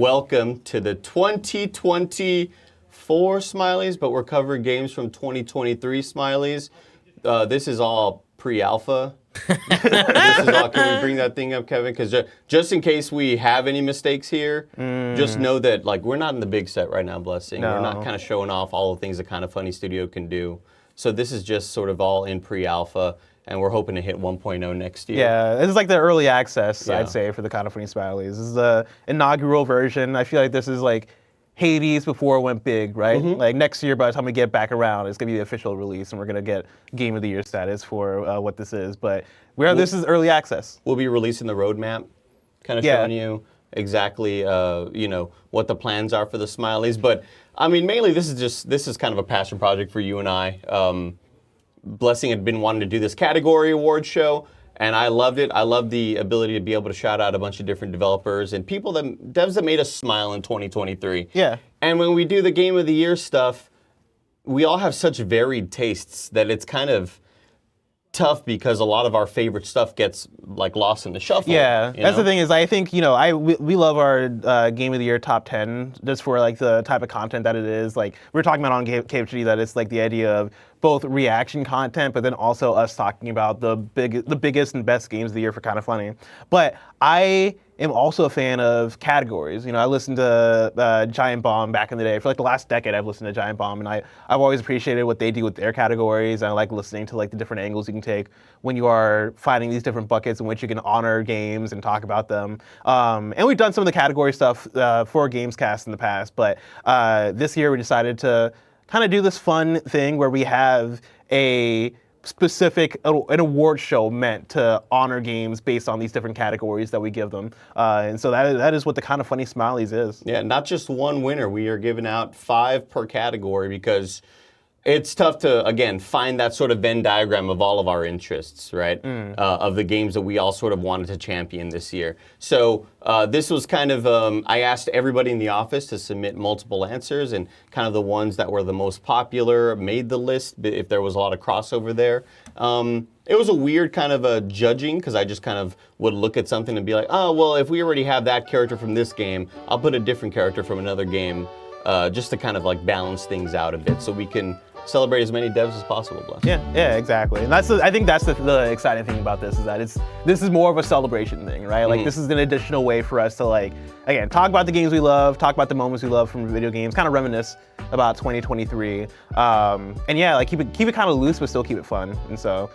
welcome to the 2024 Smileys, but we're covering games from 2023 Smileys. This is all pre-alpha. This is all, can we bring that thing up, Kevin? Because just in case we have any mistakes here, just know that like we're not in the big set right now, Blessing. No. We're not kind of showing off all the things the KindaFunny studio can do. So this is just sort of all in pre-alpha, and we're hoping to hit 1.0 next year. Yeah, this is like the early access, I'd say, for the KindaFunny Smileys. This is the inaugural version. I feel like this is like Hades before it went big, right? Like next year, by the time we get back around, it's gonna be the official release, and we're gonna get Game of the Year status for what this is. But this is early access. We'll be releasing the roadmap, kind of showing you exactly, you know, what the plans are for the Smileys. But I mean, mainly this is kind of a passion project for you and I. Blessing had been wanting to do this category award show, and I loved it. I love the ability to be able to shout out a bunch of different developers and devs that made us smile in 2023. Yeah. And when we do the Game of the Year stuff, we all have such varied tastes that it's kind of tough because a lot of our favorite stuff gets like lost in the shuffle. Yeah, that's the thing is I think, you know, we love our Game of the Year top 10 just for like the type of content that it is. Like we were talking about on KFG that it's like the idea of both reaction content, but then also us talking about the biggest and best games of the year for KindaFunny. But I am also a fan of categories. You know, I listened to Giant Bomb back in the day. For like the last decade, I've listened to Giant Bomb, and I've always appreciated what they do with their categories. I like listening to like the different angles you can take when you are finding these different buckets in which you can honor games and talk about them. And we've done some of the category stuff for Gamescast in the past, but this year we decided to kind of do this fun thing where we have an award show meant to honor games based on these different categories that we give them. And so that is what the KindaFunny Smileys is. Yeah, not just one winner. We are giving out 5 per category because it's tough to, again, find that sort of Venn diagram of all of our interests, right? Of the games that we all sort of wanted to champion this year. So this was kind of, I asked everybody in the office to submit multiple answers, and kind of the ones that were the most popular made the list, if there was a lot of crossover there. It was a weird kind of a judging, because I just kind of would look at something and be like, oh, well, if we already have that character from this game, I'll put a different character from another game, just to kind of like balance things out a bit so we can celebrate as many devs as possible, Bless. Yeah, exactly. And I think that's the exciting thing about this, is that this is more of a celebration thing, right? Like this is an additional way for us to like, again, talk about the games we love, talk about the moments we love from video games, kind of reminisce about 2023. And yeah, like keep it kind of loose, but still keep it fun. And so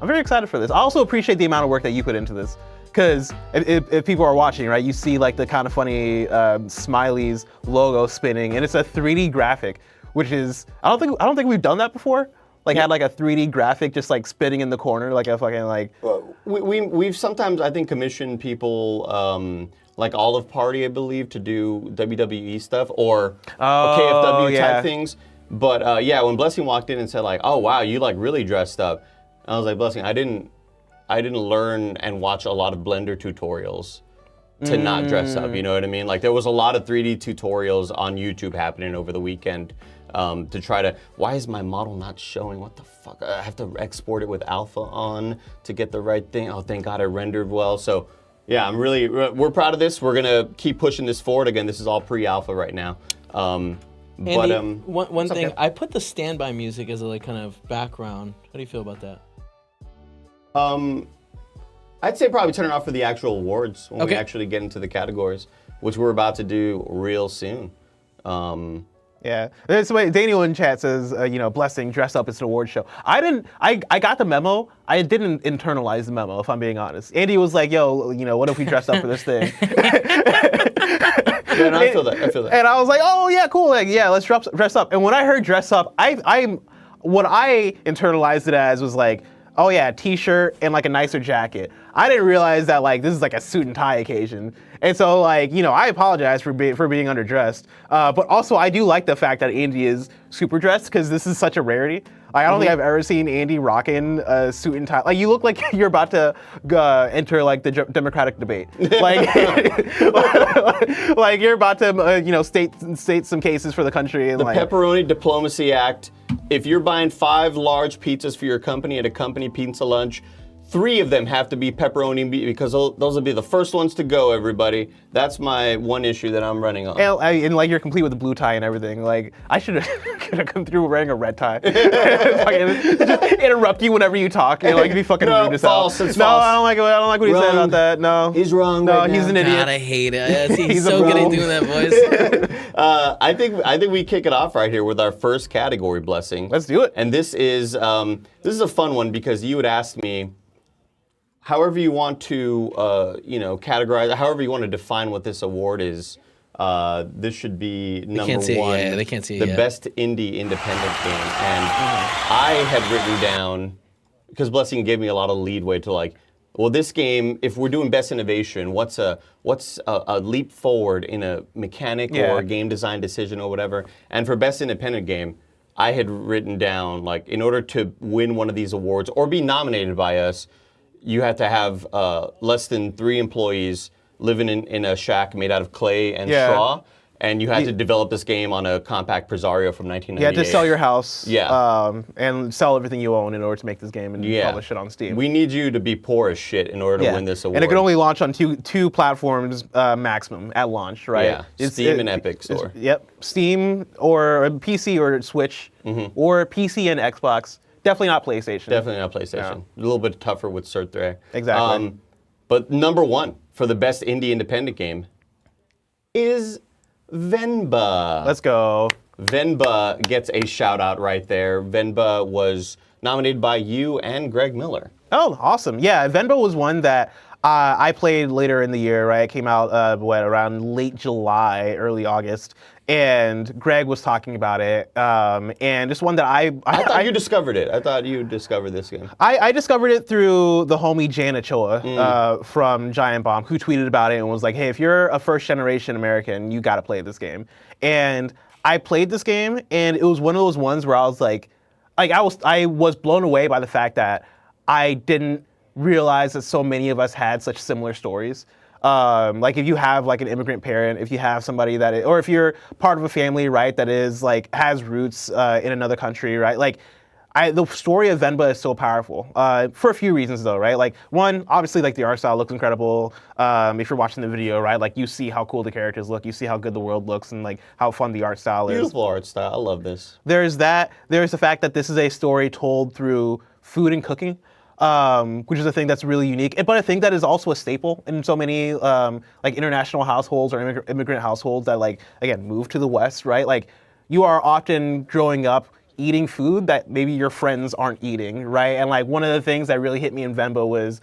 I'm very excited for this. I also appreciate the amount of work that you put into this. Because if people are watching, right, you see like the KindaFunny Smileys logo spinning, and it's a 3D graphic, which is I don't think we've done that before. Like had like a 3D graphic just like spinning in the corner, like a fucking like. Well, we've sometimes I think commissioned people like Olive Party, I believe, to do WWE stuff or KFW type things. But yeah, when Blessing walked in and said like, "Oh wow, you like really dressed up," I was like, "Blessing, I didn't learn and watch a lot of Blender tutorials to not dress up, you know what I mean? Like there was a lot of 3D tutorials on YouTube happening over the weekend to try to, why is my model not showing? What the fuck? I have to export it with alpha on to get the right thing. Oh, thank God I rendered well. So yeah, we're proud of this. We're gonna keep pushing this forward. Again, this is all pre-alpha right now. Andy, one thing, I put the standby music as a like kind of background. How do you feel about that? I'd say probably turn it off for the actual awards when we actually get into the categories, which we're about to do real soon. Yeah, that's the way Daniel in chat says, you know, Blessing, dress up, it's an award show. I got the memo. I didn't internalize the memo, if I'm being honest. Andy was like, yo, you know, what if we dress up for this thing? Yeah, no, I feel that. And I was like, oh yeah, cool, like, yeah, let's dress up. And when I heard dress up, what I internalized it as was like, oh yeah, t-shirt and like a nicer jacket. I didn't realize that like this is like a suit and tie occasion. And so like, you know, I apologize for being underdressed. But also I do like the fact that Andy is super dressed because this is such a rarity. Like I don't think I've ever seen Andy rocking a suit and tie. Like you look like you're about to enter like the Democratic debate. Like, like you're about to you know state some cases for the country. And the Pepperoni Diplomacy Act. If you're buying 5 large pizzas for your company at a company pizza lunch, 3 of them have to be pepperoni because those will be the first ones to go, everybody. That's my one issue that I'm running on. And like you're complete with the blue tie and everything. Like I should have come through wearing a red tie. Just interrupt you whenever you talk. And like be fucking rude as hell. False, it's no, false. I don't like what he said about that. No. He's wrong. No, right he's now. an idiot. God, I hate it. He's He's a so good bro. at doing that voice. I think we kick it off right here with our first category, Blessing. Let's do it. And this is a fun one because you would ask me, however you want to categorize, however you want to define what this award is. This should be number one. Yeah, they can't see it the yet. best indie independent game, and I had written down because Blessing gave me a lot of leadway to like. Well, this game, if we're doing best innovation, what's a leap forward in a mechanic or a game design decision or whatever? And for best independent game, I had written down like in order to win one of these awards or be nominated by us, you have to have less than 3 employees living in a shack made out of clay and straw. And you had to develop this game on a compact Presario from 1998. You had to sell your house and sell everything you own in order to make this game and publish it on Steam. We need you to be poor as shit in order to win this award. And it can only launch on two platforms maximum at launch, right? Yeah, Steam and Epic Store. Yep, Steam or PC or Switch or PC and Xbox. Definitely not PlayStation. Definitely not PlayStation. A little bit tougher with Cert 3. Exactly. But number 1 for the best indie independent game is Venba. Let's go. Venba gets a shout out right there. Venba was nominated by you and Greg Miller. Oh, awesome. Yeah, Venba was one that I played later in the year, right? It came out, around late July, early August. And Greg was talking about it. And just one that I thought you discovered it. I thought you discovered this game. I discovered it through the homie Jan Ochoa from Giant Bomb, who tweeted about it and was like, hey, if you're a first-generation American, you got to play this game. And I played this game, and it was one of those ones where I was like I was blown away by the fact that I didn't realize that so many of us had such similar stories. Like if you have like an immigrant parent, if you have somebody or if you're part of a family, right, that is like has roots in another country, right? Like the story of Venba is so powerful for a few reasons though, right? Like one, obviously like the art style looks incredible. If you're watching the video, right, like you see how cool the characters look, you see how good the world looks and like how fun the art style is. Beautiful art style. I love this. There's that. There's the fact that this is a story told through food and cooking. Which is a thing that's really unique, but I think that is also a staple in so many like international households or immigrant households that like again move to the West, right? Like you are often growing up eating food that maybe your friends aren't eating, right? And like one of the things that really hit me in Venba was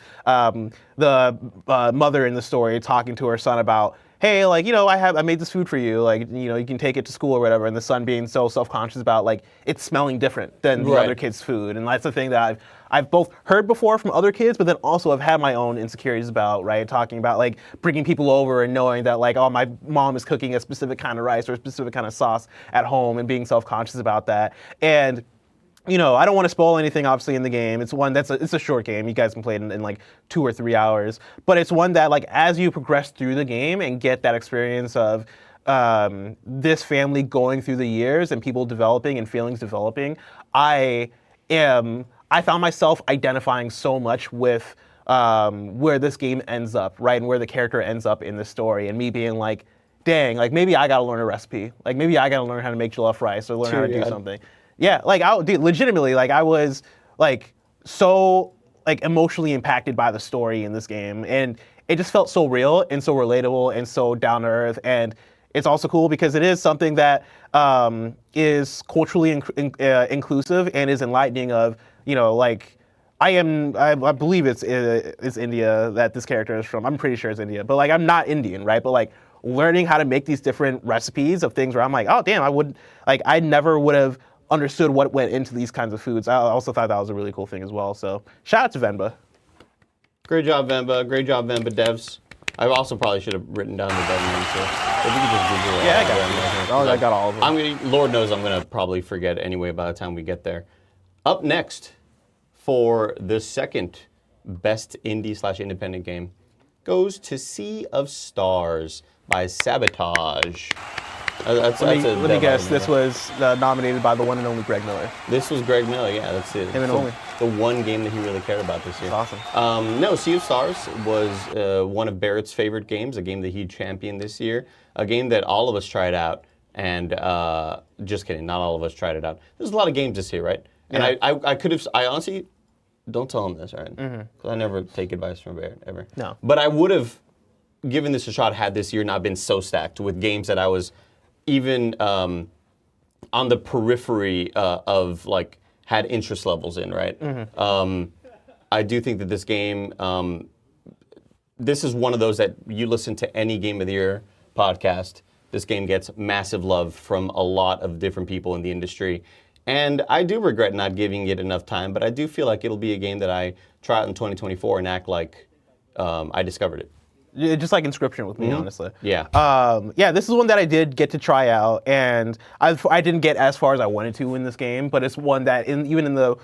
the mother in the story talking to her son about, hey, like, you know, I made this food for you, like, you know, you can take it to school or whatever, and the son being so self-conscious about like it smelling different than the other kids' food. And that's the thing that I've both heard before from other kids, but then also I've had my own insecurities about, right? Talking about like bringing people over and knowing that like, oh, my mom is cooking a specific kind of rice or a specific kind of sauce at home and being self-conscious about that. And you know, I don't want to spoil anything obviously in the game. It's one it's a short game. You guys can play it in like 2 or 3 hours. But it's one that like as you progress through the game and get that experience of this family going through the years and people developing and feelings developing, I found myself identifying so much with where this game ends up, right? And where the character ends up in the story. And me being like, dang, like maybe I gotta learn a recipe. Like maybe I gotta learn how to make jollof rice or learn how to do something. Yeah, like legitimately, like I was like so like emotionally impacted by the story in this game. And it just felt so real and so relatable and so down to earth. And it's also cool because it is something that is culturally inclusive and is enlightening of, you know, like I believe it's India that this character is from. I'm pretty sure it's India, but like I'm not Indian, right? But like learning how to make these different recipes of things where I'm like, oh damn, I never would have understood what went into these kinds of foods. I also thought that was a really cool thing as well. So shout out to Venba. Great job, Venba. Great job, Venba devs. I also probably should have written down the dev names. So if you could just Google it. Yeah, I got all of them. Lord knows I'm gonna probably forget anyway by the time we get there. Up next for the second best indie/independent game goes to Sea of Stars by Sabotage. That's Let a me guess. This was nominated by the one and only Greg Miller. This was Greg Miller. Yeah, that's it. Him and only. The one game that he really cared about this year. That's awesome. No, Sea of Stars was one of Barrett's favorite games, a game that he championed this year, a game that all of us tried out. And just kidding, not all of us tried it out. There's a lot of games this year, right? And I could have, I honestly, don't tell him this, right? Because I never take advice from Barrett, ever. No. But I would have given this a shot had this year not been so stacked with games that I was even on the periphery of, like, had interest levels in, right? I do think that this game, this is one of those that you listen to any Game of the Year podcast, this game gets massive love from a lot of different people in the industry. And I do regret not giving it enough time, but I do feel like it'll be a game that I try out in 2024 and act like I discovered it. Yeah, just like Inscription with me, honestly. Yeah. Yeah, this is one that I did get to try out, and I didn't get as far as I wanted to in this game, but it's one that even in the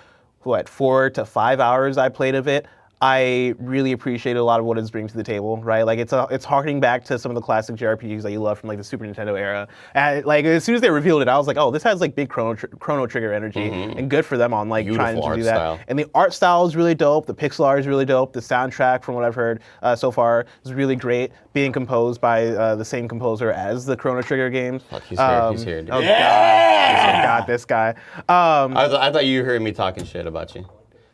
4 to 5 hours I played of it, I really appreciated a lot of what it's bringing to the table, right? Like it's harkening back to some of the classic JRPGs that you love from like the Super Nintendo era. And like as soon as they revealed it, I was like, oh, this has like big Chrono Trigger energy, and good for them on like Beautiful trying to art do that. style. And the art style is really dope. The pixel art is really dope. The soundtrack, from what I've heard so far, is really great. Being composed by the same composer as the Chrono Trigger games. Fuck, he's here. He's here, dude. Oh God, this guy. I thought you heard me talking shit about you.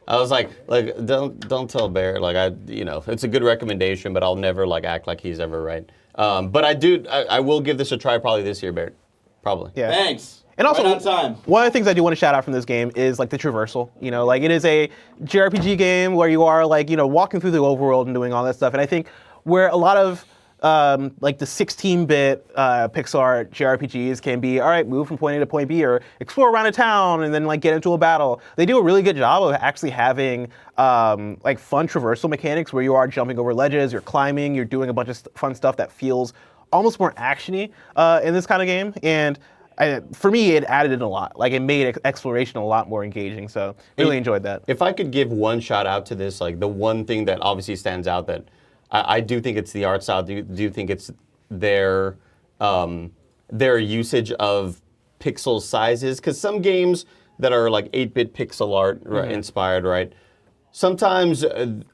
I was like, don't tell Barrett. Like it's a good recommendation, but I'll never like act like he's ever right. But I will give this a try probably this year, Barrett. Probably. Yeah. Thanks. And also, right on time. One of the things I do want to shout out from this game is like the traversal. Like it is a JRPG game where you are like walking through the overworld and doing all that stuff. And I think where a lot of like the 16-bit pixel art JRPGs can be, all right, move from point A to point B or explore around a town and then like get into a battle. They do a really good job of actually having like fun traversal mechanics where you are jumping over ledges, you're climbing, you're doing a bunch of fun stuff that feels almost more actiony in this kind of game. And for me, it added in a lot. Like it made exploration a lot more engaging. So really enjoyed that. If I could give one shout out to this, like the one thing that obviously stands out that I do think it's the art style. Do think it's their usage of pixel sizes. Because some games that are like 8-bit pixel art inspired, right? Sometimes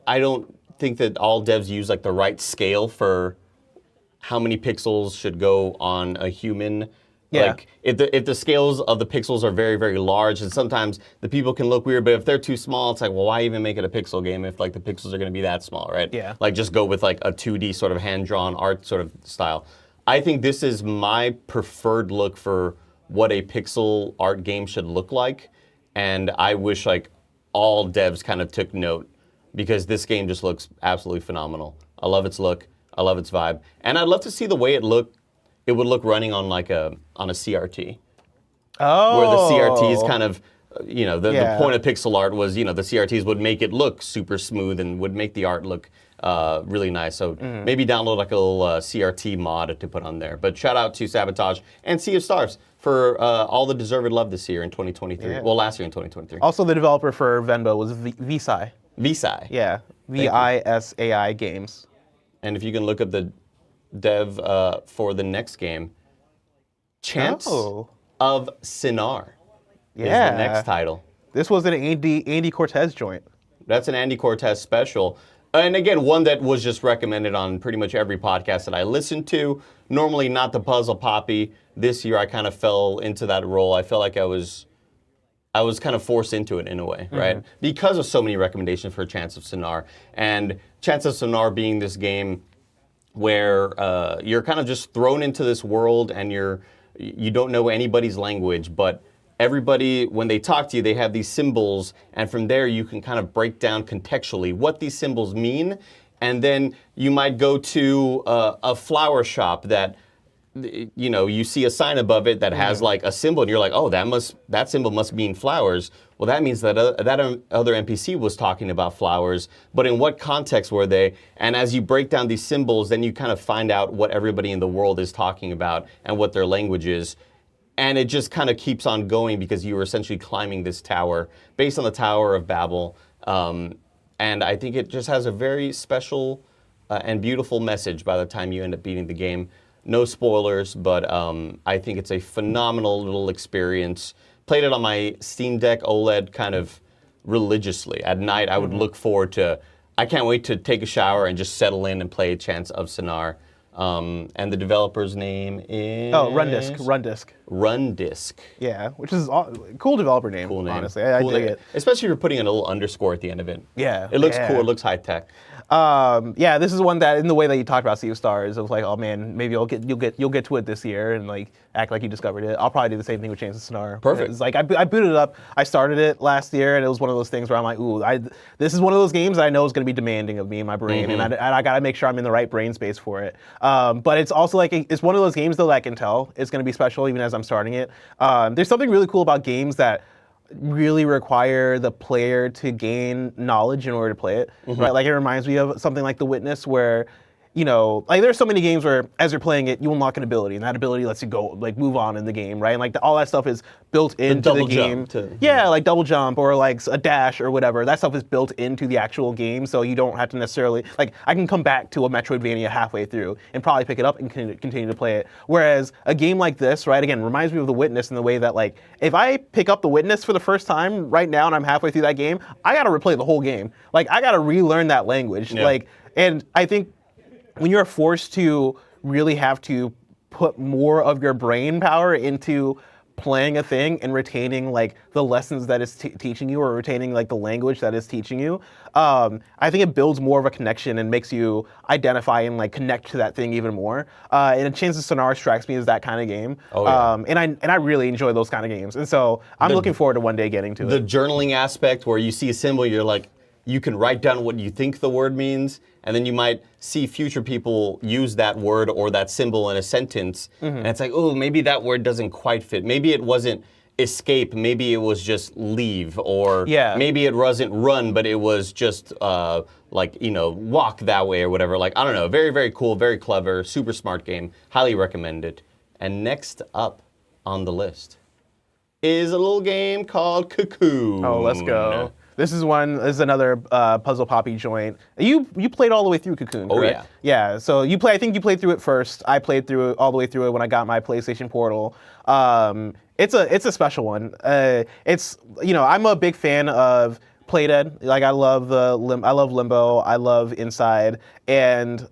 I don't think that all devs use like the right scale for how many pixels should go on a human. Yeah. Like if the scales of the pixels are very, very large, and sometimes the people can look weird, but if they're too small, it's like, well, why even make it a pixel game if like the pixels are going to be that small, right? Yeah. Like just go with like a 2D sort of hand-drawn art sort of style. I think this is my preferred look for what a pixel art game should look like, and I wish like all devs kind of took note because this game just looks absolutely phenomenal. I love its look. I love its vibe, and I'd love to see the way it would look running on like a CRT. Oh. Where the CRTs kind of, the point of pixel art was, the CRTs would make it look super smooth and would make the art look really nice. So maybe download like a little CRT mod to put on there. But shout out to Sabotage and Sea of Stars for all the deserved love this year in 2023. Yeah. Well, last year in 2023. Also, the developer for Venba was Visai. Visai. Yeah, Visai Games. And if you can look up the dev for the next game, Chants of Sinar is the next title. This was an Andy Cortez joint. That's an Andy Cortez special. And again, one that was just recommended on pretty much every podcast that I listened to. Normally not the puzzle poppy. This year I kind of fell into that role. I felt like I was kind of forced into it in a way, right? Because of so many recommendations for Chants of Sinar. And Chants of Sinar being this game where you're kind of just thrown into this world and you don't know anybody's language, but everybody, when they talk to you, they have these symbols, and from there you can kind of break down contextually what these symbols mean, and then you might go to a flower shop that, you see a sign above it that has like a symbol, and you're like, oh, that symbol must mean flowers. Well, that means that other NPC was talking about flowers, but in what context were they? And as you break down these symbols, then you kind of find out what everybody in the world is talking about and what their language is. And it just kind of keeps on going because you were essentially climbing this tower based on the Tower of Babel. And I think it just has a very special and beautiful message by the time you end up beating the game. No spoilers, but I think it's a phenomenal little experience. Played it on my Steam Deck OLED kind of religiously. At night, I would look forward to, I can't wait to take a shower and just settle in and play Chants of Sennaar. And the developer's name is... Oh, Rundisk. Rundisk. Yeah, which is a cool developer name, Cool name. honestly. I dig it. Especially if you're putting a little underscore at the end of it. Yeah. It looks cool. It looks high tech. Yeah, this is one that, in the way that you talked about Sea of Stars, it was like, oh man, maybe you'll get to it this year and like act like you discovered it. I'll probably do the same thing with Chants of Sennaar. Perfect. It's like I booted it up. I started it last year, and it was one of those things where I'm like, ooh, this is one of those games that I know is going to be demanding of me and my brain, and I got to make sure I'm in the right brain space for it. But it's also like it's one of those games though that I can tell it's going to be special even as I'm starting it. There's something really cool about games that really require the player to gain knowledge in order to play it, right? Like it reminds me of something like The Witness where, you know, like there's so many games where as you're playing it, you unlock an ability, and that ability lets you go, like move on in the game, right? And like all that stuff is built into the game. Yeah, like double jump or like a dash or whatever. That stuff is built into the actual game, so you don't have to necessarily, like I can come back to a Metroidvania halfway through and probably pick it up and continue to play it. Whereas a game like this, right, again, reminds me of The Witness in the way that like, if I pick up The Witness for the first time right now and I'm halfway through that game, I gotta replay the whole game. Like I gotta relearn that language. Yeah. Like, and I think when you're forced to really have to put more of your brain power into playing a thing and retaining like the lessons that it's teaching you, or retaining like the language that it's teaching you, I think it builds more of a connection and makes you identify and like connect to that thing even more. And Chants of Sennaar strikes me as that kind of game. Oh, yeah. And I really enjoy those kind of games. And so I'm looking forward to one day getting to it. The journaling aspect where you see a symbol, you're like, you can write down what you think the word means, and then you might see future people use that word or that symbol in a sentence, and it's like, oh, maybe that word doesn't quite fit. Maybe it wasn't escape, maybe it was just leave, or maybe it wasn't run, but it was just like, you know, walk that way or whatever. Like, I don't know, very, very cool, very clever, super smart game. Highly recommend it. And next up on the list is a little game called Cocoon. Oh, let's go. This is another Puzzle Poppy joint. You played all the way through Cocoon, correct? Oh yeah. Yeah. So I think you played through it first. I played through it all the way through it when I got my PlayStation Portal. It's a special one. It's, you know, I'm a big fan of Playdead. Like I love Limbo. I love Inside. And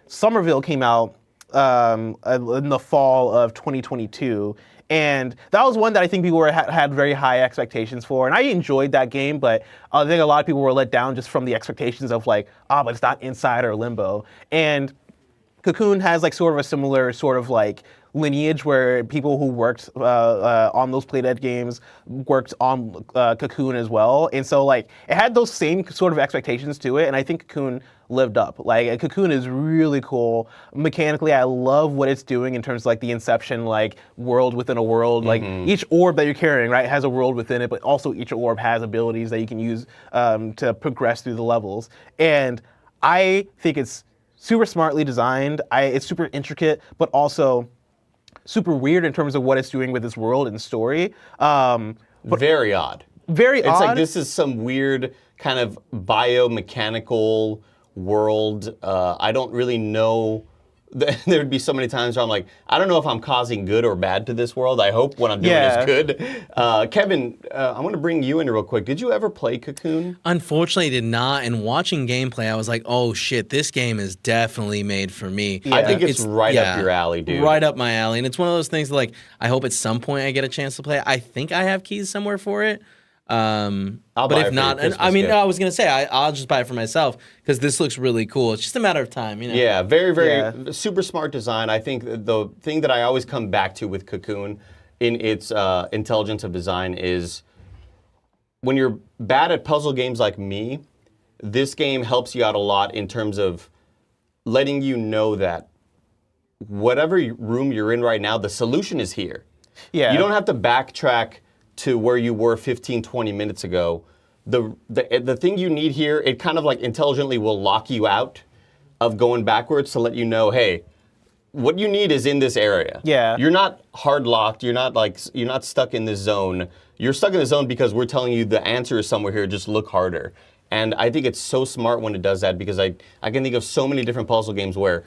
Somerville came out in the fall of 2022. And that was one that I think people had very high expectations for. And I enjoyed that game, but I think a lot of people were let down just from the expectations of like, but it's not Inside or Limbo. And Cocoon has like sort of a similar sort of like lineage where people who worked on those Playdead games worked on Cocoon as well. And so like it had those same sort of expectations to it, and I think Cocoon lived up. Like Cocoon is really cool. Mechanically, I love what it's doing in terms of like the Inception, like world within a world. Like each orb that you're carrying, right, has a world within it, but also each orb has abilities that you can use to progress through the levels. And I think it's super smartly designed. It's super intricate, but also super weird in terms of what it's doing with this world and story. Very odd. Very odd. It's like this is some weird kind of biomechanical world. I don't really know. There would be so many times where I'm like, I don't know if I'm causing good or bad to this world. I hope what I'm doing is good. Kevin, I want to bring you in real quick. Did you ever play Cocoon? Unfortunately, I did not. And watching gameplay, I was like, oh shit, this game is definitely made for me. Yeah. I think it's right up your alley, dude. Right up my alley. And it's one of those things that, like, I hope at some point I get a chance to play it. I think I have keys somewhere for it. I'll but buy if it for not, your I mean, gift. I was gonna say I'll just buy it for myself because this looks really cool. It's just a matter of time, you know. Yeah, very super smart design. I think the thing that I always come back to with Cocoon in its intelligence of design is when you're bad at puzzle games like me, this game helps you out a lot in terms of letting you know that whatever room you're in right now, the solution is here. Yeah. You don't have to backtrack to where you were 15, 20 minutes ago. The thing you need here, it kind of like intelligently will lock you out of going backwards to let you know, hey, what you need is in this area. Yeah. You're not hard locked. You're not stuck in this zone. You're stuck in the zone because we're telling you the answer is somewhere here. Just look harder. And I think it's so smart when it does that because I can think of so many different puzzle games where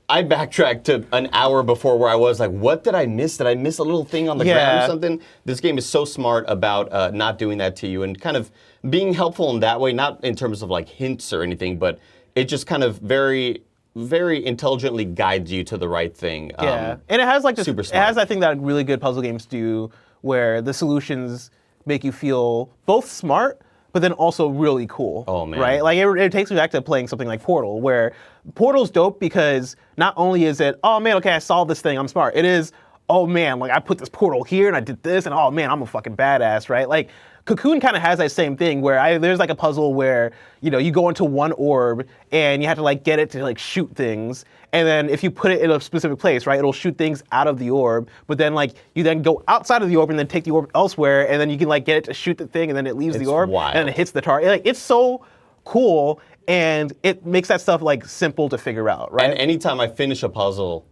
I backtracked to an hour before where I was like, what did I miss? Did I miss a little thing on the ground or something? This game is so smart about not doing that to you and kind of being helpful in that way, not in terms of like hints or anything, but it just kind of very intelligently guides you to the right thing. Yeah, and it has like this, super it smart. has that thing that really good puzzle games do, where the solutions make you feel both smart, but then also really cool. Oh, man. Right? Like it takes me back to playing something like Portal, where Portal's dope because not only is it, oh man, okay, I solved this thing, I'm smart. It is, oh man, like I put this portal here and I did this, and oh man, I'm a fucking badass, right? Like Cocoon kind of has that same thing where there's like a puzzle where, you know, you go into one orb and you have to like get it to like shoot things. And then if you put it in a specific place, right, it'll shoot things out of the orb. But then like you then go outside of the orb and then take the orb elsewhere. And then you can like get it to shoot the thing and then it leaves the orb wild. and then it hits the target. Like it's so cool and it makes that stuff like simple to figure out, right? And anytime I finish a puzzle,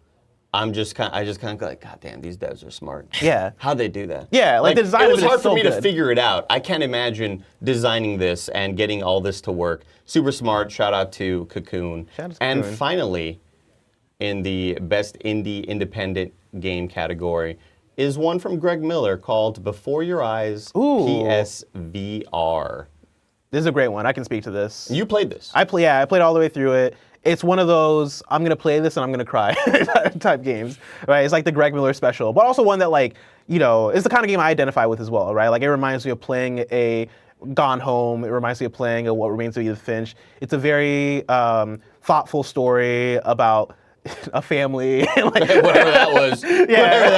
I just kind of go like, God damn, these devs are smart. Yeah. How'd they do that? Yeah, like the design it of was it is hard for so me to good. figure it out. I can't imagine designing this and getting all this to work. Super smart. Shout out to Cocoon. Shout out to And Cocoon. finally, in the best indie independent game category, is one from Greg Miller called Before Your Eyes Ooh. PSVR. This is a great one. I can speak to this. You played this. I played all the way through it. It's one of those I'm gonna play this and I'm gonna cry type games, right? It's like the Greg Miller special, but also one that like, you know, it's the kind of game I identify with as well, right? Like it reminds me of playing a Gone Home. It reminds me of playing a What Remains of Edith Finch. It's a very thoughtful story about a family. Like, Whatever that was. yeah. Whatever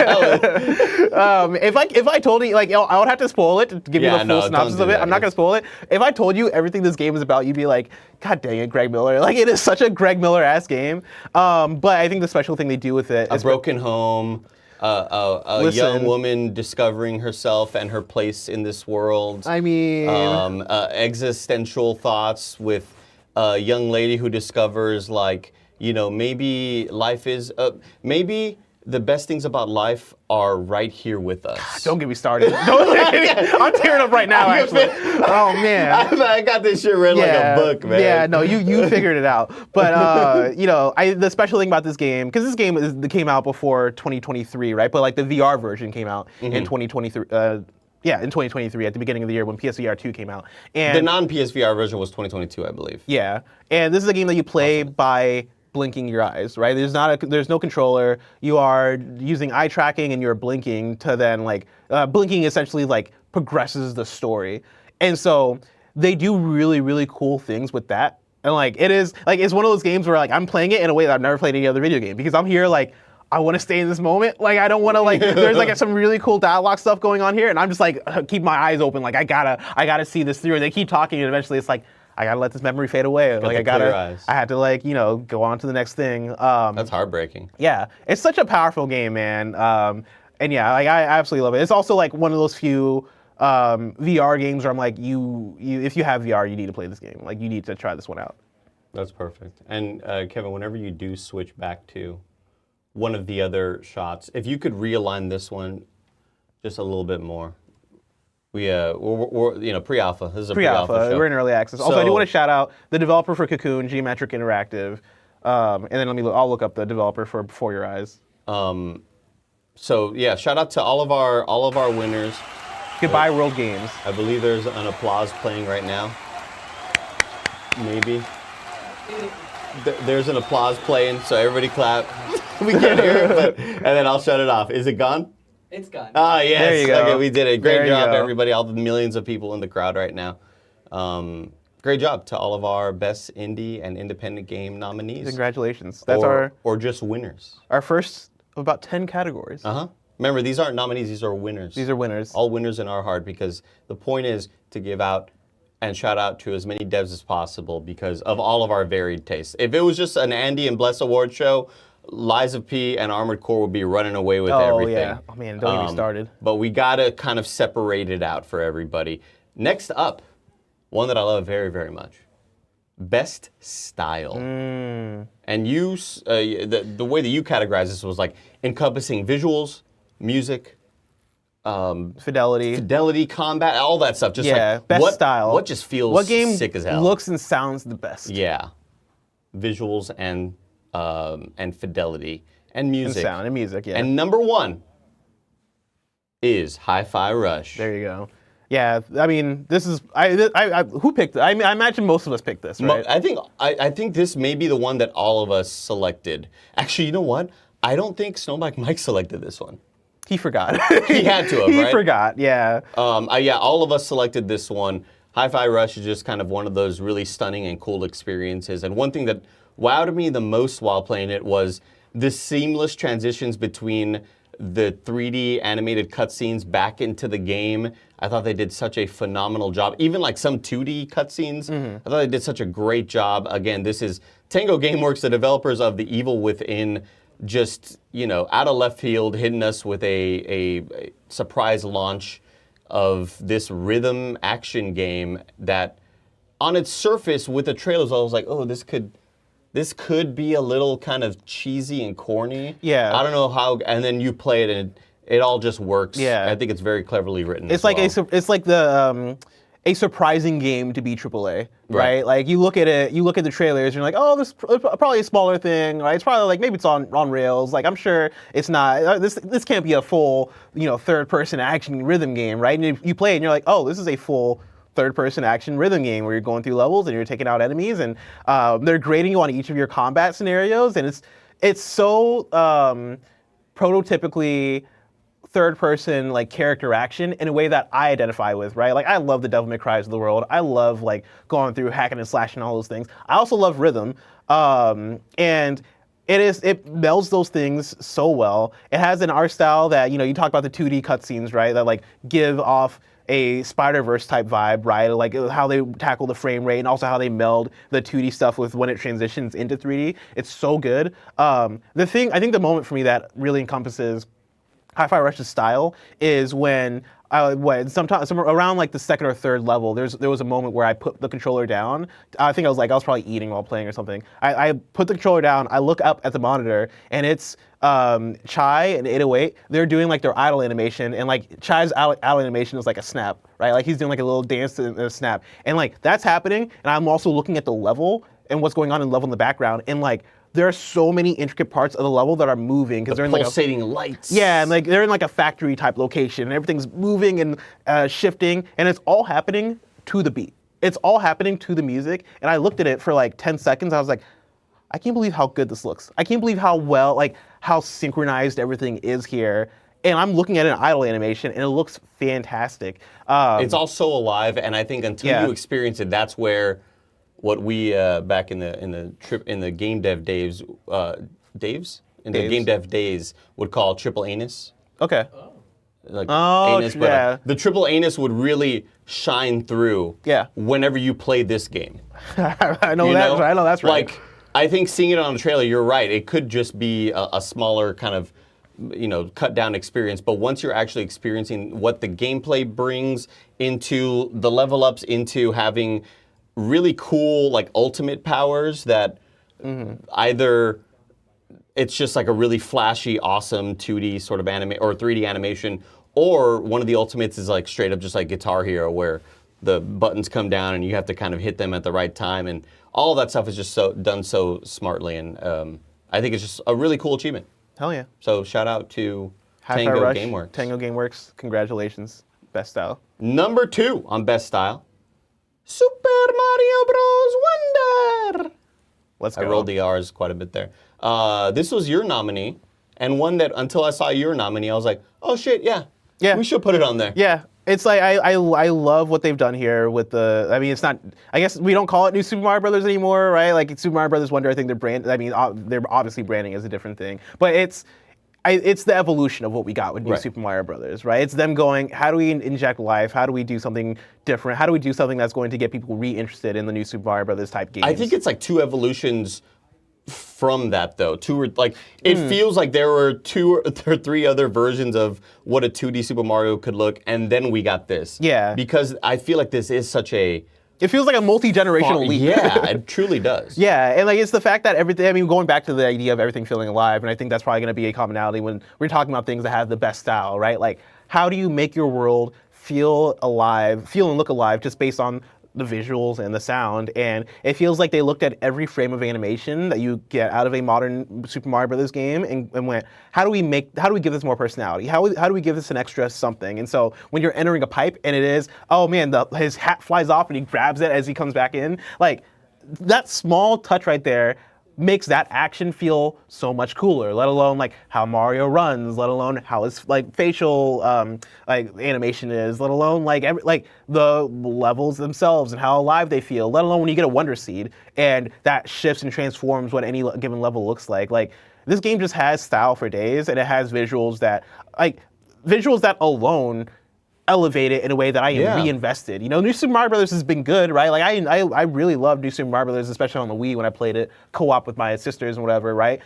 that was. If I told you, like, I would have to spoil it to give you Yeah, the full no, synopsis don't do of it. that. I'm not gonna spoil it. If I told you everything this game is about, you'd be like, God dang it, Greg Miller. Like, it is such a Greg Miller-ass game. But I think the special thing they do with it A is broken home, a Listen. young woman discovering herself and her place in this world. I mean, Existential thoughts with a young lady who discovers, like, you know, maybe life is, maybe the best things about life are right here with us. don't get me started. I'm tearing up right now, actually. Oh, man. I got this shit read like a book, man. Yeah, no, you figured it out. But you know, the special thing about this game, because this game came out before 2023, right? But like the VR version came out in 2023. Yeah, in 2023 at the beginning of the year when PSVR 2 came out. And The non-PSVR version was 2022, I believe. yeah, and this is a game that you play by blinking your eyes, right? There's no controller. You are using eye tracking and you're blinking to then like blinking essentially like progresses the story, and so they do really really cool things with that. And like it's one of those games where like I'm playing it in a way that I've never played any other video game because I'm here like I want to stay in this moment. Like I don't want to like there's like some really cool dialogue stuff going on here, and I'm just like keep my eyes open. Like I gotta see this through. And they keep talking, and eventually it's like I gotta let this memory fade away. Like I had to like, you know, go on to the next thing. That's heartbreaking. Yeah, it's such a powerful game, man. And yeah, like I absolutely love it. It's also like one of those few VR games where I'm like, you if you have VR, you need to play this game. Like you need to try this one out. That's perfect. And Kevin, whenever you do switch back to one of the other shots, if you could realign this one just a little bit more. We're you know, pre-alpha. This is a pre-alpha show. We're in early access. Also, I do want to shout out the developer for Cocoon, Geometric Interactive, and then I'll look up the developer for Before Your Eyes. So yeah, shout out to all of our winners. Goodbye, World Games. I believe there's an applause playing right now. Maybe. There's an applause playing, so everybody clap. We can't hear it, but and then I'll shut it off. Is it gone? It's gone. Ah, yes. There you go. Okay, we did it. There Great you job, go. everybody. All the millions of people in the crowd right now. Great job to all of our best indie and independent game nominees. Congratulations. That's or just winners. our first of about 10 categories. Remember, these aren't nominees, these are winners. These are winners. All winners in our heart, because the point is to give out and shout out to as many devs as possible because of all of our varied tastes. If it was just an Andy and Bless award show, Lies of P and Armored Core would be running away with everything. Yeah. Oh man, don't get me started. But we gotta kind of separate it out for everybody. Next up, one that I love very, very much. Best style. And you, the way that you categorize this was like encompassing visuals, music, fidelity, combat, all that stuff. Just like best style. What just feels what game sick as hell. looks and sounds the best? Yeah, visuals and and fidelity and music. And sound and music, yeah. And number 1 is Hi-Fi Rush. There you go. Yeah, I mean, this is who picked it? I imagine most of us picked this, right? I think this may be the one that all of us selected. Actually, you know what? I don't think Snowbike Mike selected this one. He forgot. He had to have, He right? forgot, yeah. Yeah, all of us selected this one. Hi-Fi Rush is just kind of one of those really stunning and cool experiences. And one thing that wowed me the most while playing it was the seamless transitions between the 3D animated cutscenes back into the game. I thought they did such a phenomenal job. Even like some 2D cutscenes, I thought they did such a great job. Again, this is Tango Gameworks, the developers of The Evil Within, just, out of left field, hitting us with a surprise launch of this rhythm action game that on its surface with the trailers, I was like, oh, this could be a little kind of cheesy and corny. Yeah. I don't know how, and then you play it and it all just works. Yeah. I think it's very cleverly written. It's like a surprising game to be AAA, right? Like you look at it, you look at the trailers, and you're like, oh, this is probably a smaller thing, right? It's probably like maybe it's on rails. Like I'm sure it's not. This can't be a full third-person action rhythm game, right? And you play it, and you're like, oh, this is a full third-person action rhythm game where you're going through levels and you're taking out enemies, and they're grading you on each of your combat scenarios, and it's so prototypically third-person like character action in a way that I identify with, right? Like I love the Devil May Cry's of the world. I love like going through hacking and slashing and all those things. I also love rhythm, and it melds those things so well. It has an art style that you talk about the 2D cutscenes, right? That like give off a Spider-Verse type vibe, right? Like how they tackle the frame rate and also how they meld the 2D stuff with when it transitions into 3D. It's so good. I think the moment for me that really encompasses Hi-Fi Rush's style is when sometimes around like the second or third level, there was a moment where I put the controller down. I think I was probably eating while playing or something. I put the controller down. I look up at the monitor, and it's Chai and 808. They're doing like their idle animation, and like Chai's idle animation is like a snap, right? Like he's doing like a little dance and a snap, and like that's happening. And I'm also looking at the level and what's going on in the level in the background, and like there are so many intricate parts of the level that are moving because they're in like pulsating lights. Yeah, and like they're in like a factory type location, and everything's moving and shifting, and it's all happening to the beat. It's all happening to the music. And I looked at it for like 10 seconds. I was like, I can't believe how good this looks. I can't believe how well, like how synchronized everything is here. And I'm looking at an idle animation, and it looks fantastic. It's all so alive, and I think until you experience it, that's where what we back in the game dev days game dev days would call triple anus. Okay. Like anus, but the triple anus would really shine through. Yeah. Whenever you play this game. I know that's right. Like I think seeing it on the trailer, you're right. It could just be a smaller kind of cut down experience, but once you're actually experiencing what the gameplay brings into the level ups, into having really cool like ultimate powers that either it's just like a really flashy, awesome 2D sort of anime or 3D animation, or one of the ultimates is like straight up just like Guitar Hero where the buttons come down and you have to kind of hit them at the right time, and all of that stuff is just done so smartly, and I think it's just a really cool achievement. Hell yeah. So shout out to Hi-Fi Tango Rush, Gameworks. Tango Gameworks, congratulations. Best style. Number 2 on Best Style, Super Mario Bros. Wonder. Let's go. I rolled the R's quite a bit there. This was your nominee, and one that until I saw your nominee, I was like, oh shit, yeah, we should put it on there. Yeah, it's like I love what they've done here with the. I mean, it's not. I guess we don't call it New Super Mario Brothers anymore, right? Like Super Mario Brothers Wonder, I think they're obviously branding as a different thing, but it's the evolution of what we got with New Super Mario Brothers, right? It's them going, how do we inject life? How do we do something different? How do we do something that's going to get people re-interested in the new Super Mario Brothers type games? I think it's like 2 evolutions from that, though. It feels like there were 2 or 3 other versions of what a 2D Super Mario could look, and then we got this. Yeah. Because I feel like this is such a... It feels like a multi-generational leap. Yeah, it truly does. Yeah, and like it's the fact that everything, I mean, going back to the idea of everything feeling alive, and I think that's probably going to be a commonality when we're talking about things that have the best style, right? Like, how do you make your world feel alive, feel and look alive just based on the visuals and the sound, and it feels like they looked at every frame of animation that you get out of a modern Super Mario Brothers game and went, how do we give this more personality? How do we give this an extra something? And so when you're entering a pipe and it is, oh man, his hat flies off and he grabs it as he comes back in, like that small touch right there makes that action feel so much cooler, let alone like how Mario runs, let alone how his like facial like animation is, let alone like the levels themselves and how alive they feel, let alone when you get a Wonder Seed and that shifts and transforms what any given level looks like. Like this game just has style for days, and it has visuals that alone elevate it in a way that I am reinvested. You know, New Super Mario Brothers has been good, right? Like I really love New Super Mario Brothers, especially on the Wii when I played it co-op with my sisters and whatever, right?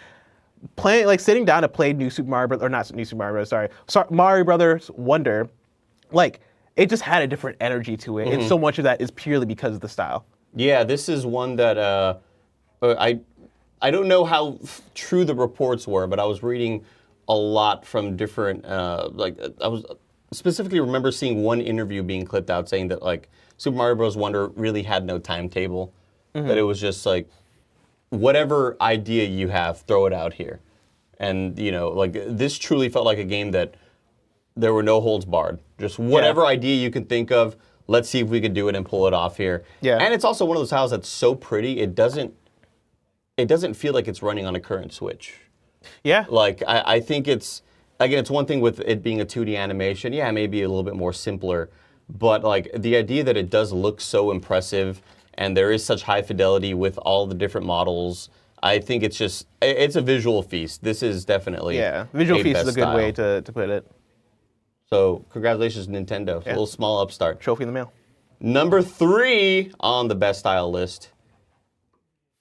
Playing, like sitting down to play New Super Mario Brothers, or not New Super Mario Brothers, sorry, Mario Brothers Wonder, like it just had a different energy to it, and so much of that is purely because of the style. Yeah, this is one that I don't know how true the reports were, but I was reading a lot from different specifically remember seeing one interview being clipped out saying that like Super Mario Bros. Wonder really had no timetable, that it was just like whatever idea you have, throw it out here. And you know, like this truly felt like a game that there were no holds barred. Just whatever idea you can think of, let's see if we can do it and pull it off here. Yeah. And it's also one of those tiles that's so pretty, it doesn't feel like it's running on a current Switch. Yeah. Like I think it's, again, it's one thing with it being a 2D animation. Yeah, maybe a little bit more simpler. But like the idea that it does look so impressive and there is such high fidelity with all the different models, I think it's a visual feast. This is definitely visual feast is a good way to put it. So congratulations, Nintendo. A little small upstart. Trophy in the mail. Number 3 on the best style list.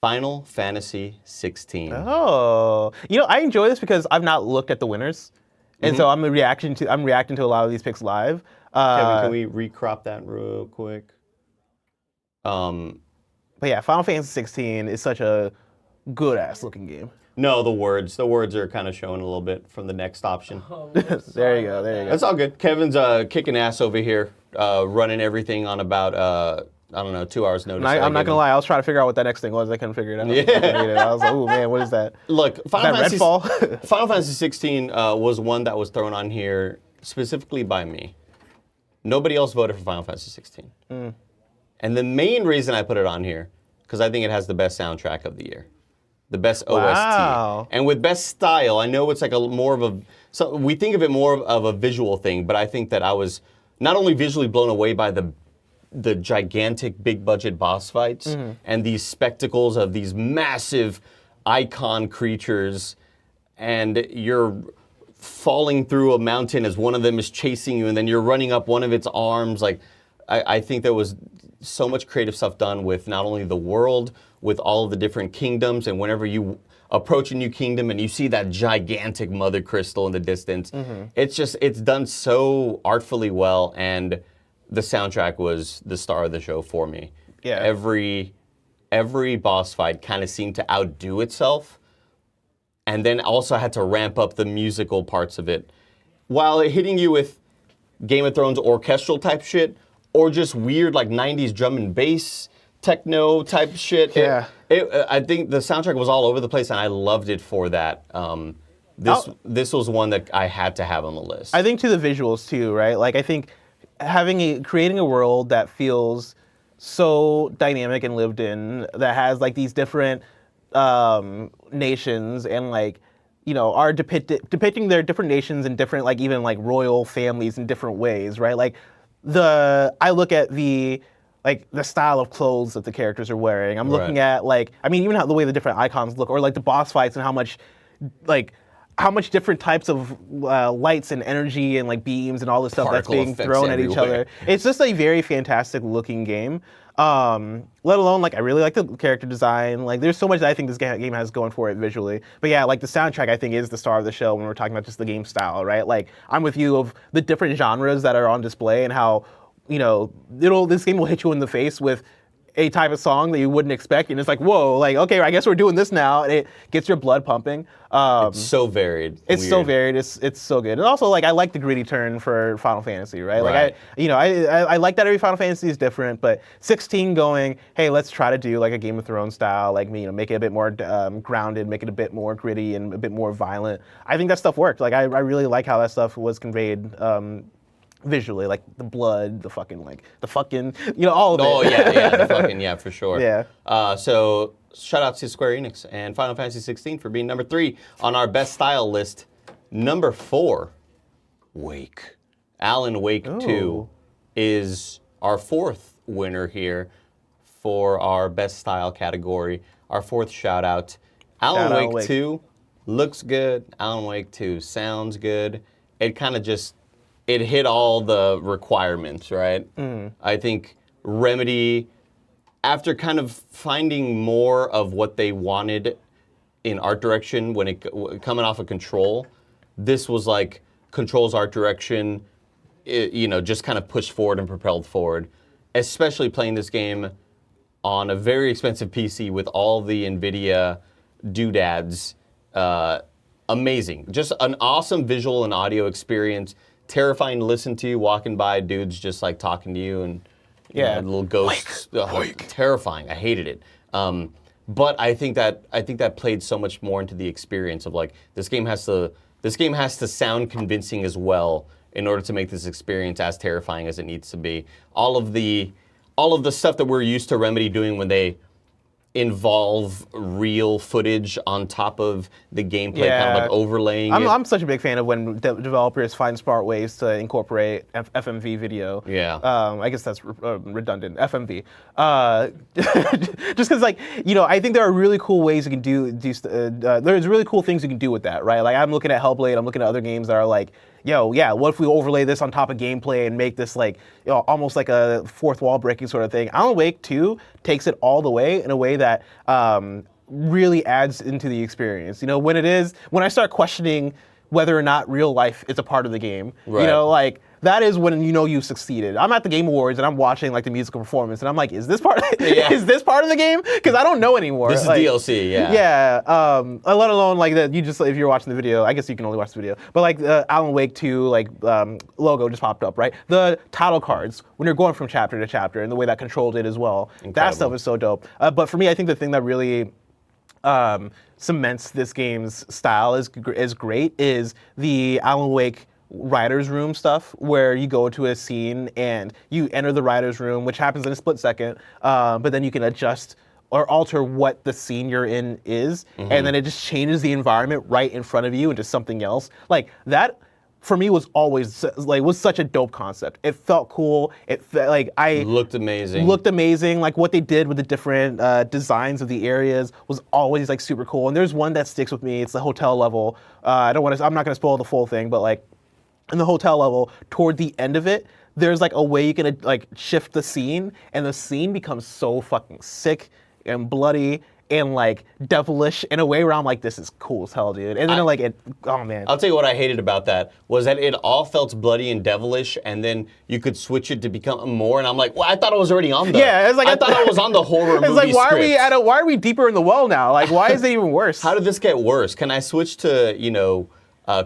Final Fantasy 16. Oh, you know, I enjoy this because I've not looked at the winners. And so I'm reacting to a lot of these picks live. Kevin, can we recrop that real quick? But yeah, Final Fantasy 16 is such a good ass looking game. No, the words are kind of showing a little bit from the next option. Oh, there you go. That's all good. Kevin's kicking ass over here, running everything on about I don't know, 2 hours notice. I'm not gonna lie, I was trying to figure out what that next thing was. I couldn't figure it out. Yeah. I was like, oh man, what is that? Look, Final Fantasy 16 was one that was thrown on here specifically by me. Nobody else voted for Final Fantasy 16. And the main reason I put it on here, because I think it has the best soundtrack of the year. The best OST. And with best style, I know it's like we think of it more of a visual thing, but I think that I was not only visually blown away by the gigantic big budget boss fights and these spectacles of these massive icon creatures, and you're falling through a mountain as one of them is chasing you, and then you're running up one of its arms. Like I think there was so much creative stuff done with not only the world, with all of the different kingdoms, and whenever you approach a new kingdom and you see that gigantic mother crystal in the distance, it's done so artfully well, and the soundtrack was the star of the show for me. Yeah. Every boss fight kind of seemed to outdo itself, and then also had to ramp up the musical parts of it, while hitting you with Game of Thrones orchestral type shit, or just weird like 90s drum and bass techno type shit. Yeah. I think the soundtrack was all over the place, and I loved it for that. This was one that I had to have on the list. I think to the visuals too, right? Like I think creating a world that feels so dynamic and lived in, that has like these different nations, and like, you know, are depicting their different nations and different, like even like royal families in different ways, right? Like I look at the style of clothes that the characters are wearing. I'm looking at like, I mean, even how the way the different icons look, or like the boss fights and how much different types of lights and energy and like beams and all this stuff that's being thrown at each other. It's just a very fantastic looking game. Let alone, like, I really like the character design. Like, there's so much that I think this game has going for it visually. But yeah, like the soundtrack I think is the star of the show when we're talking about just the game style, right? Like, I'm with you of the different genres that are on display, and how, you know, this game will hit you in the face with a type of song that you wouldn't expect, and it's like, whoa, like, okay, I guess we're doing this now, and it gets your blood pumping. It's so varied. It's so varied. It's so good, and also like I like the gritty turn for Final Fantasy, right? Like I like that every Final Fantasy is different, but 16 going, hey, let's try to do like a Game of Thrones style, like make it a bit more grounded, make it a bit more gritty and a bit more violent. I think that stuff worked. Like I really like how that stuff was conveyed. Visually, like the blood, the fucking, all of it. Oh yeah, the fucking, yeah, for sure. Yeah. So shout out to Square Enix and Final Fantasy 16 for being number 3 on our best style list. Number 4, Wake. Alan Wake 2 is our 4th winner here for our best style category. Our 4th shout out. Alan Wake 2 looks good. Alan Wake 2 sounds good. It kind of just, it hit all the requirements, right? I think Remedy, after kind of finding more of what they wanted in art direction when it coming off of Control, this was like Control's art direction, just kind of pushed forward and propelled forward. Especially playing this game on a very expensive PC with all the NVIDIA doodads. Amazing. Just an awesome visual and audio experience. Terrifying to listen to, walking by dudes just like talking to you and little ghosts. Wake. Terrifying. I hated it. But I think that played so much more into the experience of like this game has to sound convincing as well in order to make this experience as terrifying as it needs to be. All of the stuff that we're used to Remedy doing when they involve real footage on top of the gameplay, kind of like overlaying it. I'm such a big fan of when developers find smart ways to incorporate FMV video. Yeah. I guess that's redundant. FMV. Just because, I think there are really cool ways you can there's really cool things you can do with that, right? Like, I'm looking at Hellblade, I'm looking at other games that are like, what if we overlay this on top of gameplay and make this almost like a fourth wall breaking sort of thing. Alan Wake 2 takes it all the way in a way that really adds into the experience. When I start questioning whether or not real life is a part of the game, right. That is when you've succeeded. I'm at the Game Awards and I'm watching the musical performance and I'm like, is this part of the game? Because I don't know anymore. This is DLC, yeah. Yeah. Let alone if you're watching the video, I guess you can only watch the video. But the Alan Wake 2 logo just popped up, right? The title cards when you're going from chapter to chapter and the way that Control did as well. Incredible. That stuff is so dope. But for me, I think the thing that really cements this game's style is great is the Alan Wake writer's room stuff, where you go to a scene and you enter the writer's room, which happens in a split second, but then you can adjust or alter what the scene you're in is, and then it just changes the environment right in front of you into something else. That, for me, was always was such a dope concept. It felt cool. It felt looked amazing. What they did with the different designs of the areas was always super cool. And there's one that sticks with me. It's the hotel level. I'm not gonna spoil the full thing, but in the hotel level, toward the end of it, there's a way you can shift the scene, and the scene becomes so fucking sick and bloody and devilish in a way where I'm like, this is cool as hell, dude. And then oh man. I'll tell you what I hated about that was that it all felt bloody and devilish, and then you could switch it to become more, and I'm like, well, I thought I was already on the. Yeah, I thought I was on the horror movie why script. why are we deeper in the well now? Why is it even worse? How did this get worse? Can I switch to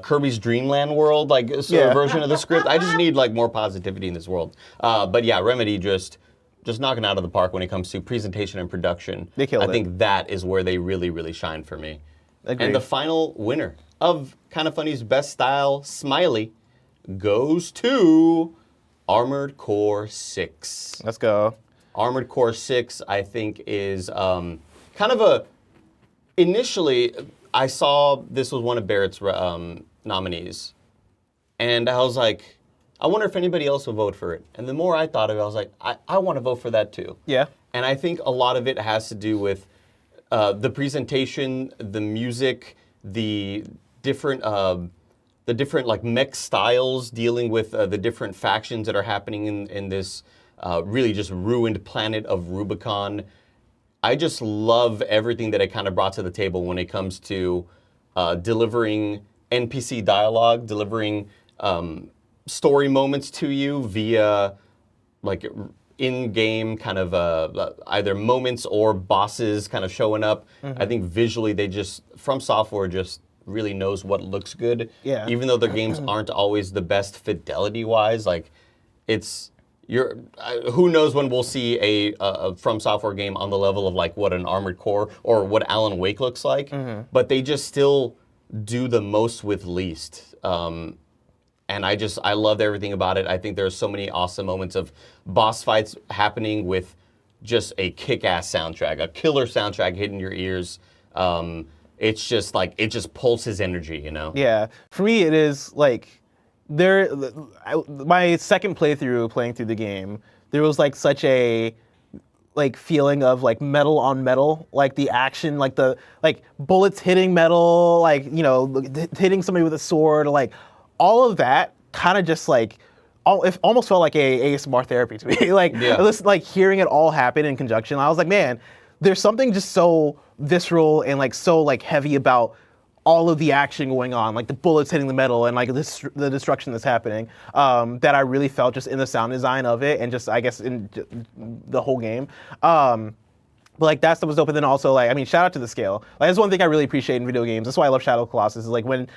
Kirby's Dream Land world, version of the script? I just need more positivity in this world. But yeah, Remedy just knocking out of the park when it comes to presentation and production. They killed it. I think that is where they really, really shine for me. Agreed. And the final winner of KindaFunny's best style Smiley goes to Armored Core 6. Let's go. Armored Core 6, I think, is kind of initially, I saw this was one of Barrett's nominees, and I was like, I wonder if anybody else will vote for it. And the more I thought of it, I was like, I want to vote for that too. Yeah. And I think a lot of it has to do with the presentation, the music, the different Mech styles dealing with the different factions that are happening in this really just ruined planet of Rubicon. I just love everything that it kind of brought to the table when it comes to delivering NPC dialogue, delivering story moments to you via in-game kind of either moments or bosses kind of showing up. I think visually From Software just really knows what looks good. Yeah. Even though their games aren't always the best fidelity-wise, like who knows when we'll see a From Software game on the level of like what an Armored Core or what Alan Wake looks like, but they just still do the most with least. And I loved everything about it. I think there's so many awesome moments of boss fights happening with just a kick-ass soundtrack, a killer soundtrack hitting your ears. It's just like, it just pulses energy, you know? Yeah. For me, it is like, my second playthrough playing through the game, there was like such a feeling of like metal on metal, like the action, like the bullets hitting metal, like, you know, hitting somebody with a sword, like all of that kind of just like it almost felt like a ASMR therapy to me. Like like hearing it all happen in conjunction, I was like, man, there's something just so visceral and like so like heavy about all of the action going on, like the bullets hitting the metal and like the destruction that's happening, that I really felt just in the sound design of it and just, I guess, in the whole game. But like that stuff was dope. And then also, like, I mean, shout out to the scale. Like, that's one thing I really appreciate in video games. That's why I love Shadow of the Colossus, is like when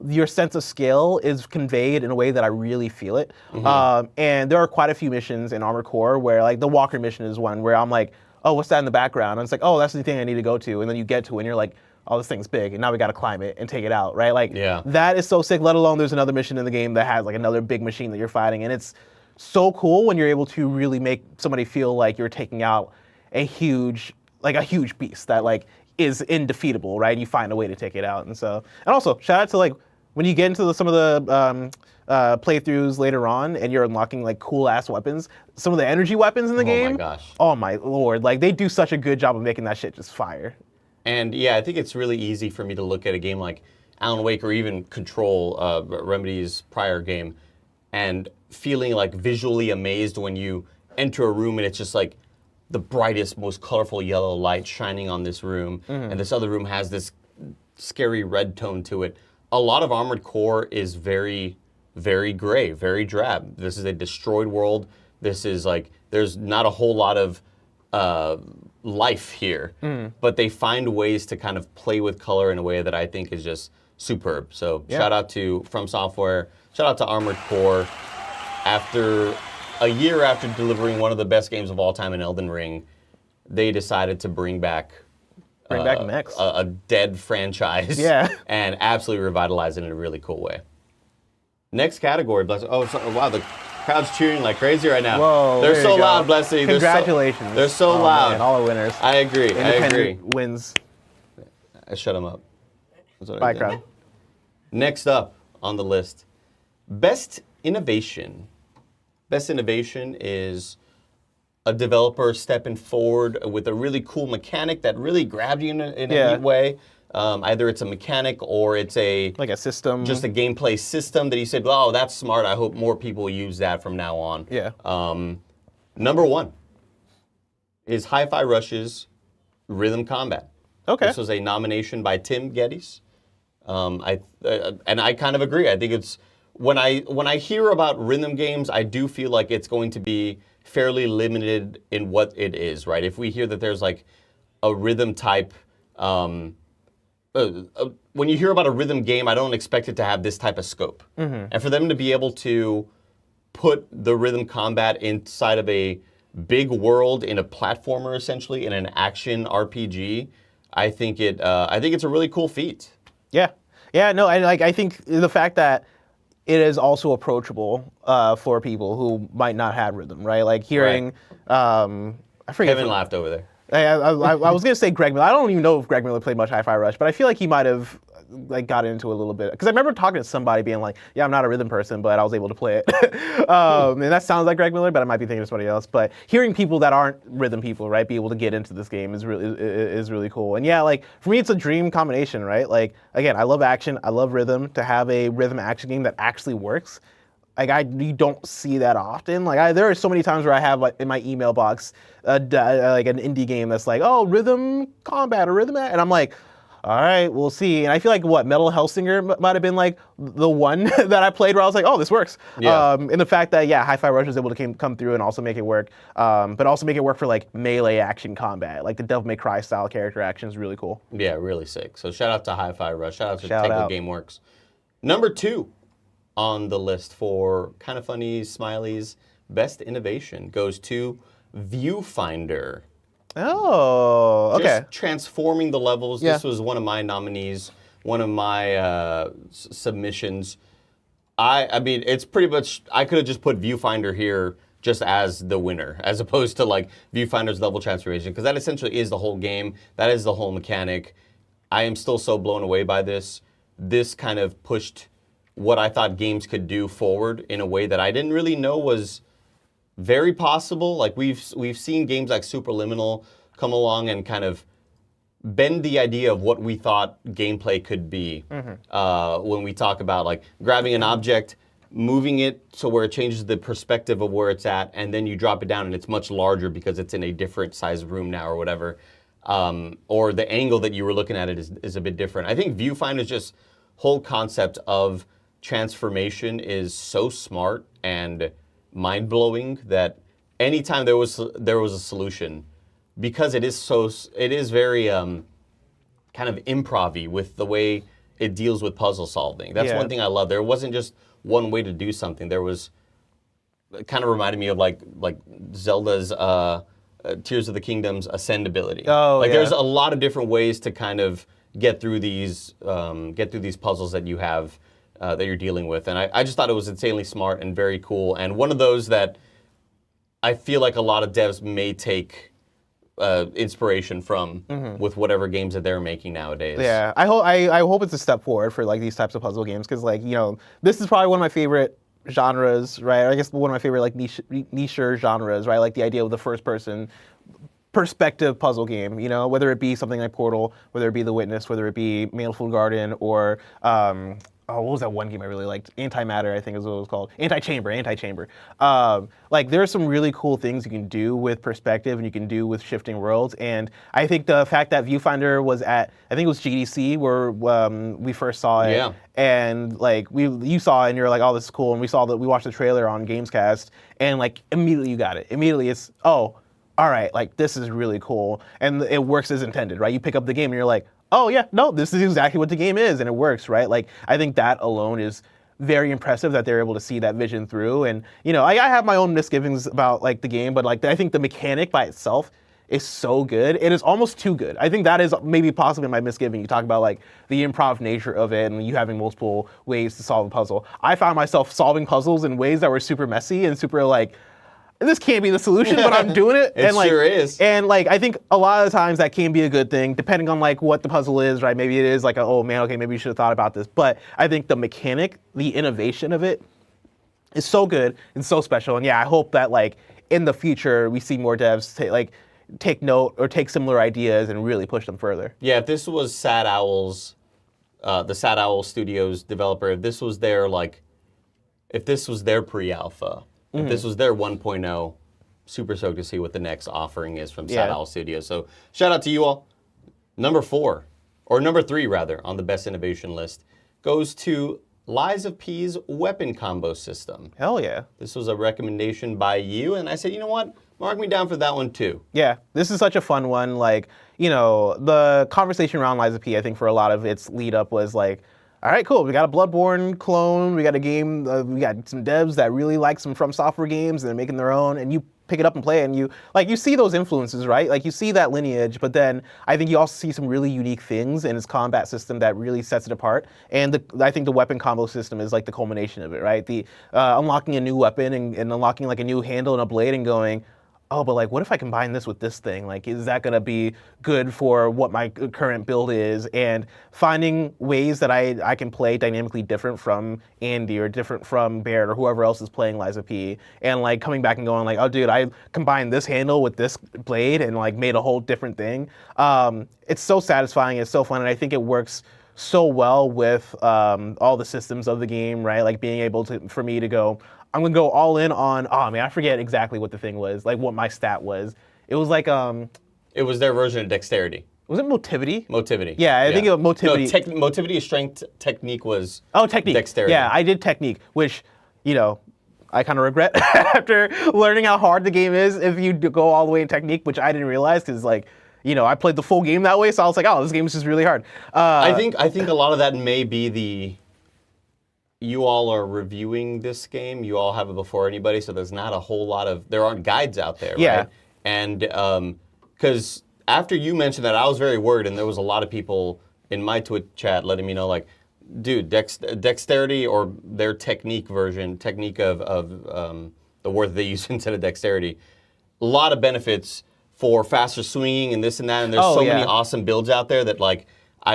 your sense of scale is conveyed in a way that I really feel it. And there are quite a few missions in Armored Core where, like, the Walker mission is one where I'm like, oh, what's that in the background? And it's like, oh, that's the thing I need to go to. And then you get to it and you're like, oh, this thing's big, and now we gotta climb it and take it out, right? Like, that is so sick, let alone there's another mission in the game that has like another big machine that you're fighting, and it's so cool when you're able to really make somebody feel like you're taking out a huge beast that like is indefeatable, right? And you find a way to take it out. And also, shout out to like, when you get into some of the playthroughs later on and you're unlocking like cool ass weapons, some of the energy weapons in the game. Oh my gosh. Oh my lord, like they do such a good job of making that shit just fire. And yeah, I think it's really easy for me to look at a game like Alan Wake or even Control, Remedy's prior game, and feeling like visually amazed when you enter a room and it's just like the brightest, most colorful yellow light shining on this room, and this other room has this scary red tone to it. A lot of Armored Core is very, very gray, very drab. This is a destroyed world. This is like, there's not a whole lot of life here, but they find ways to kind of play with color in a way that I think is just superb. So shout out to From Software, shout out to Armored Core. After a year after delivering one of the best games of all time in Elden Ring, they decided to bring back Mechs, a dead franchise, and absolutely revitalize it in a really cool way. Next category, wow, the crowd's cheering like crazy right now. Whoa, they're so loud, Blessy. Congratulations. They're so loud. Man, all our winners. I agree. Independent wins. I shut them up. Bye, crowd. Next up on the list, Best Innovation. Best Innovation is a developer stepping forward with a really cool mechanic that really grabbed you in a neat way. Either it's a mechanic or it's like a system, just a gameplay system that he said, "Oh, that's smart. I hope more people use that from now on." Number one is Hi-Fi Rush's Rhythm Combat. Okay, this was a nomination by Tim Geddes. And I kind of agree. I think it's when I hear about rhythm games, I do feel like it's going to be fairly limited in what it is. Right? If we hear that there's like a rhythm type. When you hear about a rhythm game, I don't expect it to have this type of scope. And for them to be able to put the rhythm combat inside of a big world in a platformer, essentially, in an action RPG, I think it's a really cool feat. No, I think the fact that it is also approachable for people who might not have rhythm, right? Like hearing, I forget. Kevin laughed over there. I was gonna say Greg Miller. I don't even know if Greg Miller played much Hi-Fi Rush, but I feel like he might have like got into it a little bit. Because I remember talking to somebody being like, "Yeah, I'm not a rhythm person, but I was able to play it." And that sounds like Greg Miller, but I might be thinking of somebody else. But hearing people that aren't rhythm people, right, be able to get into this game is really cool. And yeah, like for me, it's a dream combination, right? Like again, I love action, I love rhythm. To have a rhythm action game that actually works. Like you don't see that often. Like there are so many times where I have like in my email box like an indie game that's like, oh, rhythm combat or rhythm, and I'm like, all right, we'll see. And I feel like Metal Hellsinger might have been like the one that I played where I was like, oh, this works. Yeah. And the fact that Hi-Fi Rush was able to come through and also make it work, but also make it work for like melee action combat, like the Devil May Cry style character action is really cool. Yeah, really sick. So shout out to Hi-Fi Rush. Shout out to Shout out. GameWorks. Number 2 on the list for KindaFunny Smileys best innovation goes to Viewfinder. Oh, okay. Just transforming the levels. Yeah. This was one of my nominees, one of my submissions. I mean, it's pretty much, I could have just put Viewfinder here just as the winner, as opposed to like Viewfinder's level transformation, because that essentially is the whole game. That is the whole mechanic. I am still so blown away by this. This kind of pushed what I thought games could do forward in a way that I didn't really know was very possible. Like we've seen games like Superliminal come along and kind of bend the idea of what we thought gameplay could be. When we talk about like grabbing an object, moving it to where it changes the perspective of where it's at, and then you drop it down and it's much larger because it's in a different size room now or whatever. Or the angle that you were looking at it is a bit different. I think Viewfinder's just whole concept of transformation is so smart and mind-blowing that anytime there was a solution, because it is very kind of improv-y with the way it deals with puzzle solving. That's one thing I love. There wasn't just one way to do something. There was, it kind of reminded me of like Zelda's Tears of the Kingdom's Ascend ability. There's a lot of different ways to kind of get through these puzzles that you have that you're dealing with, and I just thought it was insanely smart and very cool, and one of those that I feel like a lot of devs may take inspiration from with whatever games that they're making nowadays. Yeah, I hope it's a step forward for like these types of puzzle games, because like this is probably one of my favorite genres, right? I guess one of my favorite like niche genres, right? Like the idea of the first person perspective puzzle game, whether it be something like Portal, whether it be The Witness, whether it be Manifold Garden, or what was that one game I really liked? Antimatter, I think is what it was called. Anti-Chamber. Like there are some really cool things you can do with perspective and you can do with shifting worlds. And I think the fact that Viewfinder was at, I think it was GDC where we first saw it. Yeah. And like you saw it and you're like, oh, this is cool. And we watched the trailer on Gamescast and like immediately you got it. Immediately it's, oh, all right, like this is really cool. And it works as intended, right? You pick up the game and you're like, oh yeah, no, this is exactly what the game is, and it works, right? Like, I think that alone is very impressive that they're able to see that vision through. And, I have my own misgivings about like the game, but like I think the mechanic by itself is so good. It is almost too good. I think that is maybe possibly my misgiving. You talk about like the improv nature of it and you having multiple ways to solve a puzzle. I found myself solving puzzles in ways that were super messy and super like, this can't be the solution, but I'm doing it. It sure is. And like, I think a lot of the times that can be a good thing, depending on like what the puzzle is, right? Maybe it is like, oh man, okay, maybe you should have thought about this. But I think the mechanic, the innovation of it is so good and so special. And yeah, I hope that like in the future, we see more devs take note or take similar ideas and really push them further. Yeah, if this was Sad Owl's, the Sad Owl Studios developer, if this was their pre-alpha, if this was their 1.0, super stoked to see what the next offering is from Sad Owl Studios. So shout out to you all. Number 3 rather, on the best innovation list goes to Lies of P's weapon combo system. Hell yeah. This was a recommendation by you, and I said, you know what? Mark me down for that one too. Yeah, this is such a fun one. Like, the conversation around Lies of P, I think for a lot of its lead up was like, all right, cool. We got a Bloodborne clone. We got a game. We got some devs that really like some From Software games and they're making their own. And you pick it up and play it and you see those influences, right? Like you see that lineage, but then I think you also see some really unique things in its combat system that really sets it apart. And I think the weapon combo system is like the culmination of it, right? The unlocking a new weapon and unlocking like a new handle and a blade and going, oh, but like, what if I combine this with this thing? Like, is that gonna be good for what my current build is? And finding ways that I can play dynamically different from Andy or different from Barrett or whoever else is playing Lies of P. And like coming back and going like, oh dude, I combined this handle with this blade and like made a whole different thing. It's so satisfying, it's so fun, and I think it works so well with all the systems of the game, right? Like being able for me to go, I'm gonna go all in on, oh man, I forget exactly what the thing was, like what my stat was. It was like, It was their version of dexterity. Was it motivity? Motivity. Yeah, I think it was motivity. No, motivity is strength. Technique was technique. Dexterity. Yeah, I did technique, which, I kind of regret after learning how hard the game is if you go all the way in technique, which I didn't realize because, I played the full game that way, so I was like, oh, this game is just really hard. I think a lot of that may be you all are reviewing this game. You all have it before anybody, so there's not a whole lot of, there aren't guides out there, right? And because after you mentioned that, I was very worried, and there was a lot of people in my Twitch chat letting me know, like, dude, dexterity or their technique of the word they use instead of dexterity, a lot of benefits for faster swinging and this and that, and there's many awesome builds out there that, like,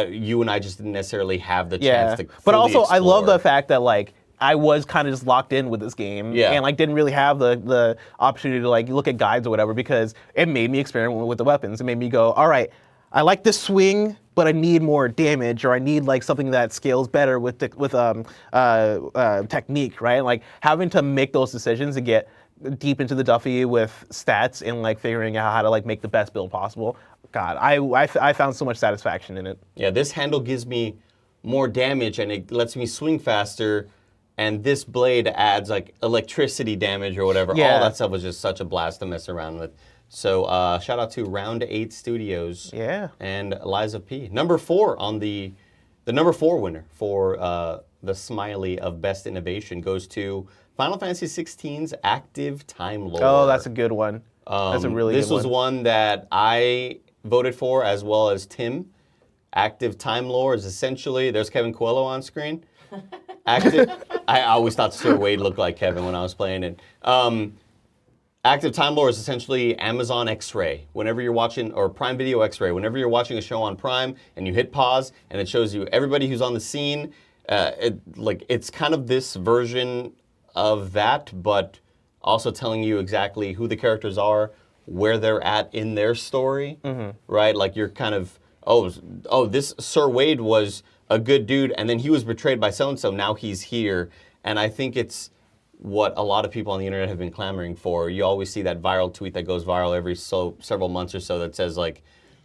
you and I just didn't necessarily have the chance to But also, explore. I love the fact that, I was kind of just locked in with this game and didn't really have the opportunity to look at guides or whatever, because it made me experiment with the weapons. It made me go, all right, I like this swing, but I need more damage, or I need something that scales better with technique, right? Having to make those decisions and get deep into the Duffy with stats and figuring out how to make the best build possible. God, I found so much satisfaction in it. Yeah, this handle gives me more damage and it lets me swing faster. And this blade adds electricity damage or whatever. Yeah. All that stuff was just such a blast to mess around with. So shout out to Round 8 Studios. Yeah. And Eliza P. Number 4 on the number 4 winner for the Smiley of Best Innovation goes to Final Fantasy XVI's Active Time Lore. Oh, that's a good one. That's a really good one. This was one that I voted for as well as Tim. Active Time Lore is essentially, there's Kevin Coelho on screen. I always thought Sir Wade looked like Kevin when I was playing it. Active Time Lore is essentially Amazon X-Ray. Whenever you're watching, or Prime Video X-Ray, whenever you're watching a show on Prime and you hit pause and it shows you everybody who's on the scene, it's kind of this version of that, but also telling you exactly who the characters are, where they're at in their story, right? You're kind of, this Sir Wade was a good dude, and then he was betrayed by so-and-so, now he's here. And I think it's what a lot of people on the internet have been clamoring for. You always see that viral tweet that goes viral every several months or so that says,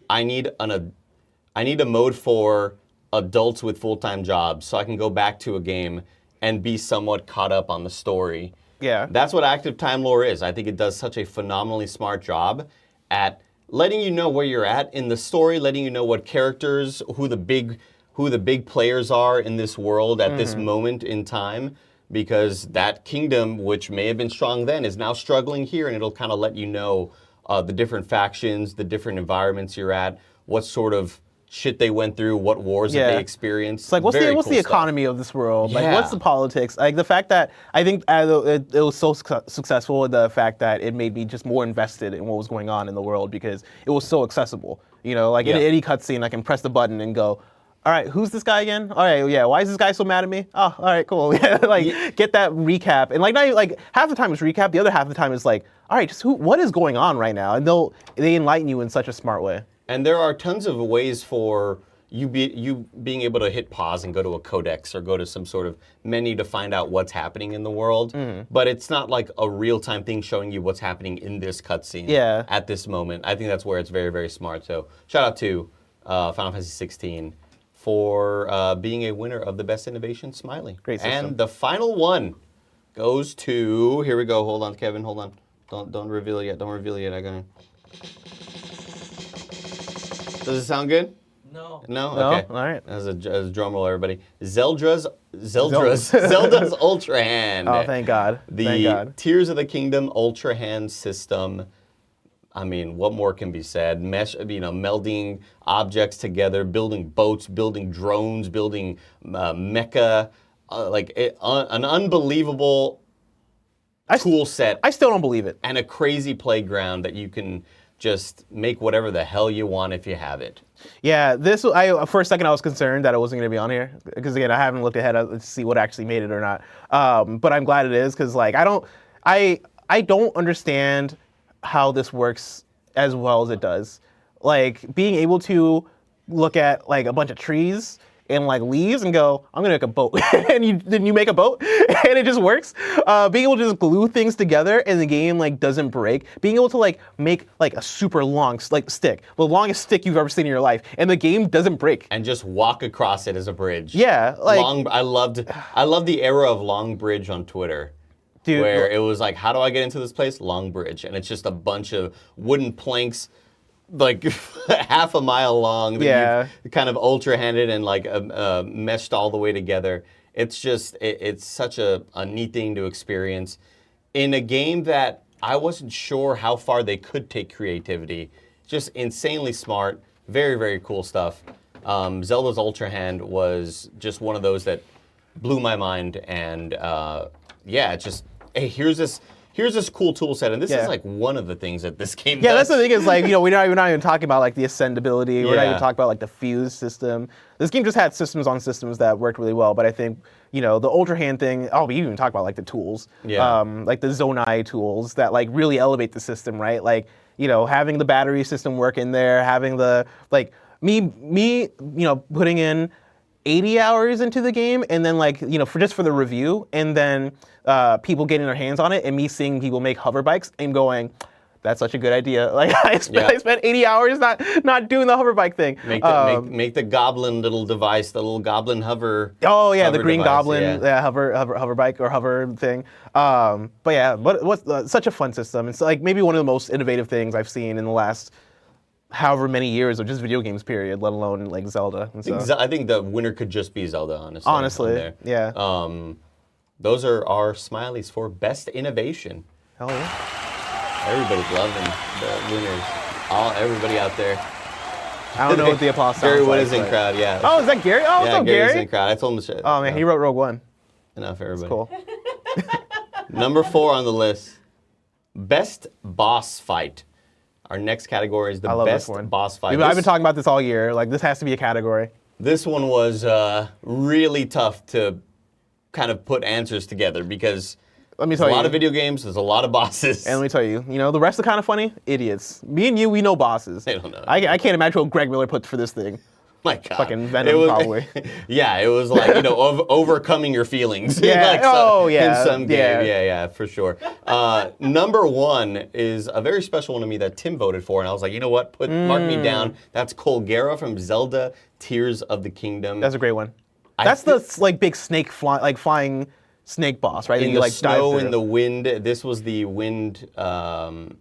I need a mode for adults with full-time jobs so I can go back to a game and be somewhat caught up on the story. Yeah. That's what Active Time Lore is. I think it does such a phenomenally smart job at letting you know where you're at in the story, letting you know what characters, who the big players are in this world at this moment in time, because that kingdom, which may have been strong then, is now struggling here, and it'll kind of let you know the different factions, the different environments you're at, what sort of shit they went through, what wars that they experienced. It's what's the economy of this world? What's the politics? The fact that I think it was so successful, the fact that it made me just more invested in what was going on in the world because it was so accessible. In any cutscene, I can press the button and go, all right, who's this guy again? All right, yeah, why is this guy so mad at me? Oh, all right, cool. Get that recap. And half the time it's recap, the other half of the time is all right, what is going on right now? And they enlighten you in such a smart way. And there are tons of ways for you being able to hit pause and go to a codex or go to some sort of menu to find out what's happening in the world. But it's not like a real-time thing showing you what's happening in this cutscene at this moment. I think that's where it's very, very smart. So shout out to Final Fantasy XVI for being a winner of the Best Innovation Smiley. Great system. And the final one goes to, here we go, hold on, Kevin, hold on. Don't reveal it yet, I'm gonna... Does it sound good? No. No? Okay. All right. As a drum roll, everybody. Zelda's Ultra Hand. Oh, thank God. Thank God. Tears of the Kingdom Ultra Hand system. I mean, what more can be said? Melding objects together, building boats, building drones, building mecha, an unbelievable tool set. I still don't believe it. And a crazy playground that you can just make whatever the hell you want if you have it. Yeah, for a second I was concerned that it wasn't going to be on here because again I haven't looked ahead to see what actually made it or not. But I'm glad it is because I don't understand how this works as well as it does. Being able to look at a bunch of trees and like leaves and go, I'm gonna make a boat, and then you make a boat, and it just works. Being able to just glue things together and the game like doesn't break. Being able to like make like a super long like stick, the longest stick you've ever seen in your life, and the game doesn't break. And just walk across it as a bridge. Yeah, like I loved the era of Long Bridge on Twitter. Dude, where it was like, how do I get into this place? Long Bridge. And it's just a bunch of wooden planks, like half a mile long, that you've kind of ultra-handed and like meshed all the way together. It's just, it's such a neat thing to experience in a game that I wasn't sure how far they could take creativity. Just insanely smart, very, very cool stuff. Zelda's Ultra Hand was just one of those that blew my mind, and yeah, it's just, hey, here's this cool tool set, and this is like one of the things that this game does. Yeah, that's the thing is like, we're not even talking about like the ascendability. We're not even talking about like the fuse system. This game just had systems on systems that worked really well, but I think, the Ultra Hand thing, we even talk about like the tools. Yeah. Like the Zonai tools that like really elevate the system, right? Like, having the battery system work in there, having the, like, me, putting in 80 hours into the game, and then like, for the review, and then people getting their hands on it, and me seeing people make hover bikes and going, that's such a good idea. Like I spent 80 hours not doing the hover bike thing. Make the goblin little device, the little goblin hover. Oh yeah, the green device, goblin hover bike or hover thing. But yeah, what's such a fun system. It's like maybe one of the most innovative things I've seen in the last however many years of just video games period, let alone like Zelda. And so. I think the winner could just be Zelda, honestly. Honestly, yeah. Those are our Smileys for Best Innovation. Hell yeah. Everybody's loving the winners. Everybody out there. I don't know what the applause sounds Gary like. Wood is in crowd, yeah. Oh, is that Gary? Oh, what's up, Gary's Gary? in crowd. I told him to shit. Oh man, he wrote Rogue One. Enough, everybody. That's cool. Number 4 on the list, Best Boss Fight. Our next category is the best boss fight. I've been talking about this all year. Like, this has to be a category. This one was really tough to kind of put answers together because let me tell you, a lot of video games, there's a lot of bosses. And let me tell you, the rest are kind of funny idiots. Me and you, we know bosses. They don't know. I can't imagine what Greg Miller put for this thing. My God. Fucking Venom, probably. Yeah, it was like, overcoming your feelings. Yeah. Like in some game. Yeah, for sure. Number 1 is a very special one to me that Tim voted for, and I was like, you know what? Mark me down. That's Colgera from Zelda Tears of the Kingdom. That's a great one. That's the like big snake flying snake boss, right? In the snow, in the wind. This was the wind dungeon.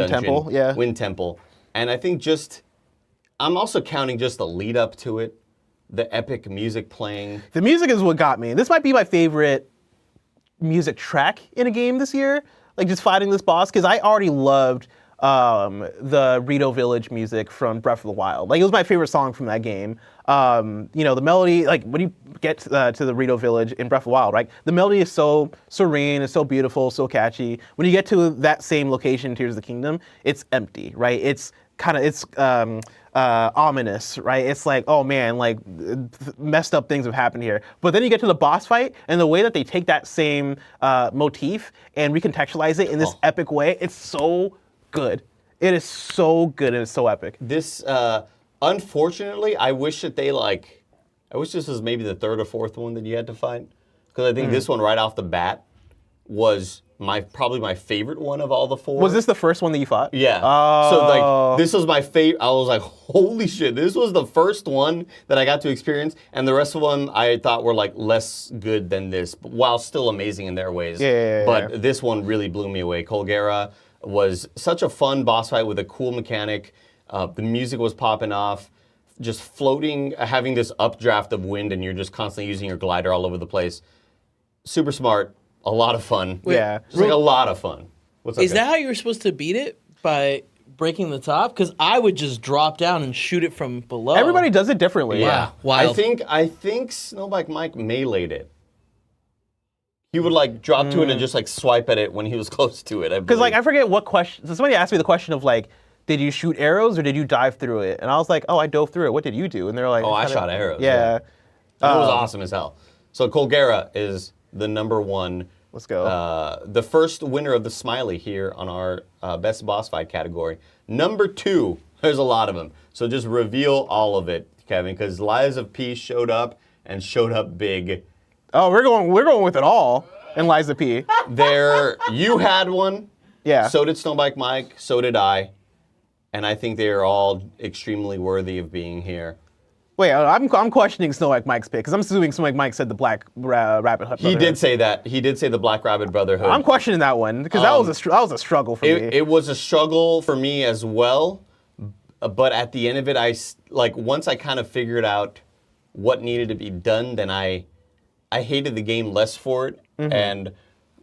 Temple, yeah. Wind temple. And I think I'm also counting just the lead up to it, the epic music playing. The music is what got me. This might be my favorite music track in a game this year. Like just fighting this boss, because I already loved the Rito Village music from Breath of the Wild. Like it was my favorite song from that game. The melody, like when you get to the Rito Village in Breath of the Wild, right? The melody is so serene, it's so beautiful, so catchy. When you get to that same location, Tears of the Kingdom, it's empty, right? It's ominous, right? It's like, oh man, like messed up things have happened here. But then you get to the boss fight, and the way that they take that same motif and recontextualize it in this epic way, it's so good. It is so good and it's so epic. This, unfortunately, I wish that I wish this was maybe the 3rd or 4th one that you had to fight, because I think this one right off the bat was probably my favorite one of all the 4. Was this the first one that you fought? Yeah. Oh. So like this was my favorite. I was like, holy shit! This was the first one that I got to experience, and the rest of them I thought were like less good than this, while still amazing in their ways. But this one really blew me away. Colgera was such a fun boss fight with a cool mechanic. The music was popping off, just floating, having this updraft of wind, and you're just constantly using your glider all over the place. Super smart. A lot of fun. Yeah. Just like a lot of fun. What's up, Is that how you were supposed to beat it? By breaking the top? Because I would just drop down and shoot it from below. Everybody does it differently. Yeah. Wild. I think Snowbike Mike meleeed it. He would like drop to it and just like swipe at it when he was close to it. Because like I forget what question. So somebody asked me the question of like, did you shoot arrows or did you dive through it? And I was like, oh, I dove through it. What did you do? And they're like, I shot arrows. Yeah. It was awesome as hell. So Colgera is the number 1. Let's go. The first winner of the Smiley here on our Best Boss Fight category. Number 2, there's a lot of them. So just reveal all of it. Kevin, because Lies of P showed up and showed up big. Oh, we're going with it all in Lies of P. You had one. Yeah. So did Snowbike Mike. So did I. And I think they are all extremely worthy of being here. Wait, I'm questioning Snow White Mike's pick because I'm assuming Snow White Mike said the Black Rabbit Brotherhood. He did say that. He did say the Black Rabbit Brotherhood. I'm questioning that one because that was a struggle for me. It was a struggle for me as well, but at the end of it, once I kind of figured out what needed to be done, then I hated the game less for it and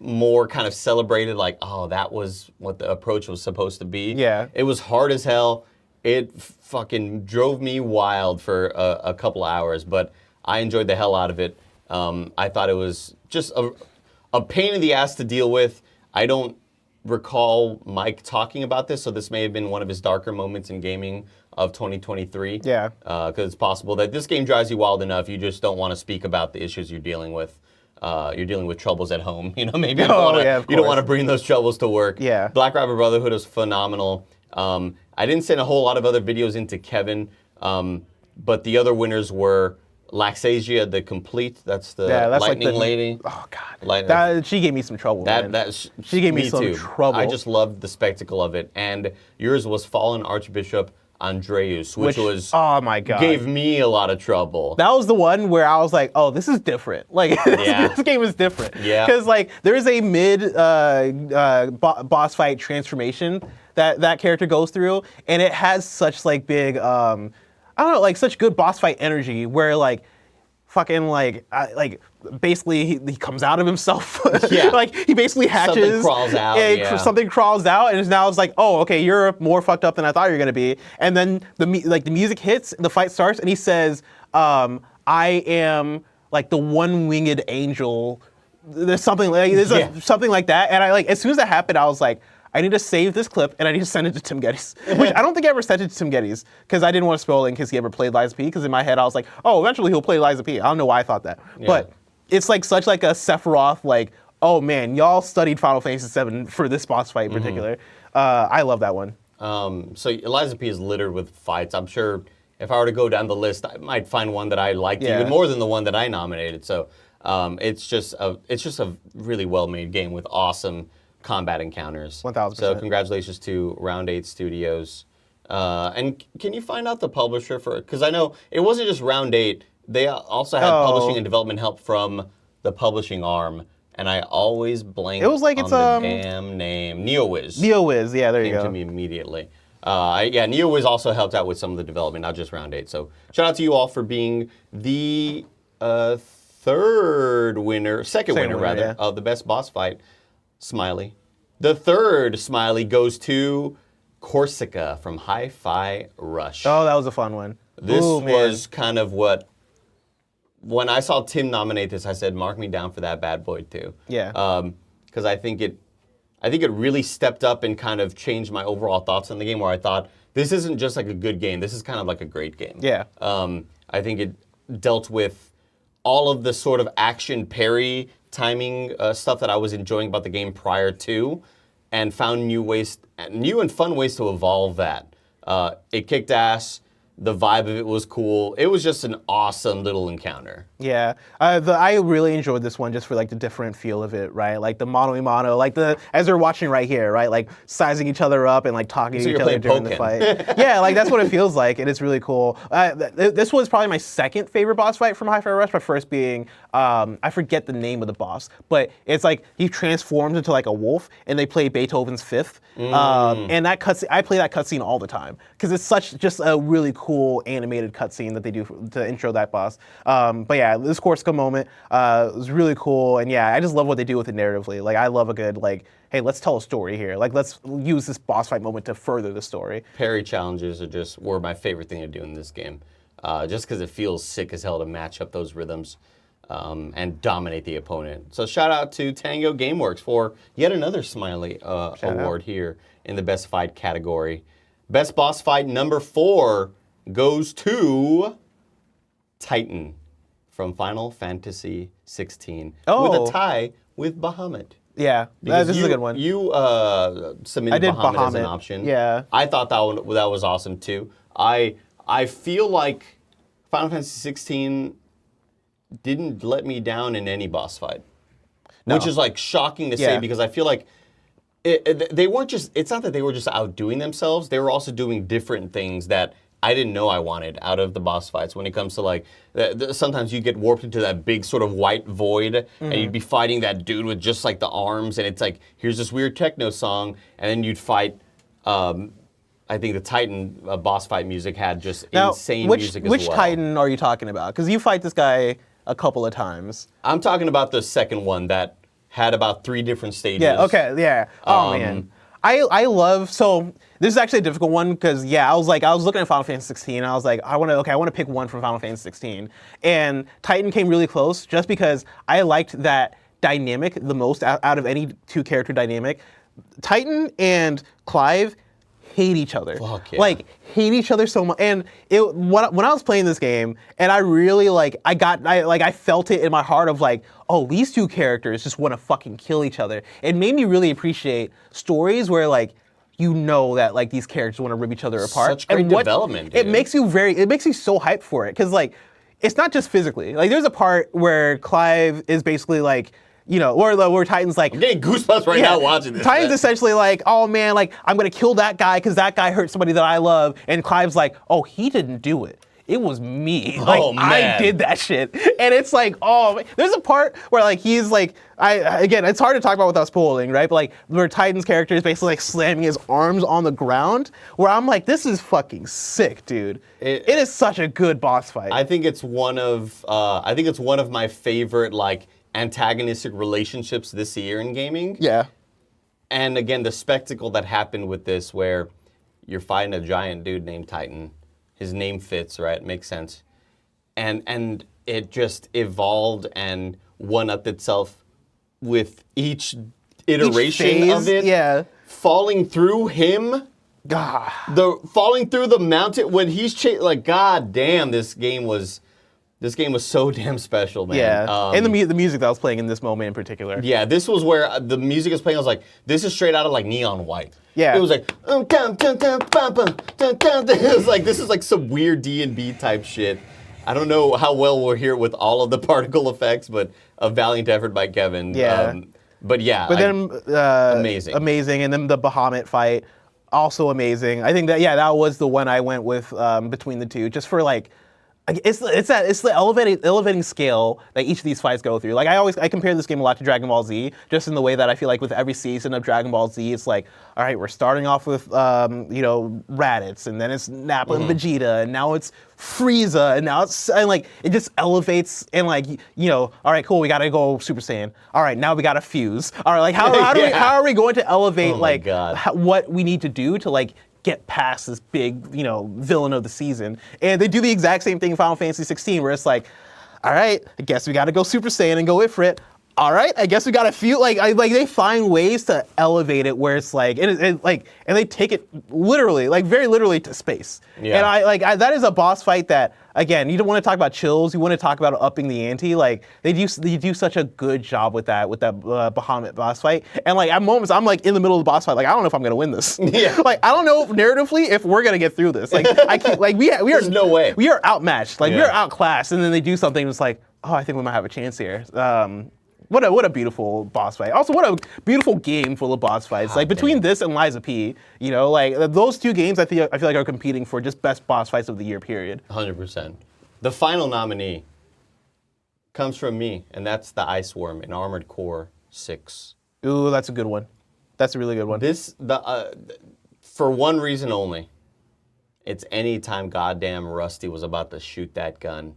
more kind of celebrated that was what the approach was supposed to be. Yeah. It was hard as hell. It fucking drove me wild for a couple hours, but I enjoyed the hell out of it. I thought it was just a pain in the ass to deal with. I don't recall Mike talking about this, so this may have been one of his darker moments in gaming of 2023. Yeah. Because it's possible that this game drives you wild enough, you just don't want to speak about the issues you're dealing with. You're dealing with troubles at home. Maybe you don't want to bring those troubles to work. Yeah. Black Rabbit Brotherhood is phenomenal. I didn't send a whole lot of other videos into Kevin, but the other winners were Laxasia the Complete. That's the lightning lady. Oh God, she gave me some trouble. She gave me some trouble. I just loved the spectacle of it. And yours was Fallen Archbishop Andreus, which was, oh my God, gave me a lot of trouble. That was the one where I was like, oh, this is different. This game is different. Yeah. Because there is a mid boss fight transformation that character goes through, and it has such big, I don't know, such good boss fight energy where basically he comes out of himself. Yeah. He basically hatches. Something crawls out. Something crawls out, and now it's oh, okay, you're more fucked up than I thought you were gonna be. And then the music hits, the fight starts, and he says, I am the one-winged angel. There's something something like that. And I as soon as that happened, I was like, I need to save this clip and I need to send it to Tim Geddes. Which I don't think I ever sent it to Tim Geddes because I didn't want to spoil it in case he ever played Lies of P. Because in my head I was like, oh, eventually he'll play Lies of P. I don't know why I thought that. Yeah. But it's such a Sephiroth, oh man, y'all studied Final Fantasy VII for this boss fight in particular. I love that one. So Lies of P is littered with fights. I'm sure if I were to go down the list, I might find one that I liked even more than the one that I nominated. So it's just a really well-made game with awesome combat encounters. 1000%. So congratulations to Round 8 Studios. And can you find out the publisher for it? Because I know it wasn't just Round 8. They also had publishing and development help from the publishing arm. And I always blank on the damn name. NeoWiz. NeoWiz, yeah, there you go. Came to me immediately. NeoWiz also helped out with some of the development, not just Round 8. So shout out to you all for being the second winner of the best boss fight. Smiley. The third Smiley goes to Corsica from Hi-Fi Rush. Oh, that was a fun one. This was kind of what, when I saw Tim nominate this, I said, mark me down for that bad boy too. Yeah. Because I think it really stepped up and kind of changed my overall thoughts on the game where I thought, this isn't just a good game, this is kind of a great game. Yeah. I think it dealt with all of the sort of action parry timing stuff that I was enjoying about the game prior to, and found new and fun ways to evolve that. It kicked ass. The vibe of it was cool. It was just an awesome little encounter. Yeah, I really enjoyed this one just for the different feel of it, right? The mano-a-mano, as we're watching right here, right? Sizing each other up and talking to each other during the fight. Yeah, that's what it feels like, and it's really cool. This was probably my second favorite boss fight from Hi-Fi Rush. My first being, I forget the name of the boss, but it's he transforms into a wolf, and they play Beethoven's Fifth. And that cutscene, I play that cutscene all the time because it's just a really cool animated cutscene that they do to intro that boss. But yeah, this Corsica moment was really cool, and yeah, I just love what they do with it narratively. I love a good hey, let's tell a story here. Let's use this boss fight moment to further the story. Parry challenges were my favorite thing to do in this game, just because it feels sick as hell to match up those rhythms and dominate the opponent. So shout out to Tango Gameworks for yet another Smiley award here in the best fight category. Best boss fight number 4 goes to Titan from Final Fantasy 16 with a tie with Bahamut. Yeah, this is a good one. You submitted Bahamut as an option. Yeah. I thought that was awesome too. I feel like Final Fantasy 16 didn't let me down in any boss fight, which is like shocking to say because I feel like they weren't just. It's not that they were just outdoing themselves. They were also doing different things that I didn't know I wanted out of the boss fights. When it comes to like, sometimes you get warped into that big sort of white void, and you'd be fighting that dude with just like the arms, and it's like here's this weird techno song, and then you'd fight. I think the Titan boss fight music had just insane music as well. Which Titan are you talking about? Because you fight this guy a couple of times. I'm talking about the second one that had about 3 different stages. Yeah, okay, yeah. Oh, man. I love, so this is actually a difficult one because, I was looking at Final Fantasy 16 and I was like, I want to pick one from Final Fantasy 16. And Titan came really close just because I liked that dynamic the most out of any 2-character dynamic. Titan and Clive hate each other. Fuck yeah. Like, hate each other so much. And when I was playing this game, and I really, I felt it in my heart of like, oh, these 2 characters just want to fucking kill each other. It made me really appreciate stories where, like, you know that, like, these characters want to rip each other apart. Such great development, dude. It makes you so hyped for it. Because, like, it's not just physically. Like, there's a part where Clive is basically, like, where Titan's like... I'm getting goosebumps right now watching this. Titan's essentially like, oh man, like, I'm gonna kill that guy because that guy hurt somebody that I love. And Clive's like, oh, he didn't do it. It was me. Like, I did that shit. And it's like, oh, there's a part where like, he's like, again, it's hard to talk about without spoiling, right? But like, where Titan's character is basically like slamming his arms on the ground, where I'm like, this is fucking sick, dude. It is such a good boss fight. I think it's one of my favorite, like, antagonistic relationships this year in gaming. Yeah. And again, the spectacle that happened with this where you're fighting a giant dude named Titan. His name fits, right? It makes sense. And it just evolved and one-upped itself with each iteration of it. Yeah. Falling through him. God. Falling through the mountain when he's like, god damn, this game was so damn special, man. Yeah, and the music that was playing in this moment in particular. Yeah, this was where the music is playing. I was like, this is straight out of like Neon White. Yeah. It was like, it was like, this is like some weird D&B type shit. I don't know how well we'll hear it with all of the particle effects, but a valiant effort by Kevin. Yeah. But then amazing. Amazing, and then the Bahamut fight, also amazing. I think that was the one I went with between the two, just for like, it's the elevating scale that each of these fights go through. Like I compare this game a lot to Dragon Ball Z, just in the way that I feel like with every season of Dragon Ball Z, it's like, all right, we're starting off with Raditz, and then it's Nappa and Vegeta, and now it's Frieza, and now it just elevates and all right, cool, we gotta go Super Saiyan. All right, now we gotta fuse. All right, like how are we going to elevate what we need to do to like get past this big, villain of the season. And they do the exact same thing in Final Fantasy 16, where it's like, all right, I guess we got to go Super Saiyan and go Ifrit. All right, I guess we got to feel like they find ways to elevate it where it's like, and they take it literally, like very literally to space. Yeah. And that is a boss fight that, again, you don't want to talk about chills, you want to talk about upping the ante. Like they do such a good job with that Bahamut boss fight. And like at moments I'm like in the middle of the boss fight, like I don't know if I'm gonna win this. Yeah. Like I don't know narratively if we're gonna get through this. Like I can't, like we are. There's no way. We are outmatched. Like we are outclassed, and then they do something that's like, oh, I think we might have a chance here. What a beautiful boss fight. Also, what a beautiful game full of boss fights. Like between this and Liza P, like those two games I feel like are competing for just best boss fights of the year, period. 100%. The final nominee comes from me, and that's the Ice Worm in Armored Core 6. Ooh, that's a good one. That's a really good one. For one reason only. It's anytime goddamn Rusty was about to shoot that gun,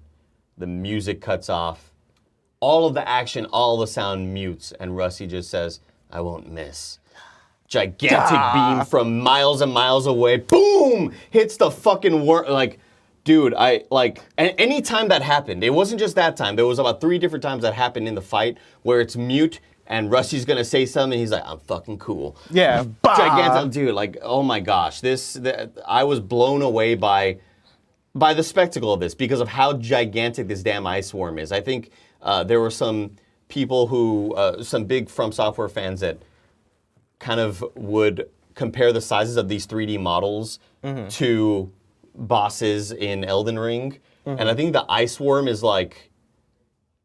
the music cuts off. All of the action, all the sound mutes, and Rusty just says, I won't miss. Gigantic beam from miles and miles away, boom! Hits the fucking worm, like, dude, anytime that happened, it wasn't just that time, there was about 3 different times that happened in the fight where it's mute, and Rusty's gonna say something, and he's like, I'm fucking cool. Yeah. Gigantic, dude, like, oh my gosh, I was blown away by the spectacle of this, because of how gigantic this damn ice worm is. I think there were some people who, some big From Software fans that kind of would compare the sizes of these 3D models to bosses in Elden Ring. and I think the ice worm is like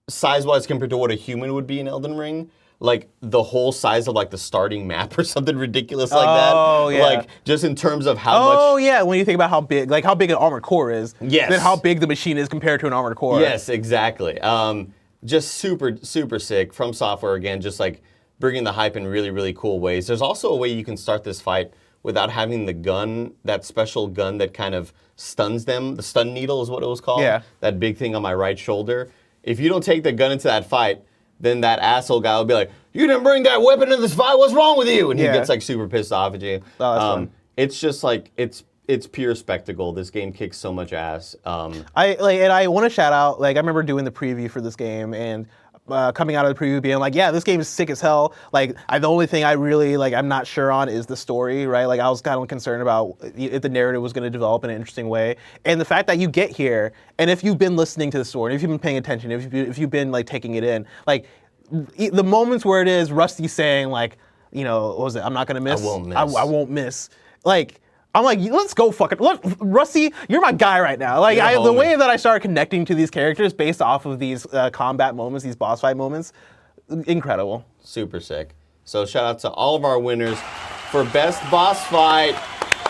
size-wise compared to what a human would be in Elden Ring. Like the whole size of like the starting map or something ridiculous like that. Oh, yeah. Like just in terms of how much. Oh yeah, when you think about how big an armored core is. Yes. Then how big the machine is compared to an armored core. Yes, exactly. Just super, super sick. From Software again, just like bringing the hype in really, really cool ways. There's also a way you can start this fight without having the gun, that special gun that kind of stuns them. The stun needle is what it was called. Yeah. That big thing on my right shoulder. If you don't take the gun into that fight, then that asshole guy will be like, "You didn't bring that weapon into this fight. What's wrong with you?" And he gets like super pissed off at you. Oh, that's fun. It's just like it's pure spectacle. This game kicks so much ass. I want to shout out. Like I remember doing the preview for this game and. Coming out of the preview being like, yeah, this game is sick as hell. Like, the only thing I really, like, I'm not sure on is the story, right? Like, I was kind of concerned about if the narrative was going to develop in an interesting way. And the fact that you get here, and if you've been listening to the story, if you've been paying attention, if you've been, like, taking it in, like, the moments where it is Rusty saying, like, you know, what was it? I'm not going to miss. I won't miss. I won't miss. Like, I'm like, let's go fucking, Rusty, you're my guy right now. Like, the way that I started connecting to these characters based off of these combat moments, these boss fight moments, incredible. Super sick. So shout out to all of our winners for best boss fight.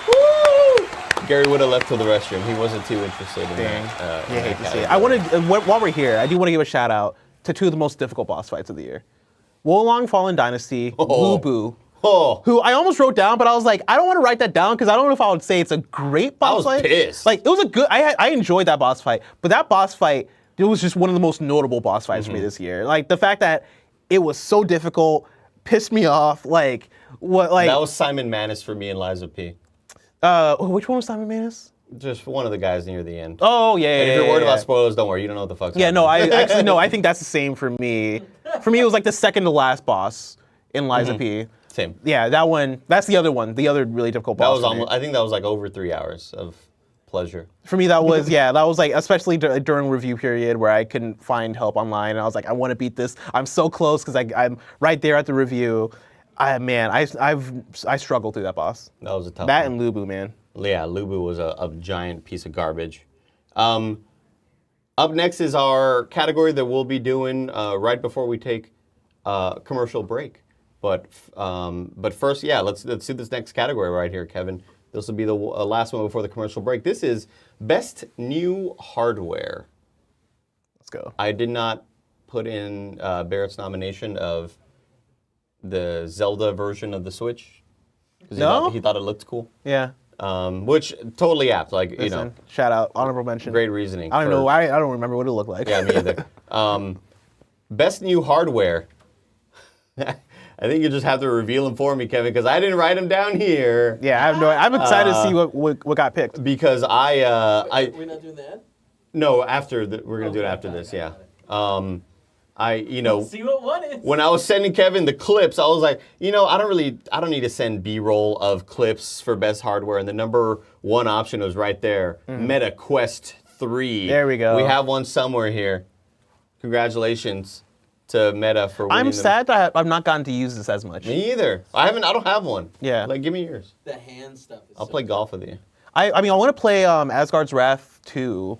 Woo! Gary would have left to the restroom. He wasn't too interested in that. You hate to see it. I want to, while we're here, I do want to give a shout out to two of the most difficult boss fights of the year. Wolong Fallen Dynasty, Lubu. Who I almost wrote down, but I was like, I don't want to write that down because I don't know if I would say it's a great boss fight. I was pissed. Like, it was a good, I enjoyed that boss fight, but that boss fight, it was just one of the most notable boss fights for me this year. Like, the fact that it was so difficult pissed me off. Like, what, like. That was Simon Manus for me and Liza P. Which one was Simon Manus? Just one of the guys near the end. Oh, yeah, And if you're worried about spoilers, don't worry. You don't know what the fuck's happening. No, I think that's the same for me. For me, it was like the second to last boss in Liza P. Same. Yeah, that one. That's the other one. The other really difficult boss. That was almost. I think that was like over 3 hours of pleasure. For me, that was that was like especially during review period where I couldn't find help online, and I was like, I want to beat this. I'm so close because I'm right there at the review. I struggled through that boss. That was a tough. That one. and Lubu, man. Yeah, Lubu was a giant piece of garbage. Up next is our category that we'll be doing right before we take commercial break. But first, let's do this next category right here, Kevin. This will be the last one before the commercial break. This is Best New Hardware. Let's go. I did not put in Barrett's nomination of the Zelda version of the Switch. No? He thought it looked cool. Yeah. Which totally apt. Like, Listen, you know. shout out, honorable mention. Great reasoning. I don't know. I don't remember what it looked like. Yeah, me either. Best New Hardware. I think you just have to reveal them for me, Kevin, because I didn't write them down here. Yeah, I have no. I'm excited to see what got picked. Because We're not doing that? No, we're gonna do it after this. Yeah. See what one is. When I was sending Kevin the clips, I was like, I don't need to send B-roll of clips for best hardware, and the number one option was right there, Meta Quest 3. There we go. We have one somewhere here. Congratulations to Meta for winning. I'm sad that I've not gotten to use this as much. Me either. I don't have one. Yeah. Like, give me yours. The hand stuff is I'll play golf with you. I mean, I want to play Asgard's Wrath 2.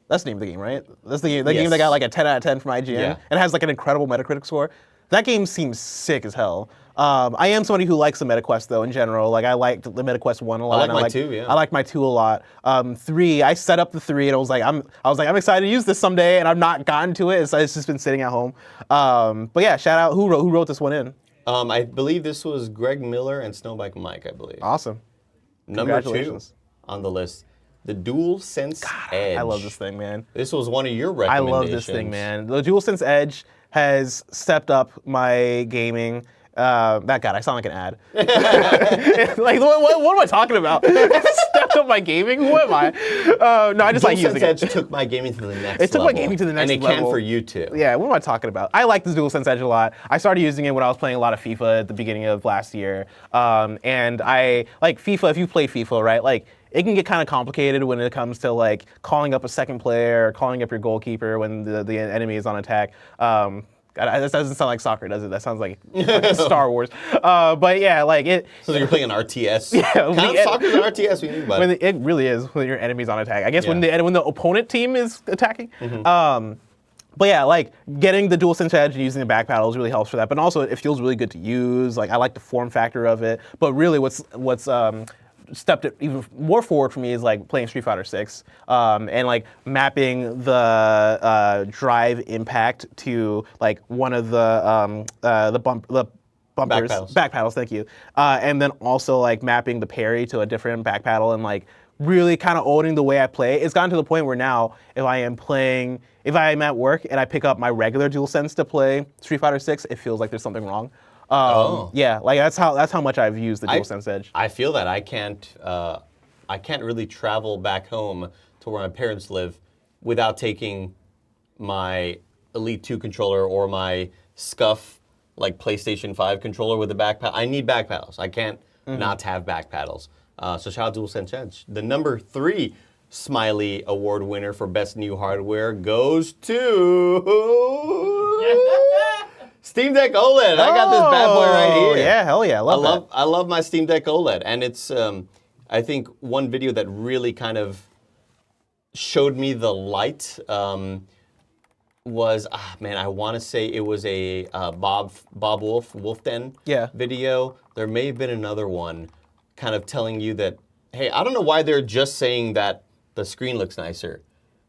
That's the name of the game, right? That's the game. The game that got like a 10 out of 10 from IGN. Yeah. And has like an incredible Metacritic score. That game seems sick as hell. I am somebody who likes the MetaQuest though in general. Like I liked the MetaQuest 1 a lot. I like my 2, yeah. I like my 2 a lot. 3, I set up the 3 and I was like, I'm excited to use this someday, and I've not gotten to it. It's just been sitting at home. But yeah, shout out who wrote this one in. I believe this was Greg Miller and Snowbike Mike, I believe. Awesome. Number 2 on the list, the DualSense Edge. I love this thing, man. This was one of your I recommendations. love this thing, man. The DualSense Edge has stepped up my gaming. I sound like an ad. Like, what am I talking about? Stepped up my gaming? Who am I? No, I just like using it. DualSense Edge took my gaming to the next level. It took my gaming to the next level. And it can for you too. Yeah, what am I talking about? I like this DualSense Edge a lot. I started using it when I was playing a lot of FIFA at the beginning of last year. And I like FIFA, if you play FIFA, right? Like, it can get kind of complicated when it comes to like calling up a second player, or calling up your goalkeeper when the enemy is on attack. God, that doesn't sound like soccer, does it? That sounds like Star Wars. But yeah, like it. So you're playing an RTS. Yeah, kind of soccer's an RTS. We think about it. It really is when your enemy's on attack. I guess when Yeah. the opponent team is attacking. But yeah, like getting the DualSense Edge and using the back paddles really helps for that. But also, it feels really good to use. Like I like the form factor of it. But really, what's stepped it even more forward for me is like playing Street Fighter 6 and like mapping the drive impact to like one of the bumpers, back paddles, thank you, and then also like mapping the parry to a different back paddle and like really kind of owning the way I play. It's gotten to the point where now if I am at work and I pick up my regular DualSense to play Street Fighter 6, it feels like there's something wrong. Yeah, like that's how much I've used the DualSense Edge. I feel that I can't really travel back home to where my parents live without taking my Elite 2 controller or my Scuff like PlayStation 5 controller with a back paddle. I need back paddles. I can't not have back paddles. So shout out DualSense Edge. The number 3 Smiley Award winner for Best New Hardware goes to Steam Deck OLED. I got this bad boy right here. Yeah, hell yeah, I love my Steam Deck OLED, and it's I think one video that really kind of showed me the light was I want to say it was a Bob Wolfden video. There may have been another one kind of telling you that, hey, I don't know why they're just saying that the screen looks nicer,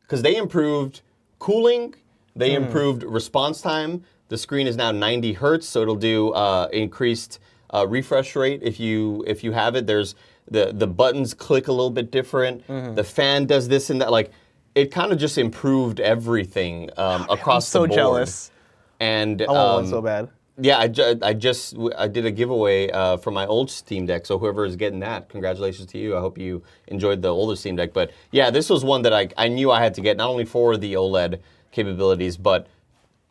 because they improved cooling, they improved response time. The screen is now 90 hertz, so it'll do increased refresh rate if you have it. There's the buttons click a little bit different. The fan does this and that. Like, it kind of just improved everything across the board. I'm so jealous. And I want one so bad. Yeah, I did a giveaway for my old Steam Deck, so whoever is getting that, congratulations to you. I hope you enjoyed the older Steam Deck. But yeah, this was one that I knew I had to get, not only for the OLED capabilities, but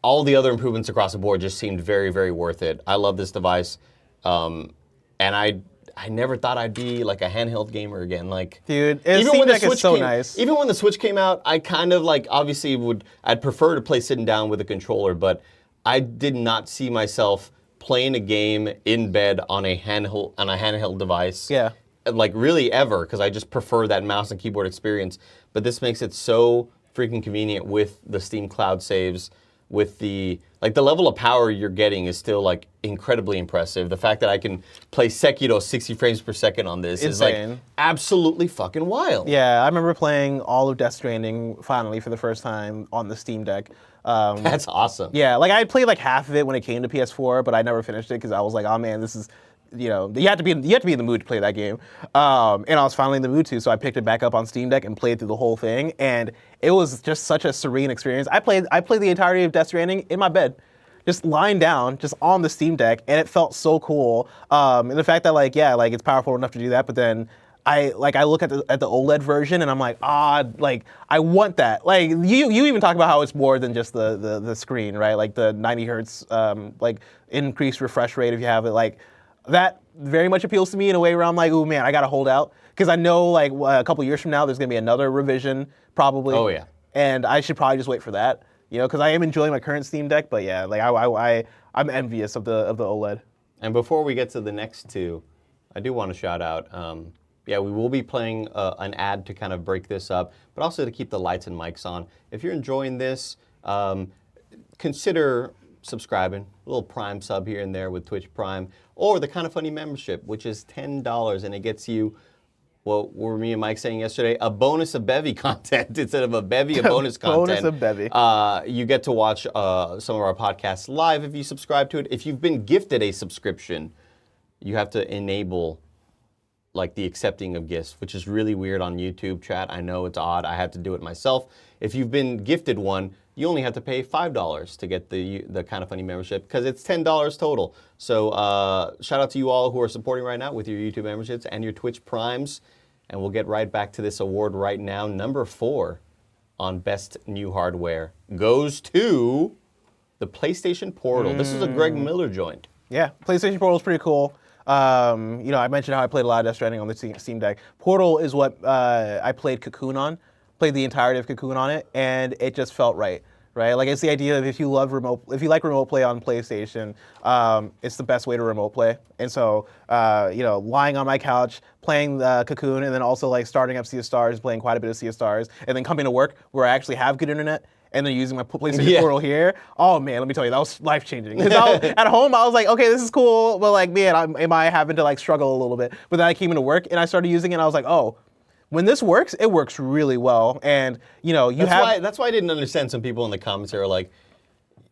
all the other improvements across the board just seemed very, very worth it. I love this device, and I never thought I'd be like a handheld gamer again. Like, dude, Steam Deck is so nice. Even when the Switch came out, I kind of like obviously I'd prefer to play sitting down with a controller, but I did not see myself playing a game in bed on a handheld device. Yeah. Like really ever, because I just prefer that mouse and keyboard experience. But this makes it so freaking convenient with the Steam Cloud saves, with the level of power you're getting is still like incredibly impressive. The fact that I can play Sekiro 60 frames per second on this is like absolutely fucking wild. Yeah, I remember playing all of Death Stranding finally for the first time on the Steam Deck. That's awesome. Yeah, like I played like half of it when it came to PS4, but I never finished it because I was like, oh man, this is, you have to be in the mood to play that game. And I was finally in the mood to, so I picked it back up on Steam Deck and played through the whole thing, and it was just such a serene experience. I played the entirety of Death Stranding in my bed, just lying down, just on the Steam Deck, and it felt so cool. And the fact that it's powerful enough to do that, but then I look at the OLED version and I'm like, I want that. Like you even talk about how it's more than just the screen, right? Like the 90 hertz, like increased refresh rate if you have it. Like that very much appeals to me in a way where I'm like, oh man, I gotta hold out, because I know like a couple years from now there's gonna be another revision probably. Oh yeah. And I should probably just wait for that, because I am enjoying my current Steam Deck. But yeah, like I'm envious of the OLED. And before we get to the next two, I do want to shout out. Yeah, we will be playing an ad to kind of break this up, but also to keep the lights and mics on. If you're enjoying this, consider subscribing. A little Prime sub here and there with Twitch Prime, or the KindaFunny membership, which is $10, and it gets you, what were me and Mike saying yesterday, a bonus of bevy content instead of a bevy of bonus content. Bonus of bevy. You get to watch some of our podcasts live if you subscribe to it. If you've been gifted a subscription, you have to enable like the accepting of gifts, which is really weird on YouTube chat. I know it's odd. I had to do it myself. If you've been gifted one, you only have to pay $5 to get the KindaFunny membership, because it's $10 total. So shout out to you all who are supporting right now with your YouTube memberships and your Twitch Primes. And we'll get right back to this award right now. Number 4 on Best New Hardware goes to the PlayStation Portal. This is a Greg Miller joint. Yeah, PlayStation Portal is pretty cool. I mentioned how I played a lot of Death Stranding on the Steam Deck. Portal is what I played Cocoon on. Played the entirety of Cocoon on it, and it just felt right. right? Like it's the idea of if you like remote play on PlayStation, it's the best way to remote play. And so, lying on my couch, playing Cocoon, and then also like starting up Sea of Stars, playing quite a bit of Sea of Stars, and then coming to work where I actually have good internet, and then using my PlayStation Portal here. Oh man, let me tell you, that was life-changing. Because at home, I was like, okay, this is cool, but like, man, am I having to like struggle a little bit? But then I came into work and I started using it, and I was like, oh, when this works, it works really well. And that's why I didn't understand some people in the comments that are like,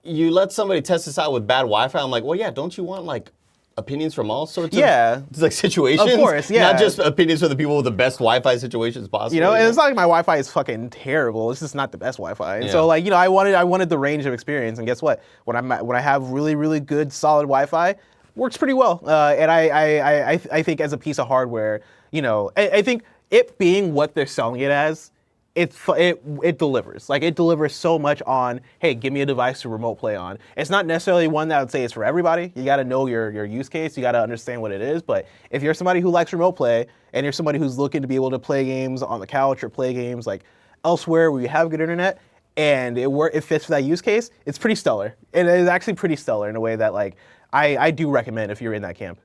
you let somebody test this out with bad Wi-Fi. I'm like, well, yeah, don't you want like opinions from all sorts of situations? Of course, yeah. Not just opinions from the people with the best Wi-Fi situations possible. And it's not like my Wi-Fi is fucking terrible. It's just not the best Wi-Fi. And so like, I wanted the range of experience. And guess what? When I have really, really good solid Wi-Fi, works pretty well. And I think as a piece of hardware, I think it being what they're selling it as, it delivers. Like it delivers so much on, hey, give me a device to remote play on. It's not necessarily one that I would say is for everybody. You got to know your use case. You got to understand what it is. But if you're somebody who likes remote play and you're somebody who's looking to be able to play games on the couch or play games like elsewhere where you have good internet and it fits for that use case, it's pretty stellar. It is actually pretty stellar in a way that like I do recommend if you're in that camp.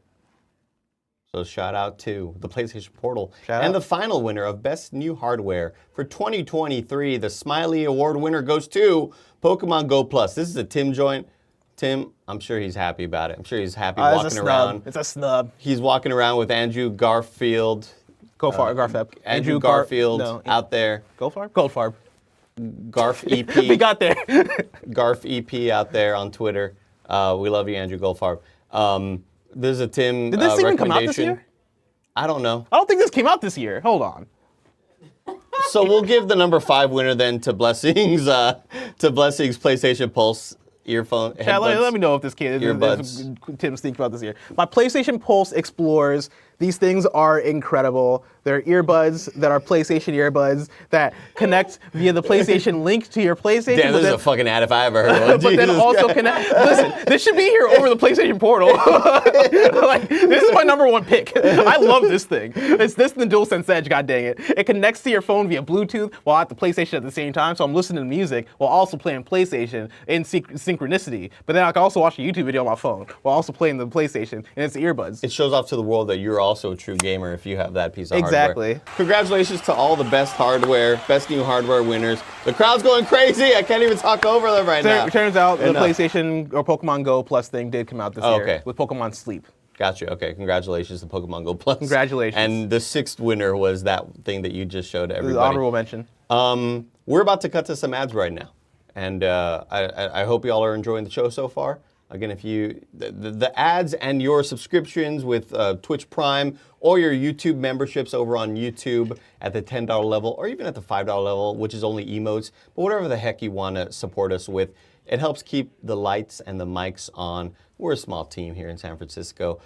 So shout out to the PlayStation Portal. Shout and out. The final winner of Best New Hardware for 2023, the Smiley Award winner goes to Pokemon Go Plus. This is a Tim joint. Tim, I'm sure he's happy about it. I'm sure he's happy walking around. It's a snub. He's walking around with Andrew Garfield. Garfeb. Andrew Garfield out there. Goldfarb. Garf EP. We got there. Garf EP out there on Twitter. We love you, Andrew Goldfarb. There's a Tim Did this even come out this year? I don't know. I don't think this came out this year. Hold on. So we'll give the number 5 winner then to Blessings PlayStation Pulse earphone. Yeah, let me know if this kid Tim's thinking about this year. My PlayStation Pulse Explorers. These things are incredible. They're earbuds that are PlayStation earbuds that connect via the PlayStation Link to your PlayStation. Damn, this is a fucking ad if I ever heard one. But then also connect. Listen, this should be here over the PlayStation Portal. Like, this is my number 1 pick. I love this thing. It's this and the DualSense Edge, god dang it. It connects to your phone via Bluetooth while at the PlayStation at the same time. So I'm listening to music while also playing PlayStation in synchronicity. But then I can also watch a YouTube video on my phone while also playing the PlayStation, and it's earbuds. It shows off to the world that you're also a true gamer if you have that piece of hardware. Exactly. Congratulations to all the best hardware, best new hardware winners. The crowd's going crazy. I can't even talk over them right now. It turns out the PlayStation or Pokemon Go Plus thing did come out this year with Pokemon Sleep. Gotcha. Okay. Congratulations to Pokemon Go Plus. Congratulations. And the 6th winner was that thing that you just showed everybody. The honorable mention. We're about to cut to some ads right now, and I hope y'all are enjoying the show so far. Again, if the ads and your subscriptions with Twitch Prime or your YouTube memberships over on YouTube at the $10 level or even at the $5 level, which is only emotes, but whatever the heck you want to support us with, it helps keep the lights and the mics on. We're a small team here in San Francisco.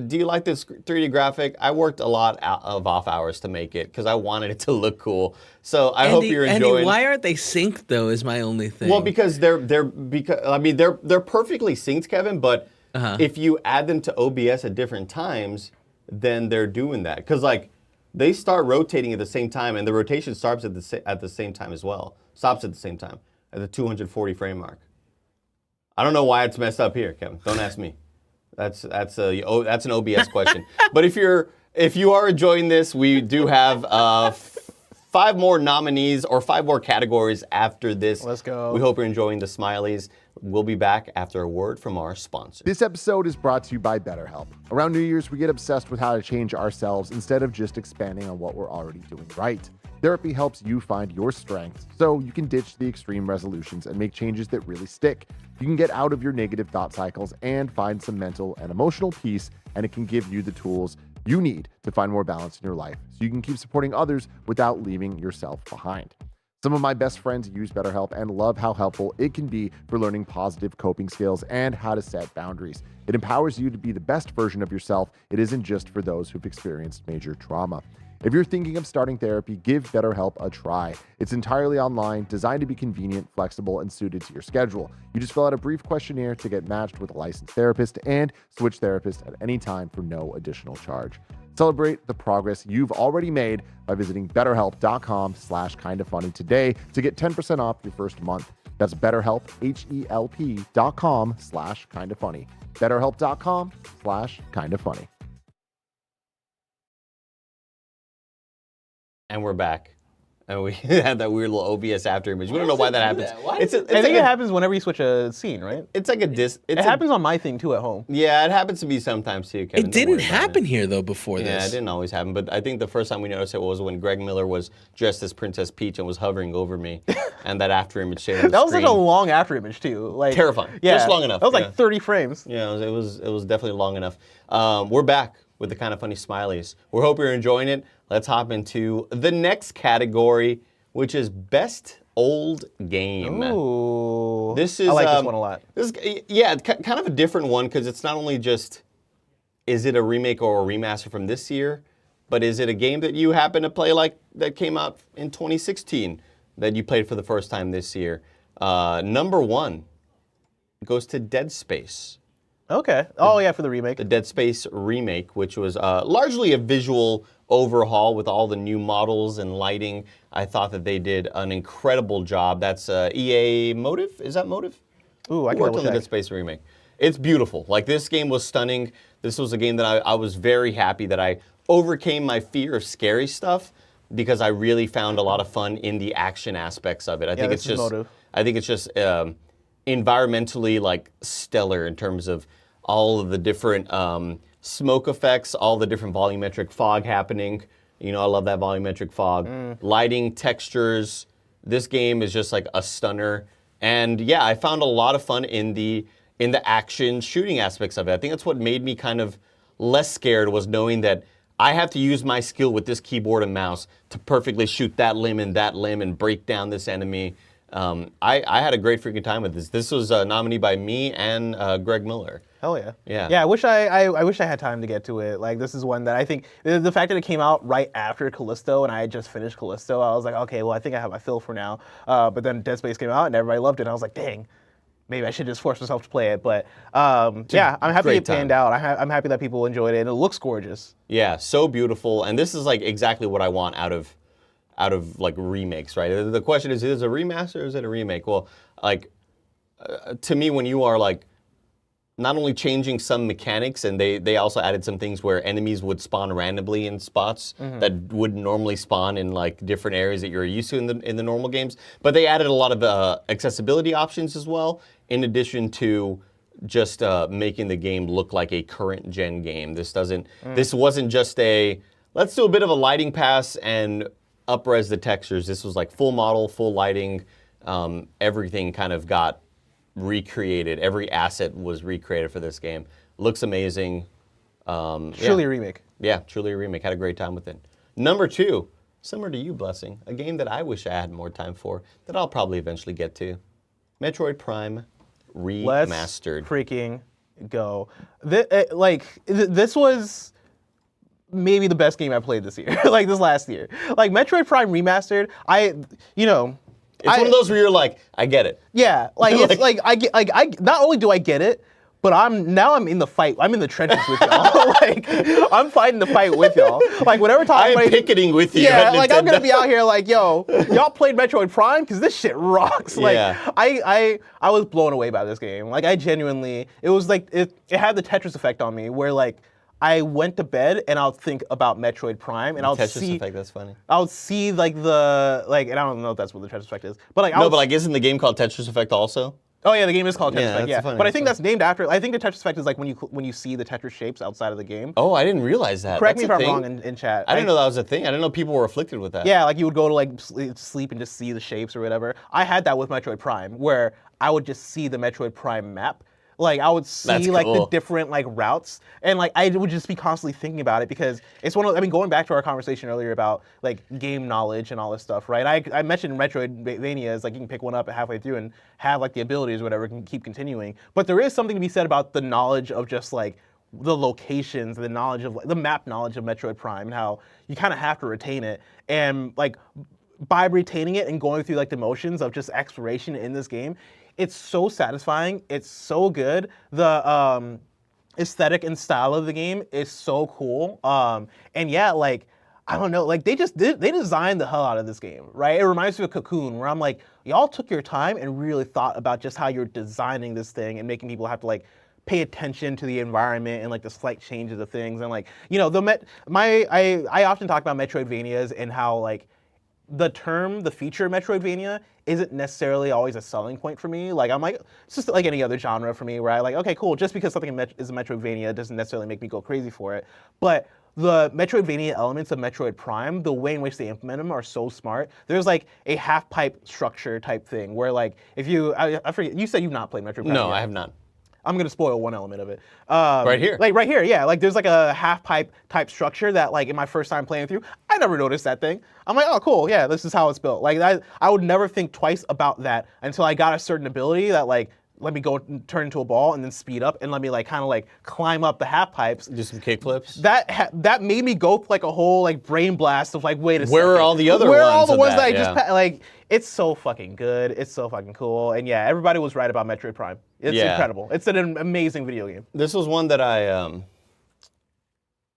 Do you like this 3D graphic? I worked a lot of off hours to make it because I wanted it to look cool. So I hope you're enjoying. Andy, why aren't they synced though? Is my only thing. Well, because they're perfectly synced, Kevin. But if you add them to OBS at different times, then they're doing that because like they start rotating at the same time, and the rotation starts at the same time as well. Stops at the same time at the 240 frame mark. I don't know why it's messed up here, Kevin. Don't ask me. That's an OBS question. But if you are enjoying this, we do have 5 more nominees or 5 more categories after this. Let's go. We hope you're enjoying the Smileys. We'll be back after a word from our sponsor. This episode is brought to you by BetterHelp. Around New Year's, we get obsessed with how to change ourselves instead of just expanding on what we're already doing right. Therapy helps you find your strengths so you can ditch the extreme resolutions and make changes that really stick. You can get out of your negative thought cycles and find some mental and emotional peace, and it can give you the tools you need to find more balance in your life so you can keep supporting others without leaving yourself behind. Some of my best friends use BetterHelp and love how helpful it can be for learning positive coping skills and how to set boundaries. It empowers you to be the best version of yourself. It isn't just for those who've experienced major trauma. If you're thinking of starting therapy, give BetterHelp a try. It's entirely online, designed to be convenient, flexible, and suited to your schedule. You just fill out a brief questionnaire to get matched with a licensed therapist and switch therapists at any time for no additional charge. Celebrate the progress you've already made by visiting betterhelp.com/kindafunny today to get 10% off your first month. That's BetterHelp, HELP.com/kindafunny. BetterHelp.com/kindafunny. And we're back. And we had that weird little OBS after image. We don't know why that happens. I think it happens whenever you switch a scene, right? It's like a dis. It happens on my thing too at home. Yeah, it happens to me sometimes too, Kevin. It didn't happen here though before this. Yeah, it didn't always happen. But I think the first time we noticed it was when Greg Miller was dressed as Princess Peach and was hovering over me, and that after image stayed on the That was screen. like a long after image too. Like Terrifying. Yeah, Just long enough. That was like 30 frames. Yeah, it was definitely long enough. We're back with the Kinda Funny Smileys. We hope you're enjoying it. Let's hop into the next category, which is Best Old Game. Ooh. This is, I like this one a lot. Yeah, kind of a different one because it's not only just, is it a remake or a remaster from this year, but is it a game that you happen to play like that came out in 2016 that you played for the first time this year? Number one goes to Dead Space. Okay. Oh yeah, for the remake. The Dead Space remake, which was largely a visual overhaul with all the new models and lighting. I thought that they did an incredible job. That's EA Motive? Is that Motive? Ooh, I can worked double on the check. Dead Space remake. It's beautiful. Like, this game was stunning. This was a game that I was very happy that I overcame my fear of scary stuff because I really found a lot of fun in the action aspects of it. I think it's just environmentally like stellar in terms of all of the different smoke effects, all the different volumetric fog happening. You know, I love that volumetric fog. Lighting, textures. This game is just like a stunner. And yeah, I found a lot of fun in the action shooting aspects of it. I think that's what made me kind of less scared, was knowing that I have to use my skill with this keyboard and mouse to perfectly shoot that limb and break down this enemy. I had a great freaking time with this. This was a nominee by me and Greg Miller. Hell yeah. Yeah. Yeah, I wish I had time to get to it. Like, this is one that I think, the fact that it came out right after Callisto and I had just finished Callisto, I was like, okay, well, I think I have my fill for now. But then Dead Space came out and everybody loved it. And I was like, dang, maybe I should just force myself to play it. But yeah, I'm happy it panned out. I'm happy that people enjoyed it. And it looks gorgeous. Yeah, so beautiful. And this is like exactly what I want out of like remakes, right? The question is it a remaster or is it a remake? Well, like, to me, when you are like, not only changing some mechanics, and they also added some things where enemies would spawn randomly in spots that wouldn't normally spawn in like different areas that you're used to in the normal games. But they added a lot of accessibility options as well, in addition to just making the game look like a current gen game. This wasn't just let's do a bit of a lighting pass and up-res the textures. This was like full model, full lighting. Everything kind of got recreated. Every asset was recreated for this game. Looks amazing. Truly a remake. Yeah, truly a remake. Had a great time with it. Number two, similar to you, Blessing, a game that I wish I had more time for, that I'll probably eventually get to. Metroid Prime Remastered. Let's freaking go. This was maybe the best game I played this year, like this last year. Like, Metroid Prime Remastered, It's one of those where you're like, I get it. Yeah, like it's like I not only do I get it, but I'm in the fight. I'm in the trenches with y'all. Like, I'm fighting the fight with y'all. Like, whenever time I'm picketing with you. Yeah, at like Nintendo. I'm gonna be out here like, yo, y'all played Metroid Prime? Because this shit rocks. Like, Yeah. I was blown away by this game. Like, I genuinely, it was like it had the Tetris effect on me, where like I went to bed and I'll think about Metroid Prime and I'll Tetris see. effect, that's funny. I'll see like and I don't know if that's what the Tetris effect is, but like No, but like, isn't the game called Tetris Effect also? Oh yeah, the game is called Tetris Yeah, Effect. that's Yeah, funny, but I that's think funny. that's named after. I think the Tetris Effect is like when you see the Tetris shapes outside of the game. Oh, I didn't realize that. Correct me That's if a I'm thing? wrong in chat. I didn't know that was a thing. I didn't know people were afflicted with that. Yeah, like you would go to like sleep and just see the shapes or whatever. I had that with Metroid Prime, where I would just see the Metroid Prime map. Like, I would see That's like the cool. different like routes, and like I would just be constantly thinking about it, because it's one of, I mean, going back to our conversation earlier about like game knowledge and all this stuff, right? I mentioned Metroidvania as like you can pick one up halfway through and have like the abilities or whatever, can keep continuing. But there is something to be said about the knowledge of just like the locations, the knowledge of the map knowledge of Metroid Prime, and how you kind of have to retain it. And like, by retaining it and going through like the motions of just exploration in this game, it's so satisfying. It's so good. aesthetic and style of the game is so cool. And yeah, like, I don't know, like they designed the hell out of this game, right? It reminds me of Cocoon, where I'm like, y'all took your time and really thought about just how you're designing this thing and making people have to like pay attention to the environment and like the slight changes of things. And like, you know, I often talk about Metroidvanias and how like the feature Metroidvania isn't necessarily always a selling point for me. Like, I'm like, it's just like any other genre for me where I like, okay, cool, just because something is a Metroidvania doesn't necessarily make me go crazy for it. But the Metroidvania elements of Metroid Prime, the way in which they implement them are so smart. There's like a half-pipe structure type thing where like, if you, I forget, you said you've not played Metroid Prime No, yet. I have not. I'm gonna spoil one element of it. Right here. Like right here, yeah. Like there's like a half pipe type structure that like in my first time playing through, I never noticed that thing. I'm like, oh cool, yeah, this is how it's built. Like I would never think twice about that until I got a certain ability that like let me go and turn into a ball and then speed up and let me like kind of like climb up the half pipes. Do some kickflips. That made me go like a whole like brain blast of like, wait a second. Where are all the other ones? Where are all the of ones that I yeah. just like? It's so fucking good. It's so fucking cool. And yeah, everybody was right about Metroid Prime. It's incredible. It's an amazing video game. This was one that I, you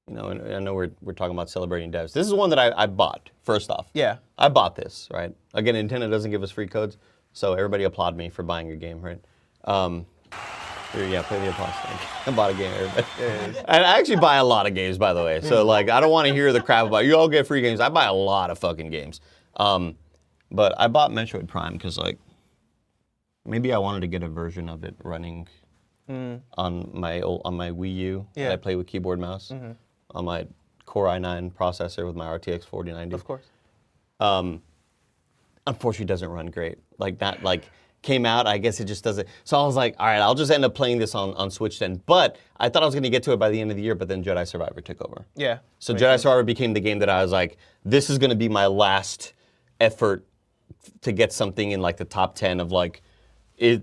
know, and I know we're talking about celebrating devs. This is one that I bought, first off. Yeah. I bought this, right? Again, Nintendo doesn't give us free codes, so everybody applaud me for buying your game, right? Yeah, play the applause thing. I bought a game, everybody. And I actually buy a lot of games, by the way. So, like, I don't want to hear the crap about, you all get free games. I buy a lot of fucking games. But I bought Metroid Prime because, like, maybe I wanted to get a version of it running on my Wii U that I play with keyboard and mouse, on my Core i9 processor with my RTX 4090. Of course. Unfortunately, it doesn't run great. Like, that, like, came out, I guess it just doesn't. So I was like, all right, I'll just end up playing this on Switch then. But I thought I was going to get to it by the end of the year, but then Jedi Survivor took over. Yeah. So Jedi Survivor became the game that I was like, this is going to be my last effort to get something in like the top 10 of like,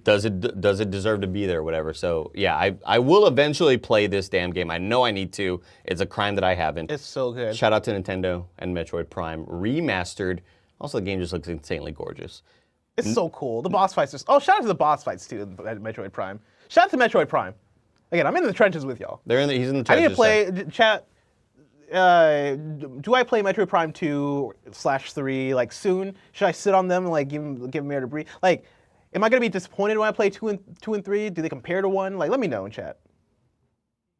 does it deserve to be there or whatever. So yeah, I will eventually play this damn game. I know I need to. It's a crime that I haven't. It's so good. Shout out to Nintendo and Metroid Prime remastered. Also, the game just looks insanely gorgeous. It's so cool. The boss fights are... Oh, shout out to the boss fights, too, at Metroid Prime. Shout out to Metroid Prime. Again, I'm in the trenches with y'all. He's in the trenches. I need to play... Chat... do I play Metroid Prime 2/3, like, soon? Should I sit on them and, like, give them air to breathe? Like, am I going to be disappointed when I play 2 and 3? Do they compare to 1? Like, let me know in chat.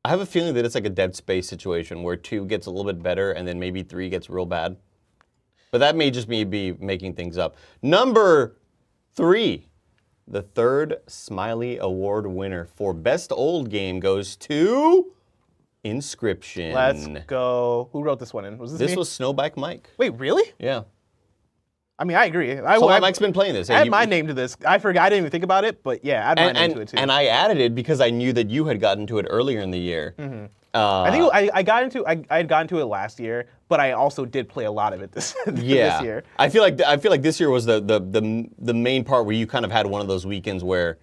I have a feeling that it's like a Dead Space situation where 2 gets a little bit better and then maybe 3 gets real bad. But that may just me be making things up. Number 3, the third Smiley Award winner for Best Old Game goes to Inscription. Let's go. Who wrote this one in? Was this me? Was Snowbike Mike. Wait, really? Yeah. I mean, I agree. Mike's been playing this. Add my name to this. I forgot. I didn't even think about it, but yeah, add my name to it too. And I added it because I knew that you had gotten to it earlier in the year. Mm-hmm. I think I had gotten to it last year, but I also did play a lot of it this year. I feel like this year was the main part where you kind of had one of those weekends where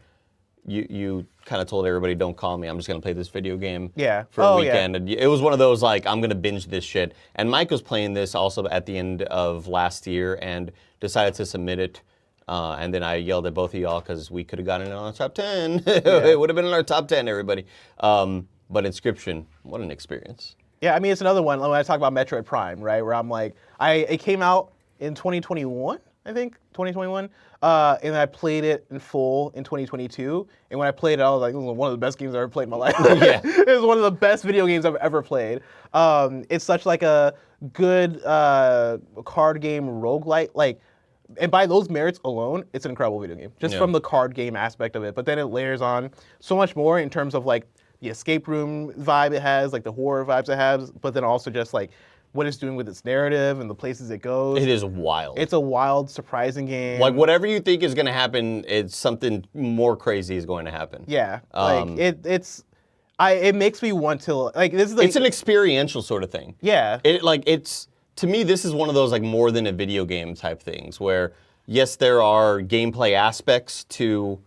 you kind of told everybody, don't call me, I'm just gonna play this video game for a weekend. Yeah. And it was one of those like, I'm gonna binge this shit. And Mike was playing this also at the end of last year and decided to submit it. And then I yelled at both of y'all because we could have gotten it on our top 10. It would have been in our top 10, everybody. But Inscription, what an experience. Yeah, I mean, it's another one when I talk about Metroid Prime, right? Where I'm like, it came out in 2021, I think, 2021. And I played it in full in 2022. And when I played it, I was like, this was one of the best games I've ever played in my life. Yeah. It was one of the best video games I've ever played. It's such like a good card game roguelike. Like, and by those merits alone, it's an incredible video game. Just from the card game aspect of it. But then it layers on so much more in terms of like the escape room vibe it has, like the horror vibes it has, but then also just like what it's doing with its narrative and the places it goes. It is wild. It's a wild, surprising game. Like whatever you think is going to happen, it's something more crazy is going to happen. Yeah, like it makes me want to like this is like, it's an experiential sort of thing. Yeah, to me this is one of those like more than a video game type things where yes there are gameplay aspects to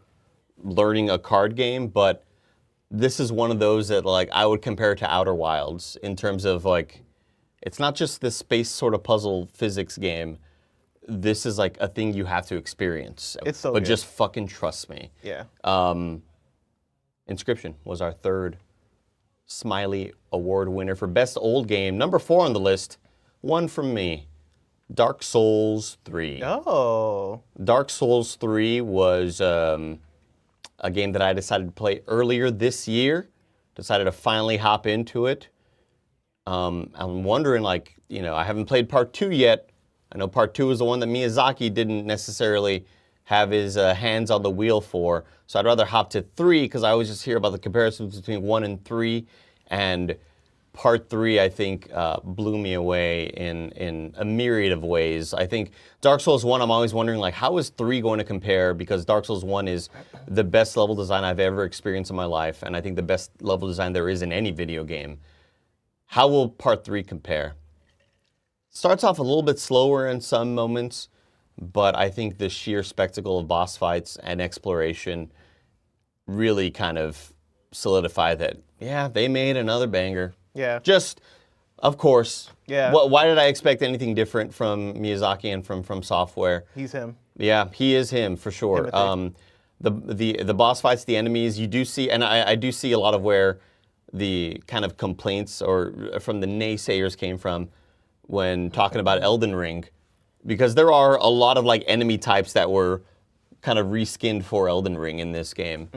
learning a card game, but this is one of those that like I would compare to Outer Wilds in terms of like, it's not just this space sort of puzzle physics game. This is like a thing you have to experience. It's so But good. just fucking trust me. Yeah. Inscription was our third Smiley Award winner for Best Old Game. Number 4 on the list, one from me, Dark Souls 3. Oh. Dark Souls 3 was a game that I decided to play earlier this year. Decided to finally hop into it. I'm wondering, like, you know, I haven't played Part 2 yet. I know Part 2 is the one that Miyazaki didn't necessarily have his hands on the wheel for. So I'd rather hop to 3 because I always just hear about the comparisons between 1 and 3. And Part 3, I think, blew me away in a myriad of ways. I think Dark Souls 1, I'm always wondering, like, how is 3 going to compare? Because Dark Souls 1 is the best level design I've ever experienced in my life, and I think the best level design there is in any video game. How will Part 3 compare? Starts off a little bit slower in some moments, but I think the sheer spectacle of boss fights and exploration really kind of solidify that, yeah, they made another banger. Yeah. Just, of course. Yeah. Why did I expect anything different from Miyazaki and from Software? He's him. Yeah, he is him for sure. The boss fights, the enemies, you do see, and I do see a lot of where the kind of complaints or from the naysayers came from when talking about Elden Ring, because there are a lot of like enemy types that were kind of reskinned for Elden Ring in this game.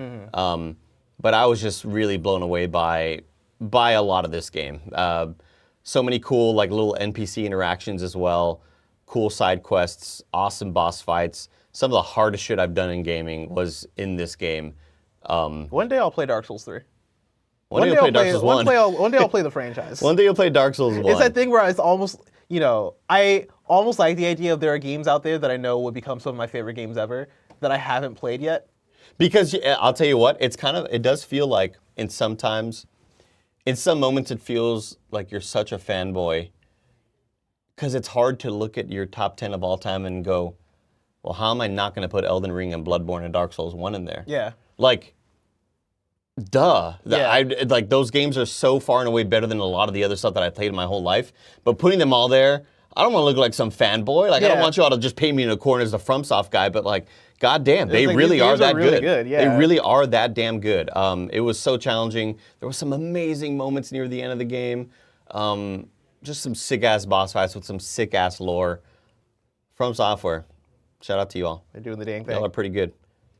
But I was just really blown away by a lot of this game. So many cool like little NPC interactions as well, cool side quests, awesome boss fights. Some of the hardest shit I've done in gaming was in this game. One day I'll play Dark Souls 3. One day you'll play Dark Souls 1. One day I'll play the franchise. One day you'll play Dark Souls 1. It's that thing where it's almost, you know, I almost like the idea of there are games out there that I know would become some of my favorite games ever that I haven't played yet. Because I'll tell you what, it does feel like in some moments it feels like you're such a fanboy because it's hard to look at your top 10 of all time and go, well, how am I not going to put Elden Ring and Bloodborne and Dark Souls 1 in there? Yeah. Like, duh. Yeah. Like, those games are so far and away better than a lot of the other stuff that I played in my whole life. But putting them all there, I don't want to look like some fanboy. Like, I don't want you all to just paint me in a corner as a FromSoft guy, but like, goddamn, they like, really are that really good. Yeah. They really are that damn good. It was so challenging. There were some amazing moments near the end of the game. Just some sick-ass boss fights with some sick-ass lore. From Software, shout out to you all. They're doing the dang thing. Y'all are pretty good.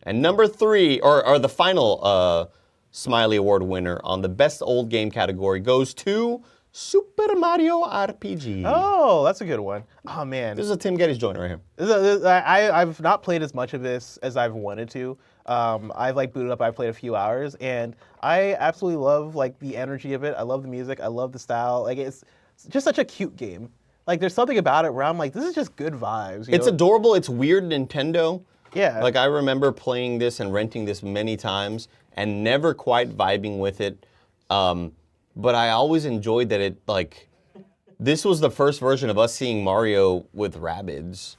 And number 3, or the final Smiley Award winner on the Best Old Game category goes to Super Mario RPG. Oh, that's a good one. Oh, man. This is a Tim Geddes joint right here. I've not played as much of this as I've wanted to. I've like booted up, I've played a few hours, and I absolutely love like the energy of it. I love the music, I love the style. Like it's just such a cute game. Like there's something about it where I'm like, this is just good vibes. It's adorable, it's weird Nintendo. Yeah. Like I remember playing this and renting this many times and never quite vibing with it. But I always enjoyed that it, like, this was the first version of us seeing Mario with Rabbids.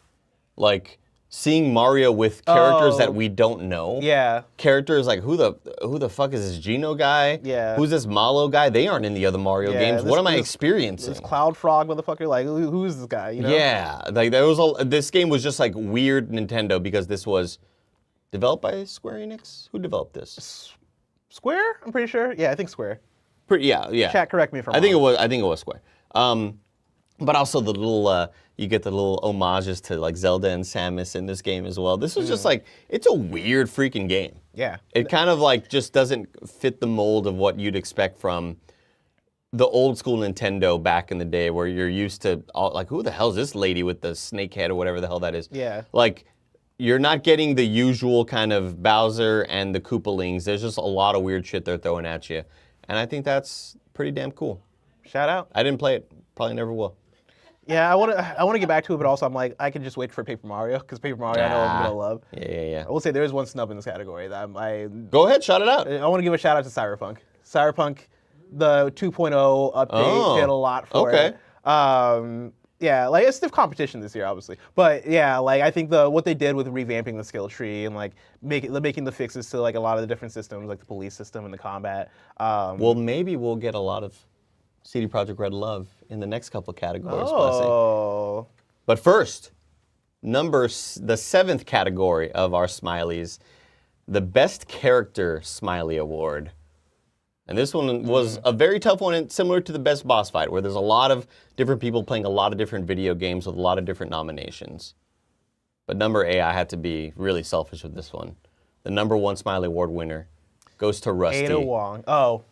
Like, seeing Mario with characters that we don't know. Yeah. Characters like, who the fuck is this Geno guy? Yeah. Who's this Malo guy? They aren't in the other Mario games. What am I experiencing? This Cloud Frog motherfucker, like, who is this guy, you know? Yeah. Like, this game was just, like, weird Nintendo because this was developed by Square Enix? Who developed this? Square? I'm pretty sure. Yeah, I think Square. Yeah. Chat, correct me if I'm wrong. I think it was Square. But also the little you get the little homages to like Zelda and Samus in this game as well. This was just like, it's a weird freaking game. Yeah. It kind of like just doesn't fit the mold of what you'd expect from the old school Nintendo back in the day, where you're used to like, who the hell is this lady with the snake head or whatever the hell that is? Yeah. Like, you're not getting the usual kind of Bowser and the Koopalings. There's just a lot of weird shit they're throwing at you. And I think that's pretty damn cool. Shout out. I didn't play it. Probably never will. Yeah, I want to get back to it, but also I'm like, I can just wait for Paper Mario, because Paper Mario I know I'm going to love. Yeah. I will say there is one snub in this category that Go ahead, shout it out. I want to give a shout out to Cyberpunk. Cyberpunk, the 2.0 update did a lot for it. Yeah, like it's stiff competition this year, obviously. But yeah, like I think what they did with revamping the skill tree and like making the fixes to like a lot of the different systems, like the police system and the combat. Well, maybe we'll get a lot of CD Projekt Red love in the next couple of categories. Oh. But first, the 7th category of our Smileys, the Best Character Smiley Award. And this one was a very tough one, and similar to the best boss fight, where there's a lot of different people playing a lot of different video games with a lot of different nominations. But number 8, I had to be really selfish with this one. The number 1 Smiley Award winner goes to Rusty. Ada Wong. Oh.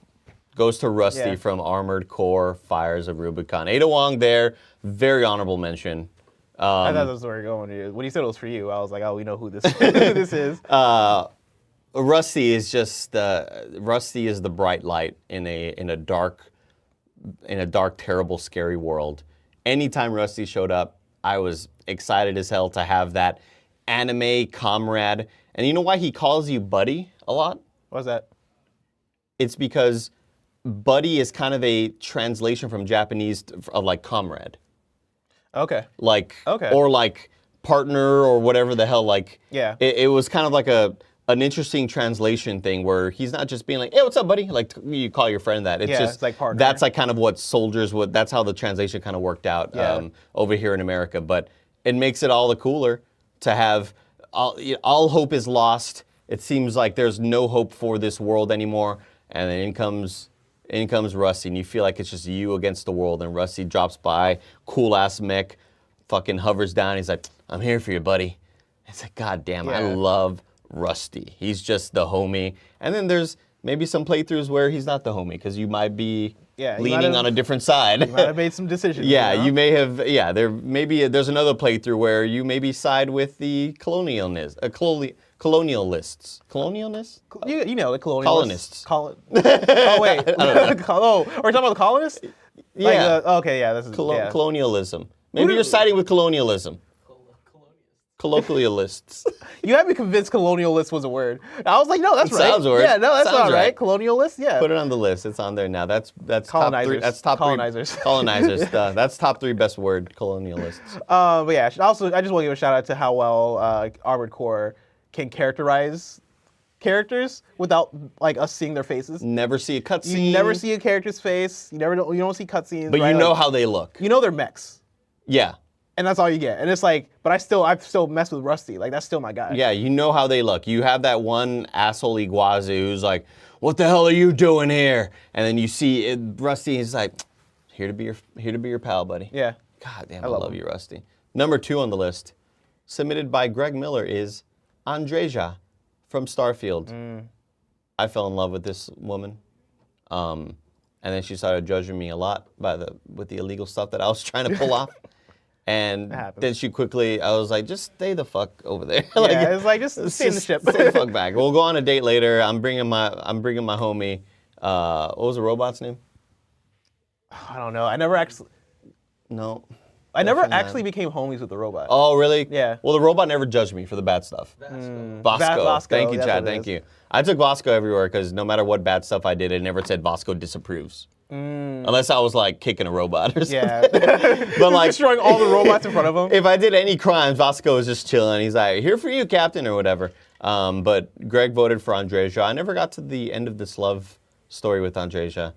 Goes to Rusty from Armored Core Fires of Rubicon. Ada Wong there, very honorable mention. I thought that's where you're going to. When you said it was for you, I was like, oh, we know who this, who this is. Rusty is just Rusty is the bright light in a dark, terrible, scary world. Anytime Rusty showed up, I was excited as hell to have that anime comrade. And you know why he calls you buddy a lot? What's that? It's because buddy is kind of a translation from Japanese of like comrade. Okay. Like, okay. Or like partner or whatever the hell. Like, yeah. It was kind of like an interesting translation thing where he's not just being like, hey, what's up, buddy? Like you call your friend that. It's just it's like partner. That's like kind of what soldiers would. That's how the translation kind of worked out over here in America. But it makes it all the cooler to have all hope is lost. It seems like there's no hope for this world anymore. And then in comes Rusty, and you feel like it's just you against the world. And Rusty drops by, cool ass Mech, fucking hovers down. He's like, I'm here for you, buddy. It's like, God damn, I love Rusty. He's just the homie. And then there's maybe some playthroughs where he's not the homie because you might be leaning on a different side. You might have made some decisions. You may have. Yeah, there's another playthrough where you maybe side with the colonialists. Colonialists. Colonialists? You know the Colonists. colonialists. Oh wait. I don't know. Oh, are we talking about the colonists? Yeah. Like, okay. Yeah. This is colonialism. Maybe you're siding with colonialism. Colloquialists. You had me convinced colonialist was a word. I was like, no, that's right. Sounds word. Yeah, no, that's Sounds not right. Colonialist, yeah. Put it on the list. It's on there now. That's colonizers. Top 3. That's top colonizers. 3. Colonizers. That's top 3 best word. Colonialists. But yeah. Also, I just want to give a shout out to how well Armored Core can characterize characters without like us seeing their faces. Never see a cutscene. You never see a character's face. You don't see cutscenes. But you know how they look. You know they're mechs. Yeah. And that's all you get. And it's like, but I still mess with Rusty. Like, that's still my guy. Yeah, you know how they look. You have that one asshole Iguazu who's like, what the hell are you doing here? And then you see Rusty, he's like, here to be your pal, buddy. Yeah. God damn, I love you, Rusty. Number 2 on the list, submitted by Greg Miller, is Andreja from Starfield. I fell in love with this woman. And then she started judging me a lot with the illegal stuff that I was trying to pull off. And then she quickly, I was like, just stay the fuck over there. Yeah, it's like, just stay in the ship. Stay the fuck back. We'll go on a date later. I'm bringing my homie. What was the robot's name? I don't know. I never actually became homies with the robot. Oh, really? Yeah. Well, the robot never judged me for the bad stuff. Vasco. Thank you, Chad. Thank you. I took Vasco everywhere because no matter what bad stuff I did, it never said Vasco disapproves. Unless I was like kicking a robot or something. Yeah. But like destroying all the robots in front of him. If I did any crimes, Vasco was just chilling. He's like, here for you, Captain, or whatever. But Greg voted for Andreja. I never got to the end of this love story with Andreja.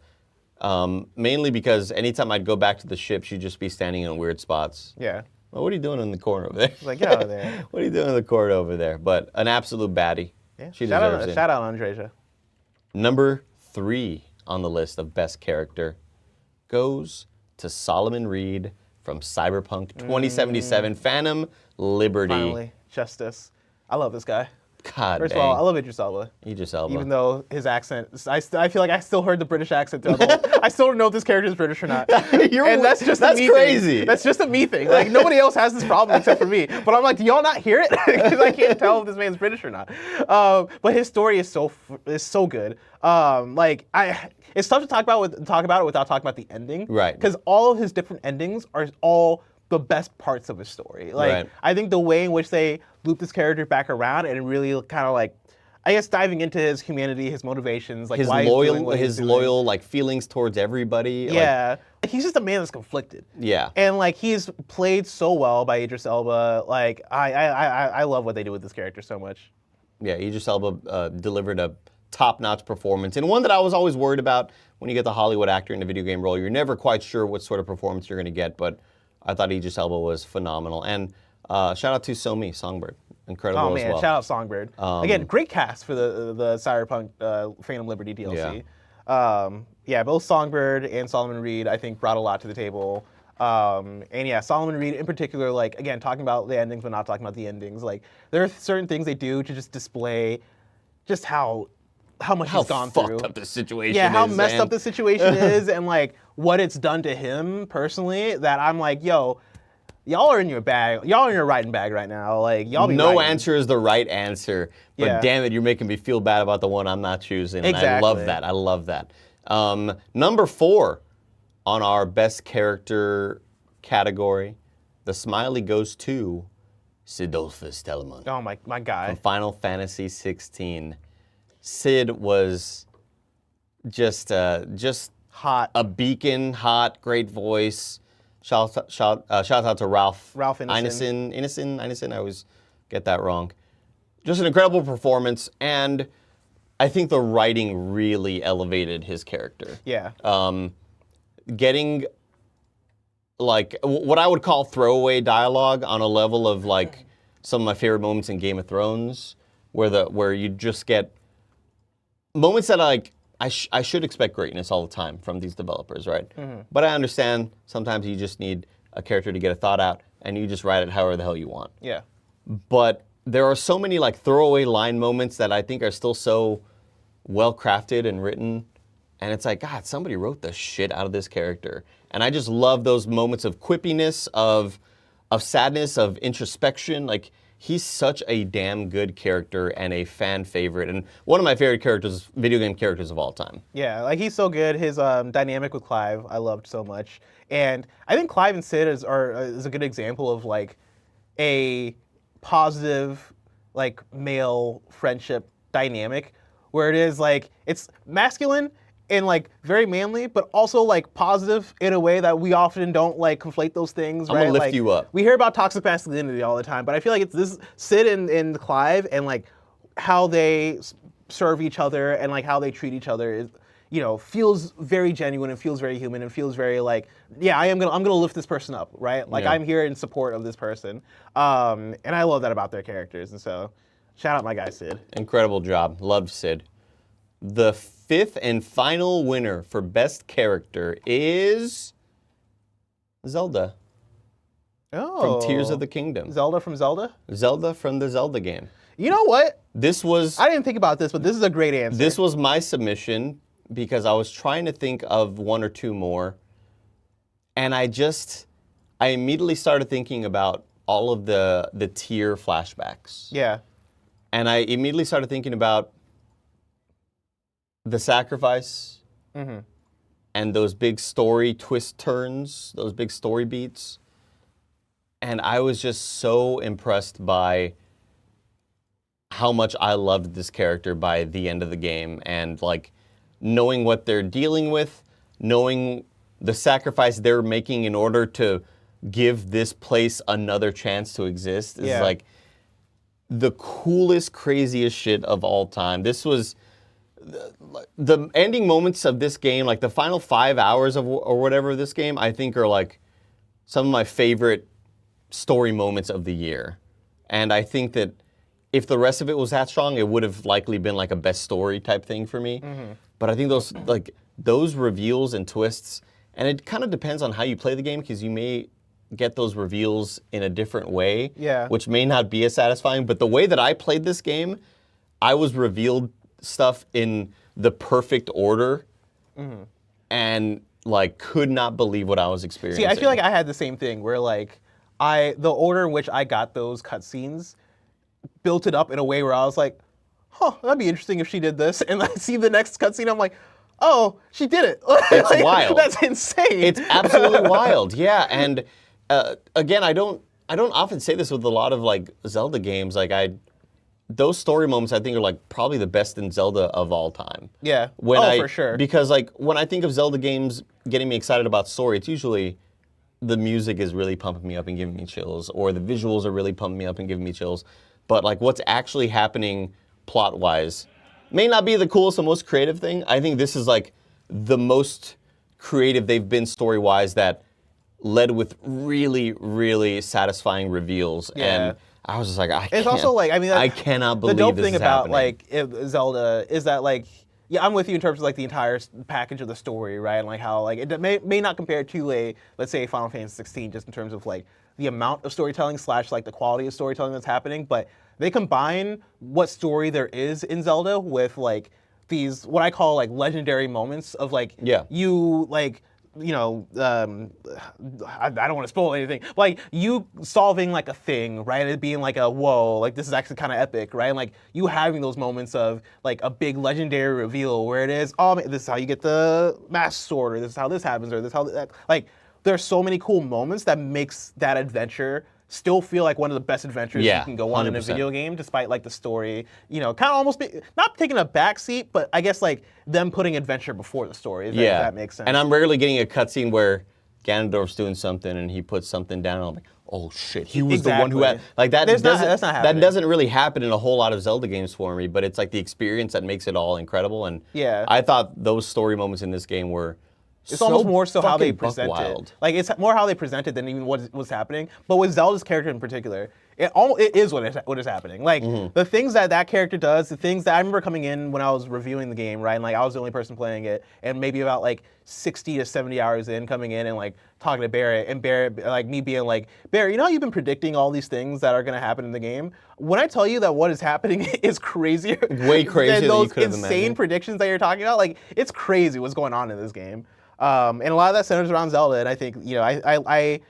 Mainly because anytime I'd go back to the ship, she'd just be standing in weird spots. Yeah. Well, what are you doing in the corner over there? Like, get out of there. What are you doing in the corner over there? But an absolute baddie. Yeah. She deserves it. Shout out Andreja. Number 3 on the list of best character goes to Solomon Reed from Cyberpunk 2077 Phantom Liberty. Finally, justice. I love this guy. God First dang. of all, I love Idris Elba. Idris Elba. Even though his accent, I feel like I still heard the British accent throughout the whole. I still don't know if this character is British or not. And that's crazy. That's just a me thing. Like, nobody else has this problem except for me. But I'm like, do y'all not hear it? Because I can't tell if this man's British or not. But his story is so good. It's tough to talk about it without talking about the ending. Right. Because all of his different endings are all the best parts of his story. Like, right. I think the way in which they loop this character back around and really kind of like, I guess diving into his humanity, his motivations, like his why his loyal like feelings towards everybody. Yeah, like, he's just a man that's conflicted. Yeah, and like he's played so well by Idris Elba. Like I love what they do with this character so much. Yeah, Idris Elba delivered a top-notch performance, and one that I was always worried about when you get the Hollywood actor in a video game role. You're never quite sure what sort of performance you're going to get, but I thought Idris Elba was phenomenal. And shout out to Somi Songbird, incredible as well. Shout out Songbird. Again, great cast for the Cyberpunk Phantom Liberty DLC. Yeah, both Songbird and Solomon Reed, I think, brought a lot to the table. And yeah, Solomon Reed in particular, like, again, talking about the endings, but not talking about the endings. Like, there are certain things they do to just display just how much he's gone through. How fucked up the situation Yeah, how is, messed man. up the situation is, and like what it's done to him personally. That I'm like, yo, y'all are in your bag. Y'all are in your writing bag right now. Like, y'all be No writing. answer is the right answer, but Yeah. damn it, you're making me feel bad about the one I'm not choosing. And I love Exactly. that. I love that. Number 4 on our best character category, the Smiley goes to Sidolphus Telemon Oh my guy. from Final Fantasy 16. Sid was just Hot. a beacon, hot, great voice. Shout out to Ralph. Ralph Ineson. Ineson. I always get that wrong. Just an incredible performance, and I think the writing really elevated his character. Yeah. Getting like what I would call throwaway dialogue on a level of like some of my favorite moments in Game of Thrones, where you just get moments that like I should expect greatness all the time from these developers, right? But I understand sometimes you just need a character to get a thought out, and you just write it however the hell you want. Yeah. But there are so many like throwaway line moments that I think are still so well crafted and written, and it's like, God, somebody wrote the shit out of this character. And I just love those moments of quippiness, of sadness, of introspection. Like, he's such a damn good character and a fan favorite, and one of my favorite characters, video game characters of all time. Yeah, like he's so good. His dynamic with Clive, I loved so much, and I think Clive and Sid is a good example of like a positive, like male friendship dynamic, where it is like it's masculine and like very manly, but also like positive in a way that we often don't like conflate those things. I'm gonna right? lift Like, you up. We hear about toxic masculinity all the time, but I feel like it's this Sid and Clive and like how they serve each other and like how they treat each other is, you know, feels very genuine and feels very human and feels very like, yeah, I'm gonna lift this person up, right? Like Yeah. I'm here in support of this person, and I love that about their characters. And so, shout out my guy Sid. Incredible job. Loved Sid. The 5th and final winner for best character is Zelda Oh, from Tears of the Kingdom. Zelda from Zelda. Zelda from the Zelda game. You know what? This was I didn't think about this, but this is a great answer. This was my submission because I was trying to think of one or two more. And I immediately started thinking about all of the tier flashbacks. Yeah. And I immediately started thinking about the sacrifice and those big story twist turns, those big story beats. And I was just so impressed by how much I loved this character by the end of the game, and like knowing what they're dealing with, knowing the sacrifice they're making in order to give this place another chance to exist is like the coolest, craziest shit of all time. This was the ending moments of this game, like the final 5 hours of or whatever of this game, I think are like some of my favorite story moments of the year. And I think that if the rest of it was that strong, it would have likely been like a best story type thing for me. But I think those reveals and twists, and it kind of depends on how you play the game, because you may get those reveals in a different way, which may not be as satisfying. But the way that I played this game, I was revealed stuff in the perfect order, and like could not believe what I was experiencing. See, I feel like I had the same thing where like the order in which I got those cutscenes built it up in a way where I was like, huh, that'd be interesting if she did this. And I see the next cutscene, I'm like, oh, she did it. It's like, wild. That's insane. It's absolutely wild. Yeah, and again, I don't often say this with a lot of like Zelda games. Like those story moments I think are like probably the best in Zelda of all time. Yeah. For sure. Because like when I think of Zelda games getting me excited about story, it's usually the music is really pumping me up and giving me chills, or the visuals are really pumping me up and giving me chills. But like what's actually happening plot-wise may not be the coolest and most creative thing. I think this is like the most creative they've been story-wise, that led with really, really satisfying reveals. Yeah. And I was just like, I It's also like, I mean, I cannot believe the dope this thing is about happening. like Zelda is that like yeah, I'm with you in terms of like the entire package of the story, right? And like how like it may not compare to a, let's say, Final Fantasy 16, just in terms of like the amount of storytelling / like the quality of storytelling that's happening, but they combine what story there is in Zelda with like these what I call like legendary moments of like you like. You know, I don't want to spoil anything. Like you solving like a thing, right? And it being like a whoa, like this is actually kind of epic, right? And like you having those moments of like a big legendary reveal where it is, oh, this is how you get the Master Sword, or this is how this happens, or this is how that. Like there's so many cool moments that makes that adventure still feel like one of the best adventures you can go on 100%. In a video game, despite like the story, you know, kind of almost not taking a backseat, but I guess like them putting adventure before the story. If that makes sense. And I'm rarely getting a cutscene where Ganondorf's doing something and he puts something down, and I'm like, oh shit, he was the one who had like that. That's not happening. That doesn't really happen in a whole lot of Zelda games for me, but it's like the experience that makes it all incredible. And I thought those story moments in this game were. It's almost more so how they present it. Like it's more how they present it than even what was happening. But with Zelda's character in particular, it is what is happening. Like the things that character does, the things that I remember coming in when I was reviewing the game, right? And like I was the only person playing it, and maybe about like 60 to 70 hours in, coming in and like talking to Barrett, and Barrett like me being like, Barrett, you know how you've been predicting all these things that are gonna happen in the game? When I tell you that what is happening is crazier, way crazier than those you could have insane imagined. Predictions that you're talking about, like it's crazy what's going on in this game. And a lot of that centers around Zelda, and I think, you know,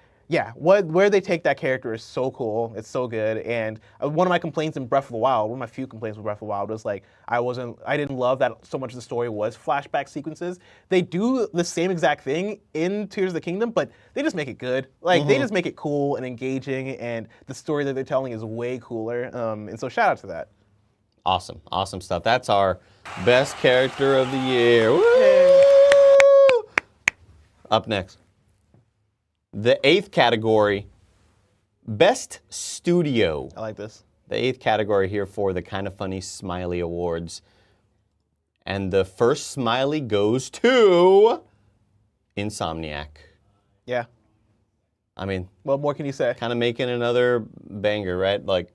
where they take that character is so cool. It's so good. And one of my complaints in Breath of the Wild, one of my few complaints with Breath of the Wild was like, I didn't love that so much of the story was flashback sequences. They do the same exact thing in Tears of the Kingdom, but they just make it good. Like they just make it cool and engaging, and the story that they're telling is way cooler. And so shout out to that. Awesome stuff. That's our best character of the year. Woo! Yay. Up next, the 8th category, Best Studio. I like this. The 8th category here for the KindaFunny Smiley Awards. And the first Smiley goes to Insomniac. Yeah. I mean, what more can you say? Kind of making another banger, right? Like,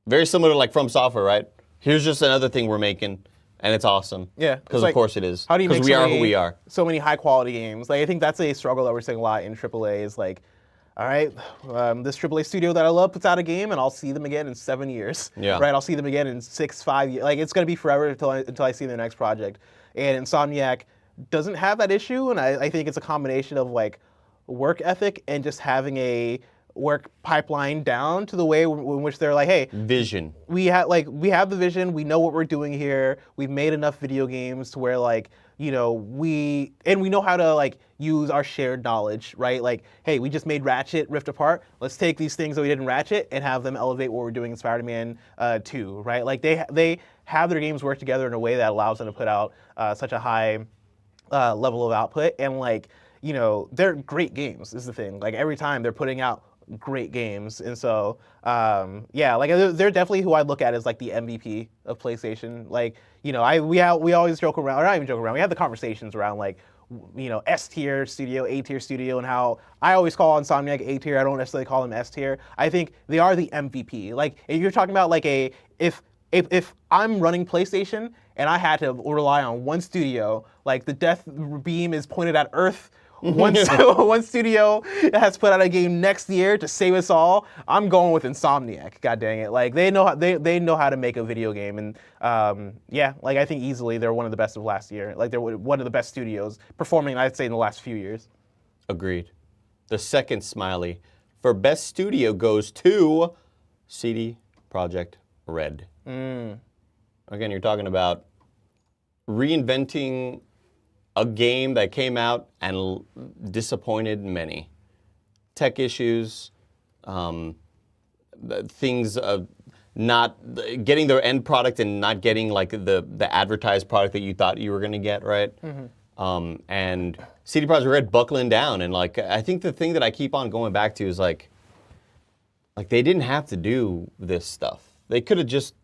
very similar to like From Software, right? Here's just another thing we're making. And it's awesome. Yeah. Because of course it is. How do you make we are who we are. So many high quality games. Like I think that's a struggle that we're seeing a lot in AAA is like, all right, this AAA studio that I love puts out a game and I'll see them again in 7 years. Yeah. Right? I'll see them again in 6, 5 years. Like it's gonna be forever until I see their next project. And Insomniac doesn't have that issue, and I think it's a combination of like work ethic and just having a work pipeline down to the way in which they're like, hey, vision. We have the vision. We know what we're doing here. We've made enough video games to where like, you know, we know how to like use our shared knowledge, right? Like, hey, we just made Ratchet Rift Apart. Let's take these things that we did in Ratchet and have them elevate what we're doing in Spider-Man 2, right? Like they have their games work together in a way that allows them to put out such a high level of output, and like, you know, they're great games is the thing. Like every time they're putting out great games, and so yeah, like they're definitely who I look at as like the MVP of PlayStation. Like, you know, we always joke around, or not even joke around, we have the conversations around like, you know, S tier studio, A tier studio, and how I always call Insomniac A tier. I don't necessarily call them S tier. I think they are the MVP. Like if you're talking about like if I'm running PlayStation and I had to rely on one studio, like the death beam is pointed at Earth. One studio has put out a game next year to save us all. I'm going with Insomniac. God dang it! Like they know how to make a video game, and yeah, like I think easily they're one of the best of last year. Like they're one of the best studios performing, I'd say, in the last few years. Agreed. The second Smiley for best studio goes to CD Projekt Red. Again, you're talking about reinventing a game that came out and disappointed many. Tech issues, things not getting their end product and not getting like the advertised product that you thought you were going to get, right? And CD Projekt Red buckling down, and like I think the thing that I keep on going back to is like they didn't have to do this stuff. They could have just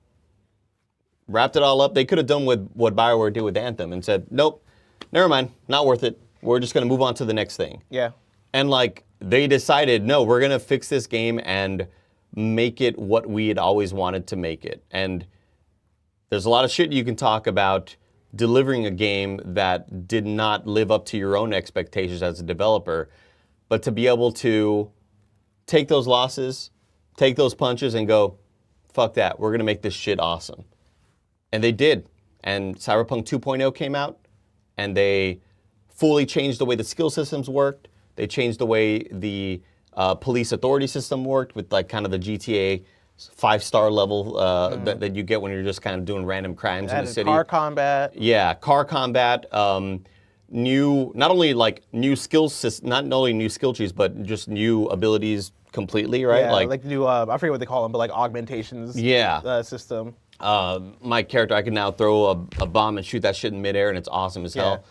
wrapped it all up. They could have done what BioWare did with Anthem and said, nope, never mind, not worth it. We're just going to move on to the next thing. Yeah. And like they decided, no, we're going to fix this game and make it what we had always wanted to make it. And there's a lot of shit you can talk about delivering a game that did not live up to your own expectations as a developer, but to be able to take those losses, take those punches, and go, fuck that, we're going to make this shit awesome. And they did. And Cyberpunk 2.0 came out, and they fully changed the way the skill systems worked. They changed the way the police authority system worked with like kind of the GTA 5-star level that you get when you're just kind of doing random crimes in the city. Car combat. Yeah, car combat. Not only new skill trees, but just new abilities completely, right? Yeah, like new, I forget what they call them, but like augmentations system. My character, I can now throw a bomb and shoot that shit in midair, and it's awesome as hell.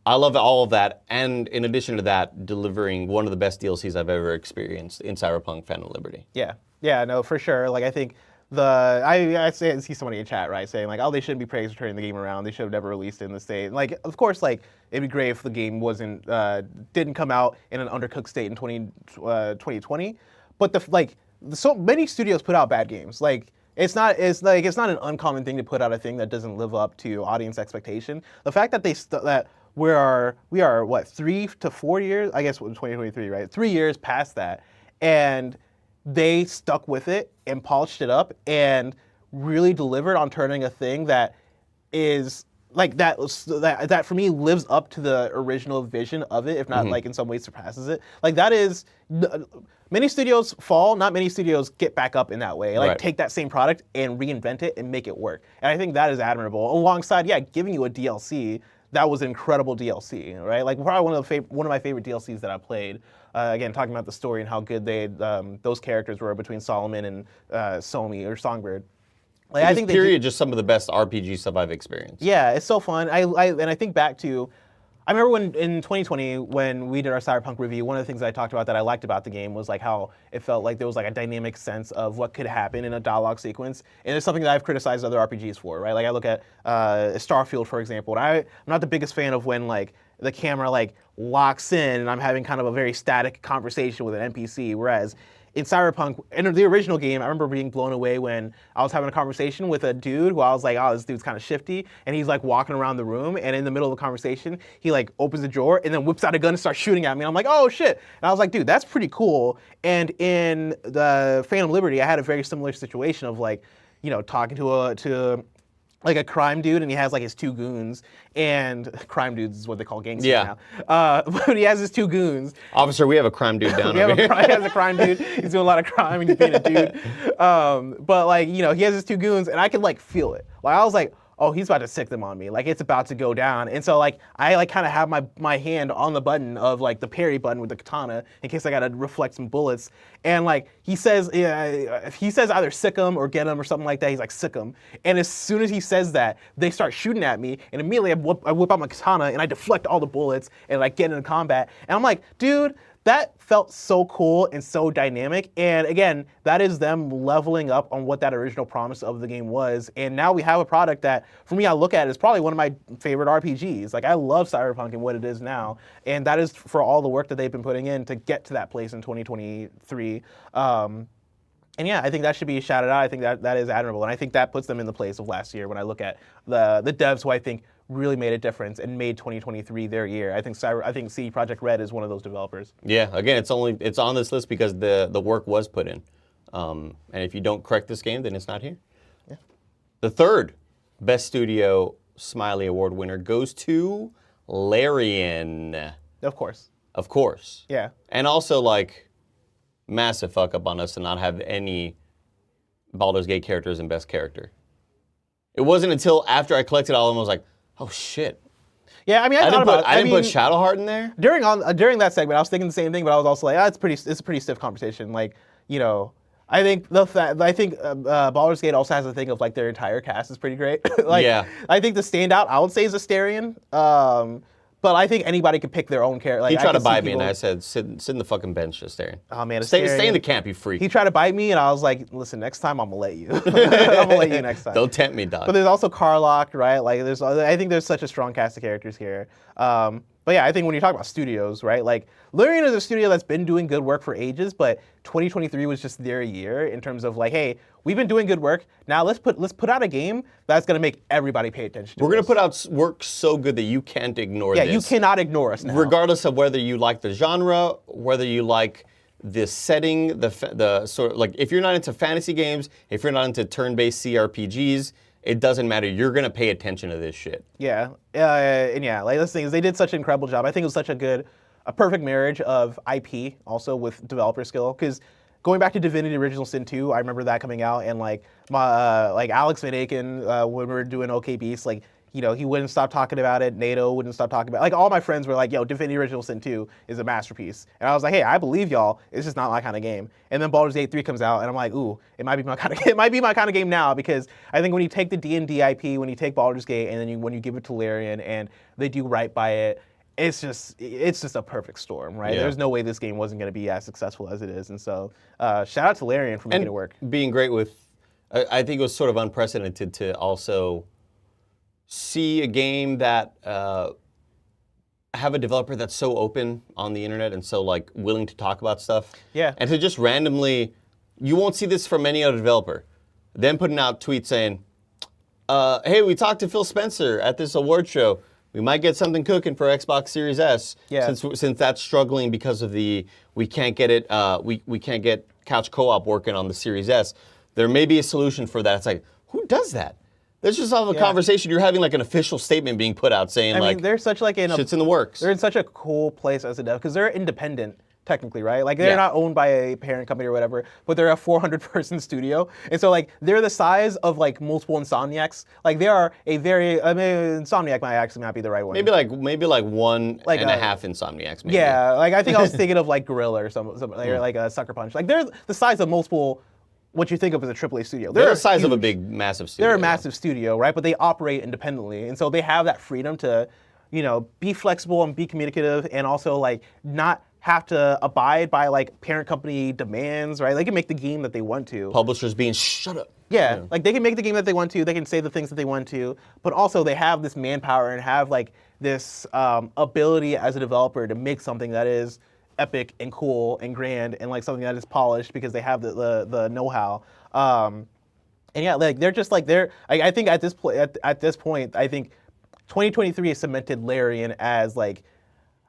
I love all of that, and in addition to that, delivering one of the best DLCs I've ever experienced in Cyberpunk Phantom Liberty. Yeah, no, for sure. Like, I think I see somebody in chat, right, saying like, oh, they shouldn't be praised for turning the game around. They should have never released it in the state. Like, of course, like, it'd be great if the game didn't come out in an undercooked state in 2020. But so many studios put out bad games. Like, it's not an uncommon thing to put out a thing that doesn't live up to audience expectation. The fact that we are what, 3 to 4 years? I guess 2023, right? 3 years past that, and they stuck with it and polished it up and really delivered on turning a thing that is like that for me lives up to the original vision of it, if not like in some ways surpasses it. Like that is, many studios fall, not many studios get back up in that way. Like take that same product and reinvent it and make it work. And I think that is admirable. Alongside, giving you a DLC that was an incredible DLC, right? Like probably one of my favorite DLCs that I played. Again, talking about the story and how good those characters were between Solomon and Somi or Songbird. Like, I think just some of the best RPG stuff I've experienced. Yeah, it's so fun. And I think back to, I remember when in 2020 when we did our Cyberpunk review, one of the things I talked about that I liked about the game was like how it felt like there was like a dynamic sense of what could happen in a dialogue sequence, and it's something that I've criticized other RPGs for, right? Like I look at Starfield, for example, and I'm not the biggest fan of when like the camera like locks in and I'm having kind of a very static conversation with an NPC, whereas in Cyberpunk, in the original game, I remember being blown away when I was having a conversation with a dude who I was like, oh, this dude's kind of shifty, and he's like walking around the room, and in the middle of the conversation, he like opens the drawer and then whips out a gun and starts shooting at me, and I'm like, oh shit, and I was like, dude, that's pretty cool. And in the Phantom Liberty, I had a very similar situation of like, you know, talking to like a crime dude, and he has like his 2 goons, and crime dudes is what they call gangsters now. But he has his 2 goons. Officer, we have a crime dude down over here. He has a crime dude. He's doing a lot of crime and he's being a dude. But like, you know, he has his 2 goons, and I could like feel it. Like I was like, oh, he's about to sick them on me. Like it's about to go down. And so like I like kind of have my hand on the button of like the parry button with the katana in case I gotta reflect some bullets. And like he says either sick him or get him or something like that. He's like sick him. And as soon as he says that, they start shooting at me, and immediately I whip out my katana and I deflect all the bullets and like get into combat. And I'm like, dude, that felt so cool and so dynamic. And again, that is them leveling up on what that original promise of the game was. And now we have a product that, for me, I look at it as probably one of my favorite RPGs. Like I love Cyberpunk and what it is now. And that is for all the work that they've been putting in to get to that place in 2023. And yeah, I think that should be shouted out. I think that is admirable. And I think that puts them in the place of last year when I look at the devs who I think really made a difference and made 2023 their year. I think CD Projekt Red is one of those developers. Yeah, again, it's on this list because the work was put in. And if you don't correct this game, then it's not here. Yeah. The third Best Studio Smiley Award winner goes to Larian. Of course. Of course. Yeah. And also, like, massive fuck up on us to not have any Baldur's Gate characters in Best Character. It wasn't until after I collected all of them, I was like, oh shit. Yeah, I mean, I didn't put Shadowheart in there. During that segment, I was thinking the same thing, but I was also like, it's a pretty stiff conversation. Like, you know, I think Baldur's Gate also has a thing of like their entire cast is pretty great. Like, yeah. I think the standout I would say is Astarion. But I think anybody could pick their own character. Like, he tried to bite me, and I said, sit in the fucking bench, Astarion. Oh, man, stay in the camp, you freak. He tried to bite me, and I was like, listen, next time I'm going to let you. I'm going to let you next time. Don't tempt me, dog. But there's also Karlach, right? Like, I think there's such a strong cast of characters here. But But yeah, I think when you talk about studios, right? Like Larian is a studio that's been doing good work for ages, but 2023 was just their year in terms of like, hey, we've been doing good work. Now let's put out a game that's gonna make everybody pay attention to. We're gonna put out work so good that you can't ignore this. Yeah, you cannot ignore us now. Regardless of whether you like the genre, whether you like the setting, the sort of like if you're not into fantasy games, if you're not into turn-based CRPGs, it doesn't matter. You're gonna pay attention to this shit. Yeah, and yeah, like this thing is they did such an incredible job. I think it was such a perfect marriage of IP also with developer skill. Because going back to Divinity Original Sin 2, I remember that coming out and like my like Alex Van Aken when we were doing OK Beast, like you know he wouldn't stop talking about it. NATO wouldn't stop talking about it. Like all my friends were like, yo, Divinity Original Sin 2 is a masterpiece. And I was like, hey, I believe y'all. It's just not my kind of game. And then Baldur's Gate 3 comes out, and I'm like, ooh, it might be my kind of it might be my kind of game now, because I think when you take the D&D IP, when you take Baldur's Gate, and then when you give it to Larian and they do right by it, it's just a perfect storm, right? Yeah. There's no way this game wasn't going to be as successful as it is. And so shout out to Larian for making it work. Being great with, I think it was sort of unprecedented to also see a game that have a developer that's so open on the internet and so like willing to talk about stuff. Yeah. And to just randomly, you won't see this from any other developer. Then putting out tweets saying, hey, we talked to Phil Spencer at this award show. We might get something cooking for Xbox Series S. Yeah. Since that's struggling because of the we can't get it we can't get couch co-op working on the Series S. There may be a solution for that. It's like, who does that? There's just all a conversation. You're having like an official statement being put out saying I mean, they're such like shit's in the works. They're in such a cool place as a dev because they're independent technically, right? Like they're not owned by a parent company or whatever, but they're a 400-person studio, and so like they're the size of like multiple Insomniacs. Like they are a very, I mean, Insomniac might actually not be the right one. Maybe like one and a half Insomniacs. Maybe. Yeah, like I think I was thinking of like Gorilla or something, or like a Sucker Punch. Like they're the size of multiple. What you think of as a AAA studio. They're the size of a big, massive studio. They're a massive studio, right? But they operate independently. And so they have that freedom to, you know, be flexible and be communicative and also like not have to abide by like parent company demands, right? They can make the game that they want to. Publishers being shut up. Yeah, like they can make the game that they want to, they can say the things that they want to, but also they have this manpower and have like this ability as a developer to make something that is epic and cool and grand and like something that is polished because they have the know-how. And yeah, like they're just like I think at this point, I think 2023 has cemented Larian as like,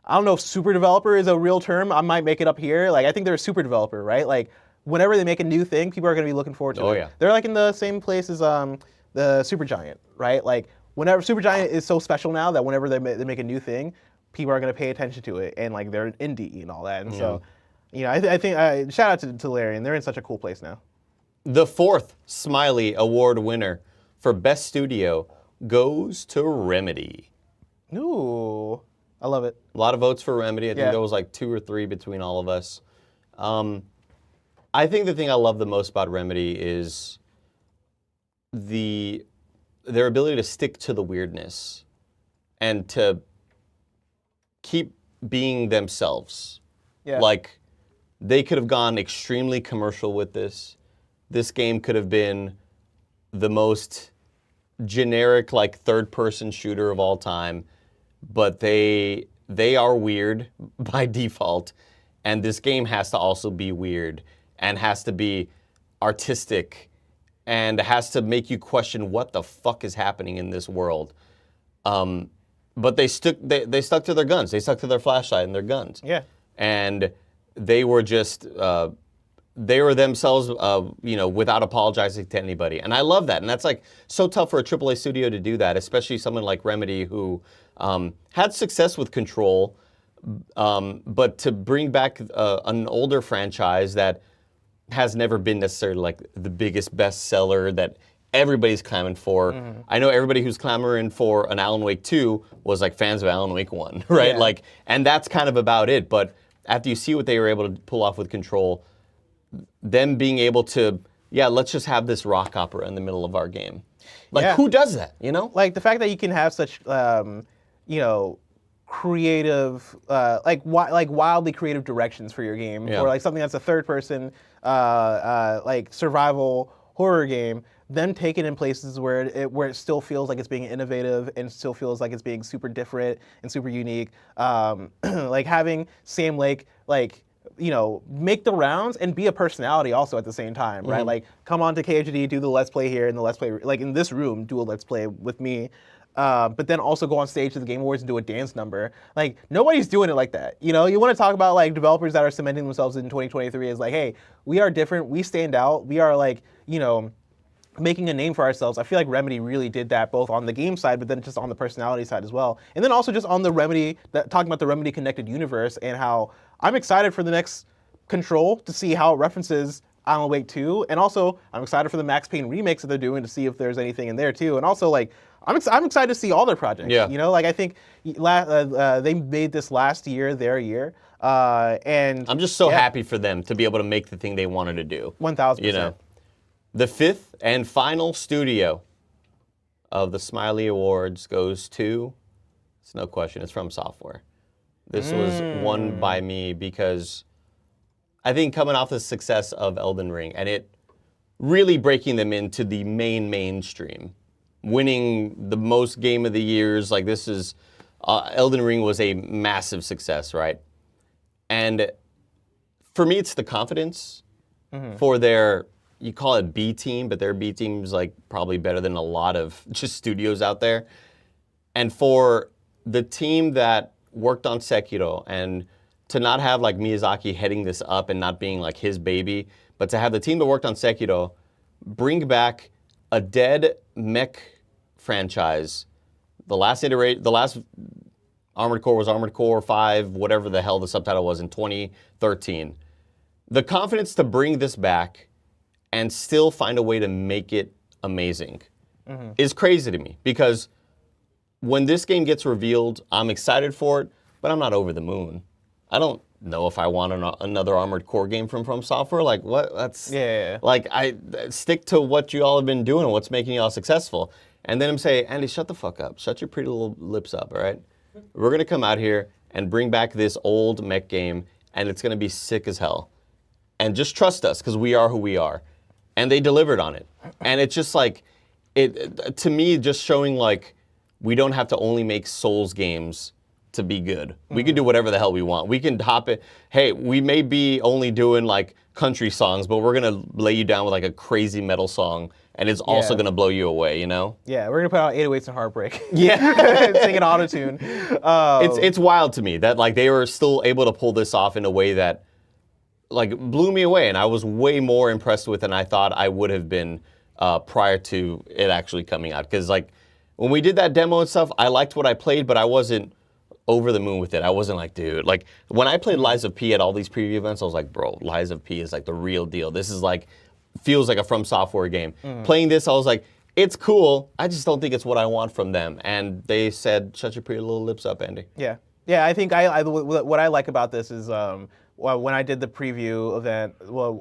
I don't know if super developer is a real term. I might make it up here. Like I think they're a super developer, right? Like whenever they make a new thing, people are going to be looking forward to it. Yeah. They're like in the same place as the Supergiant, right? Like whenever Supergiant is so special now that whenever they make a new thing, people are going to pay attention to it, and like they're indie and all that. And so, you know, I think shout out to Larian. They're in such a cool place now. The 4th Smiley Award winner for Best Studio goes to Remedy. Ooh, I love it. A lot of votes for Remedy. I think there was like 2 or 3 between all of us. I think the thing I love the most about Remedy is their ability to stick to the weirdness and to keep being themselves. Yeah. Like, they could have gone extremely commercial with this. This game could have been the most generic, like, third-person shooter of all time, but they are weird by default, and this game has to also be weird and has to be artistic and has to make you question what the fuck is happening in this world. But they stuck to their guns. They stuck to their flashlight and their guns. Yeah. And they were just, they were themselves, you know, without apologizing to anybody. And I love that. And that's like so tough for a AAA studio to do that, especially someone like Remedy who had success with Control, but to bring back an older franchise that has never been necessarily like the biggest bestseller that everybody's clamoring for. I know everybody who's clamoring for an Alan Wake 2 was like fans of Alan Wake 1, right? Yeah. Like, and that's kind of about it. But after you see what they were able to pull off with Control, them being able to, let's just have this rock opera in the middle of our game. Like, who does that, you know? Like, the fact that you can have such, you know, creative, like wildly creative directions for your game, or like something that's a third person, like survival horror game, then take it in places where it still feels like it's being innovative and still feels like it's being super different and super unique. Like having Sam Lake, like, make the rounds and be a personality also at the same time, right? Like, come on to KHD, do the Let's Play here, and the Let's Play, like in this room, do a Let's Play with me. But then also go on stage to the Game Awards and do a dance number. Like, nobody's doing it like that. You want to talk about like developers that are cementing themselves in 2023 as like, hey, we are different, we stand out, we are like, making a name for ourselves. I feel like Remedy really did that both on the game side, but then just on the personality side as well. And then also just on the Remedy, talking about the Remedy connected universe and how I'm excited for the next Control to see how it references Alan Wake 2. And also, I'm excited for the Max Payne remakes that they're doing to see if there's anything in there too. And also, like, I'm excited to see all their projects. Yeah. Like I think they made this last year their year. And I'm just so happy for them to be able to make the thing they wanted to do. 1,000%. The fifth and final studio of the Smiley Awards goes to, it's no question, it's From Software. This was won by me because I think coming off the success of Elden Ring and it really breaking them into the mainstream, winning the most Game of the Years, like this is, Elden Ring was a massive success, right? And for me, it's the confidence for their, you call it B team, but their B team is like probably better than a lot of just studios out there. And for the team that worked on Sekiro and to not have like Miyazaki heading this up and not being like his baby, but to have the team that worked on Sekiro bring back a dead Mech franchise. The last Armored Core was Armored Core 5, whatever the hell the subtitle was in 2013. The confidence to bring this back and still find a way to make it amazing is crazy to me because when this game gets revealed, I'm excited for it, but I'm not over the moon. I don't know if I want another Armored Core game from Software. Like, what? That's... Yeah. Like, I stick to what you all have been doing and what's making y'all successful. And then I'm saying, Andy, shut the fuck up. Shut your pretty little lips up, all right? We're going to come out here and bring back this old Mech game, and it's going to be sick as hell. And just trust us, because we are who we are. And they delivered on it. And it's just like, to me, just showing like, we don't have to only make Souls games to be good. We can do whatever the hell we want. We can hop it. Hey, we may be only doing like country songs, but we're going to lay you down with like a crazy metal song, and it's also going to blow you away, you know? Yeah, we're going to put out 808s and Heartbreak. Yeah. Sing an auto-tune. It's wild to me that like they were still able to pull this off in a way that like blew me away, and I was way more impressed with than I thought I would have been prior to it actually coming out. Because like when we did that demo and stuff, I liked what I played, but I wasn't over the moon with it. I wasn't like, dude, like when I played Lies of P at all these preview events, I was like, bro, Lies of P is like the real deal. This is like, feels like a From Software game. Playing this, I was like, it's cool. I just don't think it's what I want from them. And they said, shut your pretty little lips up, Andy. Yeah. I think what I like about this is when I did the preview event,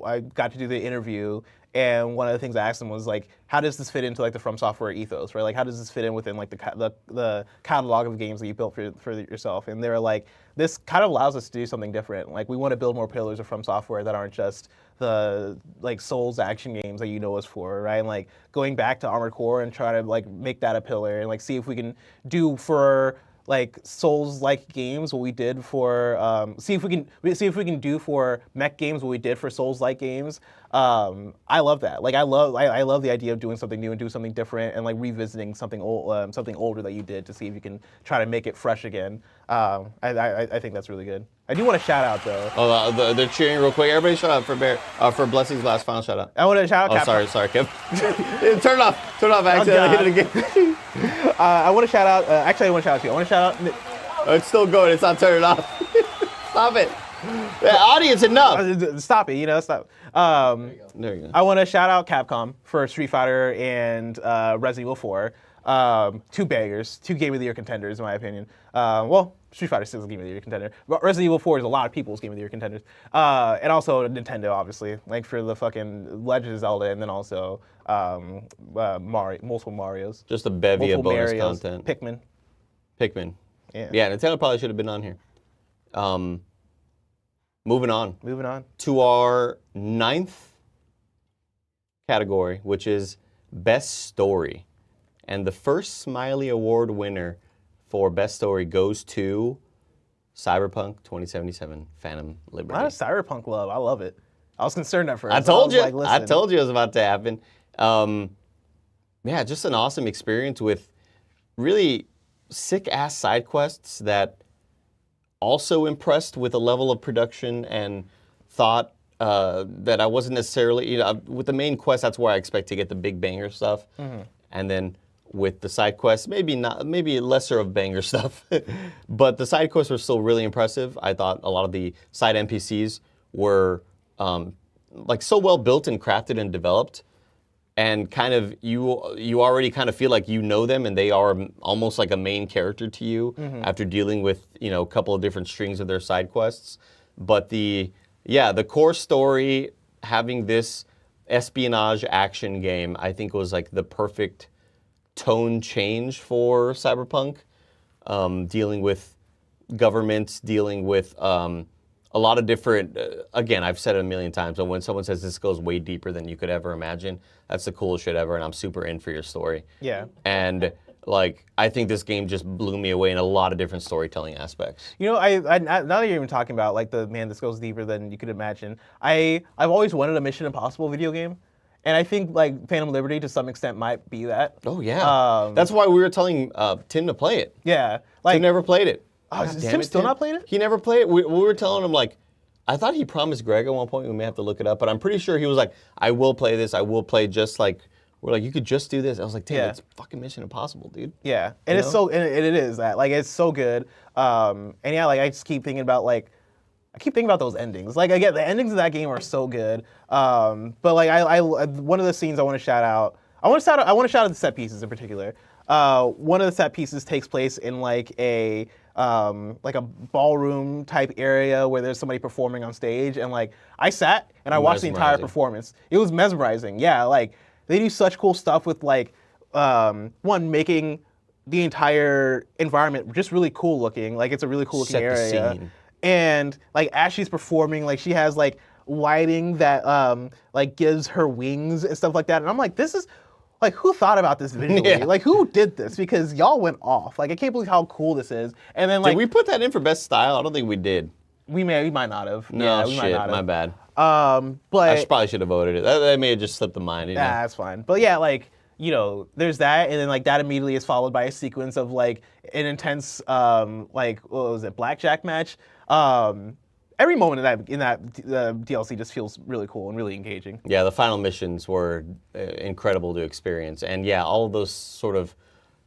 I got to do the interview, and one of the things I asked them was like, how does this fit into like the From Software ethos, right? Like, how does this fit in within like the catalog of games that you built for yourself? And they were like, this kind of allows us to do something different. Like, we want to build more pillars of From Software that aren't just the like Souls action games that you know us for, right? And like going back to Armored Core and try to like make that a pillar and like see if we can do for like Souls-like games what we did for see if we can do for Mech games what we did for Souls-like games. I love that. Like I love the idea of doing something new and doing something different and like revisiting something old, something older that you did to see if you can try to make it fresh again. I think that's really good. I do want to shout out though. Oh, they're cheering real quick. Everybody shout out for Bear for Blessing's last final shout out. I want to shout out. Oh, sorry, Kev. Turn it off. I accidentally hit it again. I want to shout out. Actually, I want to shout out to you. I want to shout out. Oh, it's still going. It's not turning off. Stop it. The audience, enough. Stop it. Stop. There you go. I want to shout out Capcom for Street Fighter and Resident Evil 4. Two bangers, two Game of the Year contenders, in my opinion. Well, Street Fighter 6 is a Game of the Year contender. But Resident Evil 4 is a lot of people's Game of the Year contenders. And also Nintendo, obviously, like for the fucking Legend of Zelda, and then also multiple Marios. Just a bevy of bonus Marios, content. Pikmin. Yeah, Nintendo probably should have been on here. Moving on to to our 9th category, which is Best Story. And the first Smiley Award winner for Best Story goes to Cyberpunk 2077 Phantom Liberty. A lot of Cyberpunk love. I love it. I was concerned at first. I told you. Like, I told you it was about to happen. Yeah, just an awesome experience with really sick-ass side quests that also impressed with a level of production and thought that I wasn't necessarily, with the main quest, that's where I expect to get the big banger stuff. And then with the side quests, maybe lesser of banger stuff. But the side quests were still really impressive. I thought a lot of the side NPCs were like so well built and crafted and developed. And kind of you already kind of feel like you know them and they are almost like a main character to you after dealing with, a couple of different strings of their side quests. But the core story, having this espionage action game, I think was like the perfect tone change for Cyberpunk. Dealing with governments, dealing with a lot of different, again, I've said it a million times, but when someone says this goes way deeper than you could ever imagine, that's the coolest shit ever, and I'm super in for your story. Yeah. And, I think this game just blew me away in a lot of different storytelling aspects. I now that you're even talking about, this goes deeper than you could imagine, I've always wanted a Mission Impossible video game. And I think, Phantom Liberty, to some extent, might be that. Oh, yeah. That's why we were telling Tim to play it. Yeah. Tim never played it. Oh, is Tim still not played it? He never played it. We were telling him, I thought he promised Greg at one point. We may have to look it up. But I'm pretty sure he was like, I will play this. I will play just we're like, you could just do this. I was like, Tim, it's fucking Mission Impossible, dude. Yeah. And it's so, and it is that. It's so good. And yeah, I just keep thinking about, I keep thinking about those endings. Again, the endings of that game are so good. But one of the scenes I want to shout out, I want to shout out the set pieces in particular. One of the set pieces takes place in a ballroom type area where there's somebody performing on stage, and I sat and I watched the entire performance. It was mesmerizing. Yeah, they do such cool stuff with one, making the entire environment just really cool looking. It's a really cool looking area. Set the scene. And as she's performing, she has lighting that gives her wings and stuff like that. And I'm like, this is who thought about this visually? Yeah. Who did this? Because y'all went off. I can't believe how cool this is. And then did we put that in for best style? I don't think we did. We might not have. No, yeah, we might shit, not have. my bad. But I probably should have voted it. That may have just slipped the mind. That's fine. But yeah, there's that, and then that immediately is followed by a sequence of an intense what was it, blackjack match. Every moment in that DLC just feels really cool and really engaging. Yeah, the final missions were incredible to experience, and yeah, all of those sort of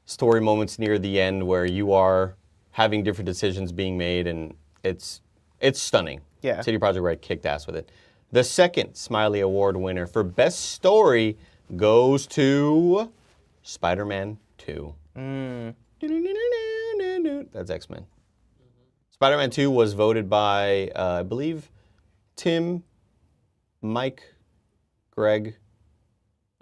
story moments near the end where you are having different decisions being made, and it's stunning. Yeah. CD Projekt Red kicked ass with it. The second Smiley Award winner for Best Story goes to Spider-Man 2. That's X-Men. Spider-Man 2 was voted by, I believe, Tim, Mike, Greg,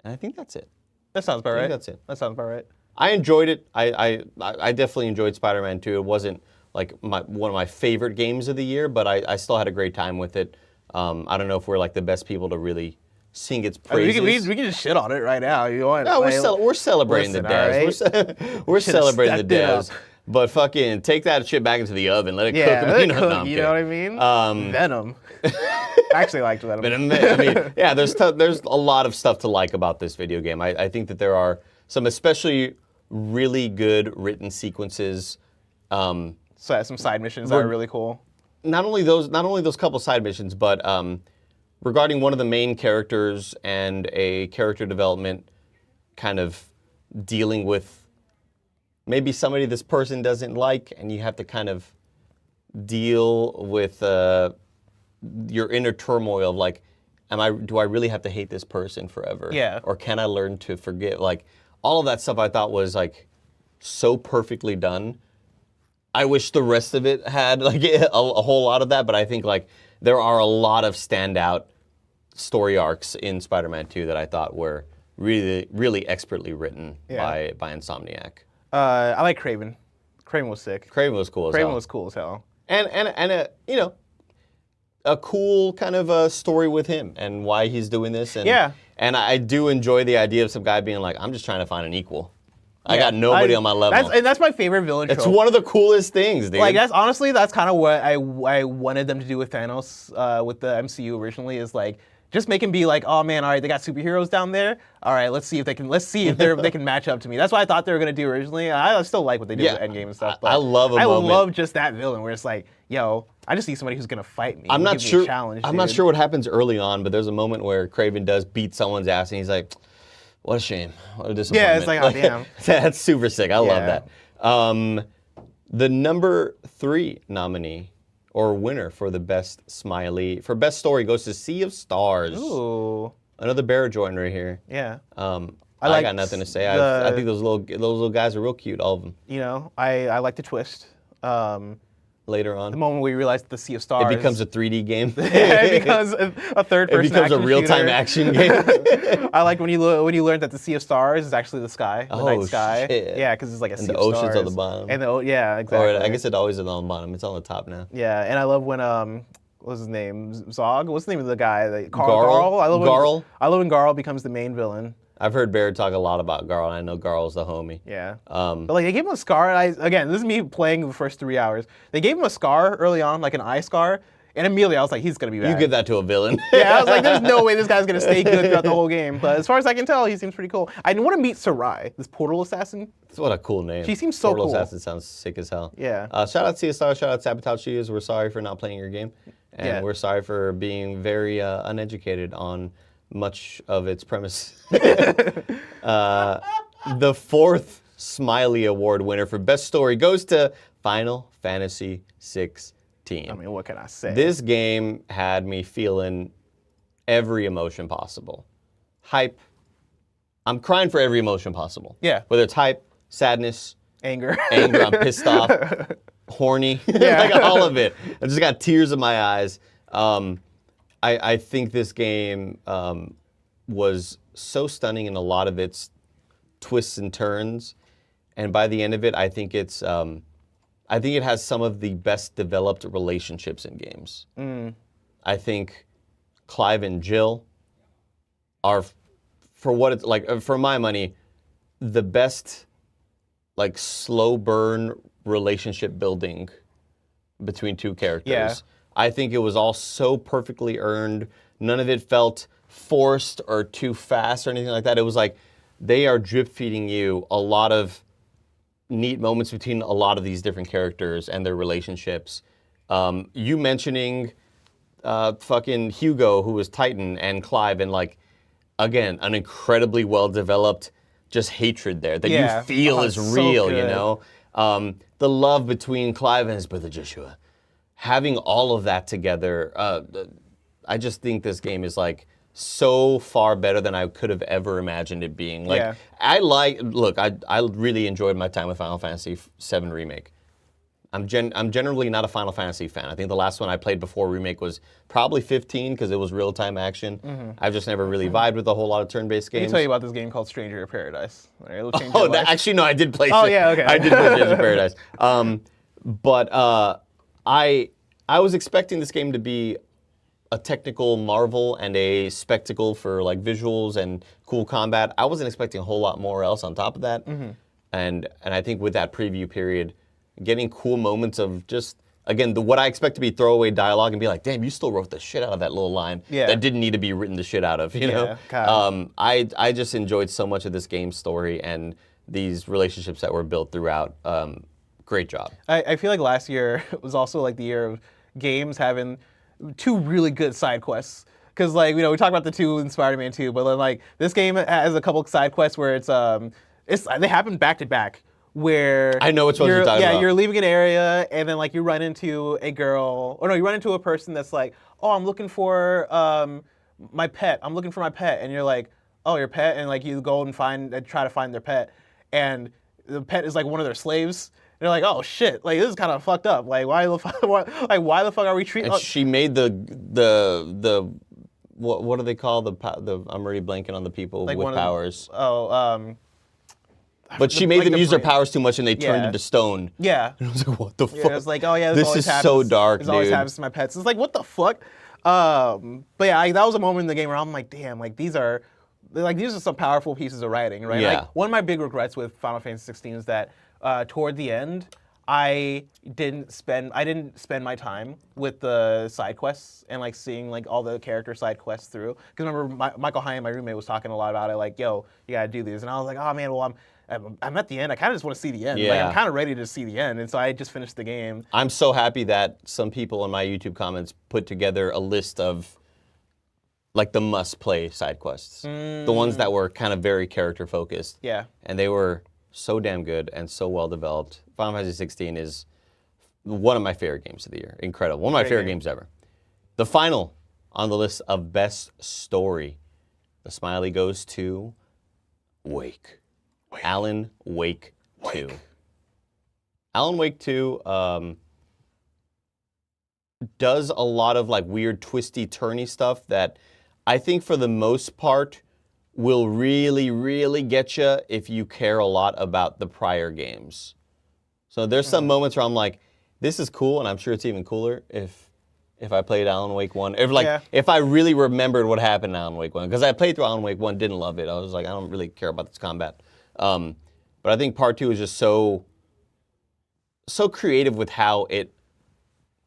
and I think that's it. That sounds about right. That's it. That sounds about right. I enjoyed it. I definitely enjoyed Spider-Man 2. It wasn't one of my favorite games of the year, but I still had a great time with it. I don't know if we're the best people to really sing its praises. We can just shit on it right now. You want? No, we're celebrating the devs. Right? We're celebrating the devs. But fucking take that shit back into the oven. Let it cook. Let it cook, you know what I mean? Venom. I actually liked Venom. I mean, yeah, there's a lot of stuff to like about this video game. I think that there are some especially really good written sequences. So some side missions that are really cool. Not only those couple side missions, but regarding one of the main characters and a character development kind of dealing with maybe somebody this person doesn't like, and you have to kind of deal with your inner turmoil of do I really have to hate this person forever? Yeah. Or can I learn to forgive? All of that stuff I thought was so perfectly done. I wish the rest of it had a whole lot of that, but I think there are a lot of standout story arcs in Spider-Man 2 that I thought were really, really expertly written by Insomniac. I like Kraven. Kraven was sick. Kraven was cool as hell. Kraven was cool as hell. And a cool kind of a story with him and why he's doing this. And, Yeah. And I do enjoy the idea of some guy being like, I'm just trying to find an equal. I got nobody on my level. That's my favorite villain trope. It's one of the coolest things, dude. Like, that's kind of what I wanted them to do with Thanos with the MCU originally, is like, just make him be like, oh man, all right, they got superheroes down there. All right, let's see if they can match up to me. That's what I thought they were gonna do originally. I still like what they did with Endgame and stuff. But I love a moment. love just that villain where it's like, yo, I just need somebody who's gonna fight me. I'm not give sure. Me a challenge, I'm not sure what happens early on, but there's a moment where Kraven does beat someone's ass, and he's like, "What a shame! What a disappointment!" Yeah, it's like, oh damn. That's super sick. I love that. The number 3 nominee or winner for the best best story goes to Sea of Stars. Ooh. Another bear joint right here. Yeah. I got nothing to say. I think those little guys are real cute, all of them. You know, I like the twist. Later on, The moment we realized the Sea of Stars. it becomes a 3D game. It becomes a third-person. It becomes a real-time action game. I like when you learned that the Sea of Stars is actually the sky, the night sky. Shit. Yeah, because it's like a sea the of ocean's stars. on the bottom. And exactly. Or I guess it always is on the bottom. It's on the top now. Yeah, and I love when what's his name? Zog? What's the name of the guy? Garl? Garl? I love when Garl becomes the main villain. I've heard Bear talk a lot about Garl, and I know Garl's the homie. Yeah. But like they gave him a scar. Again, this is me playing the first 3 hours. They gave him a scar early on, like an eye scar, and immediately I was like, he's gonna be bad. You give that to a villain. Yeah, I was like, there's no way this guy's gonna stay good throughout the whole game. But as far as I can tell, he seems pretty cool. I want to meet Sarai, this portal assassin. What a cool name. She seems so Portal cool. Assassin sounds sick as hell. Yeah. Shout out CSR, shout out Sabotage Studios. We're sorry for not playing your game. And we're sorry for being very uneducated on much of its premise. The 4th Smiley Award winner for Best Story goes to Final Fantasy 16. I mean, what can I say? This game had me feeling every emotion possible. Hype. I'm crying for every emotion possible. Yeah. Whether it's hype, sadness, Anger, I'm pissed off, horny, like all of it. I just got tears in my eyes. I think this game was so stunning in a lot of its twists and turns, and by the end of it, I think it has some of the best developed relationships in games. I think Clive and Jill are, for what it's like, for my money, the best like slow burn relationship building between two characters. Yeah. I think it was all so perfectly earned. None of it felt forced or too fast or anything like that. It was like they are drip feeding you a lot of neat moments between a lot of these different characters and their relationships. You mentioning fucking Hugo, who was Titan, and Clive, and like, again, an incredibly well-developed just hatred there that you feel is real, you know? The love between Clive and his brother Joshua. Having all of that together, I just think this game is like so far better than I could have ever imagined it being. Like, I really enjoyed my time with Final Fantasy VII Remake. I'm generally not a Final Fantasy fan. I think the last one I played before Remake was probably 15 because it was real-time action. I've just never really vibed with a whole lot of turn-based games. Let me tell you about this game called Stranger of Paradise. Right, Actually, no, I did play. Oh yeah, okay. I did play Stranger of Paradise. But I was expecting this game to be a technical marvel and a spectacle for like visuals and cool combat. I wasn't expecting a whole lot more else on top of that. And I think with that preview period, getting cool moments of just, again, what I expect to be throwaway dialogue and be like, damn, you still wrote the shit out of that little line that didn't need to be written the shit out of, you know? I just enjoyed so much of this game's story and these relationships that were built throughout. Great job. I feel like last year was also like the year of games having two really good side quests. Because like, you know, we talked about the two in Spider-Man 2, but then like this game has a couple side quests where they happen back to back. Where I know which ones you're talking about. Yeah, you're leaving an area and then like you run into a girl, or no, you run into a person that's like, oh, I'm looking for my pet. I'm looking for my pet, and you're like, oh, your pet, and like you go and try to find their pet, and the pet is like one of their slaves. And you're like, oh shit, like this is kind of fucked up. Like why the fuck are we treating? And she made the what do they call the I'm already blanking on the people like with powers. but she made like them the use their brain. powers too much and they turned Yeah. into stone. Yeah. And I was like, what the Yeah, fuck? it was like, oh yeah, This always is happens. so dark, This always dude. happens to my pets. It's like, what the fuck? But yeah, that was a moment in the game where I'm like, damn, like these are some powerful pieces of writing, right? Yeah. Like one of my big regrets with Final Fantasy 16 is that toward the end, I didn't spend my time with the side quests and like seeing like all the character side quests through. Because remember, Michael Hine, my roommate, was talking a lot about it. Like, yo, you gotta do these, and I was like, oh man, well I'm at the end. I kind of just want to see the end. Like Yeah. I'm kind of ready to see the end, and so I just finished the game. I'm so happy that some people in my YouTube comments put together a list of like the must-play side quests. The ones that were kind of very character-focused. Yeah. And they were so damn good and so well developed. Final Fantasy 16 is one of my favorite games of the year. Incredible. One of my favorite games ever. The final on the list of best story. The Smiley goes to Wake. Alan Wake 2. Alan Wake 2 does a lot of like weird twisty turny stuff that I think for the most part will really, really get you if you care a lot about the prior games. So there's some moments where I'm like, this is cool, and I'm sure it's even cooler if I played Alan Wake 1. If I really remembered what happened in Alan Wake 1. Because I played through Alan Wake 1, didn't love it. I was like, I don't really care about this combat. But I think part 2 is just so creative with how it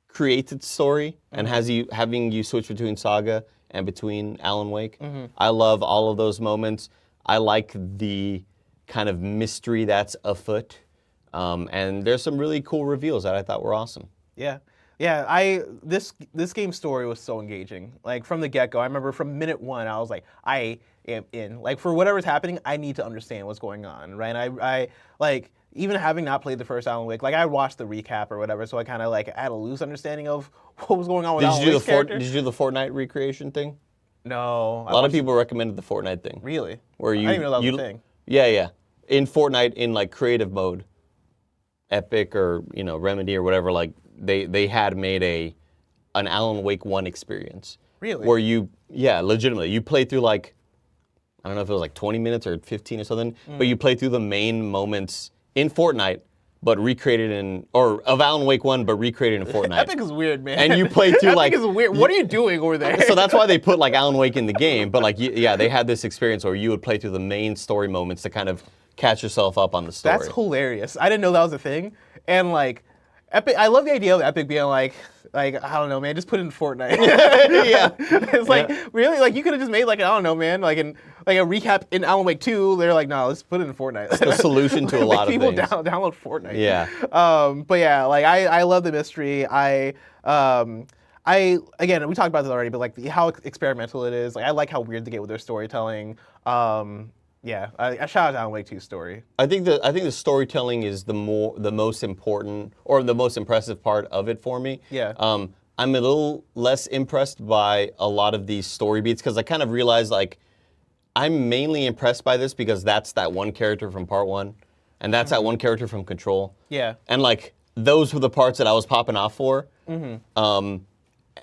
creates its story and having you switch between Saga and between Alan Wake. I love all of those moments. I like the kind of mystery that's afoot. And there's some really cool reveals that I thought were awesome. Yeah. Yeah, this game's story was so engaging. Like from the get-go, I remember from minute one, I was like, I am in. Like for whatever's happening, I need to understand what's going on, right? And I like even having not played the first Alan Wake, like I watched the recap or whatever, so I kind of like had a loose understanding of what was going on with Alan Wake's character. Did you do the Fortnite recreation thing? No. A lot of people recommended the Fortnite thing. Really? Where I didn't even know that was a thing. Yeah. In Fortnite, in like creative mode, Epic or Remedy or whatever, like they had made an Alan Wake 1 experience. Really? Where legitimately, you play through like, I don't know if it was like 20 minutes or 15 or something, but you play through the main moments in Fortnite, but recreated of Alan Wake 1, but recreated in Fortnite. Epic is weird, man. And you play through like... Epic is weird. What are you doing over there? So that's why they put like Alan Wake in the game, but like, they had this experience where you would play through the main story moments to kind of catch yourself up on the story. That's hilarious. I didn't know that was a thing. And like, Epic, I love the idea of Epic being like, I don't know, man, just put it in Fortnite. Yeah. It's like, really? Like, you could have just made like, I don't know, man, like a recap in Alan Wake 2. They're like, no, let's put it in Fortnite. It's the solution to a lot of things. People download Fortnite. Yeah. But yeah, like, I love the mystery. Again, we talked about this already, but like how experimental it is. Like, I like how weird they get with their storytelling. Yeah, I shout out Alan Wake 2's story. I think the storytelling is the most important or the most impressive part of it for me. Yeah. I'm a little less impressed by a lot of these story beats because I kind of realized like I'm mainly impressed by this because that's that one character from part 1, and that's that one character from Control. Yeah. And like those were the parts that I was popping off for.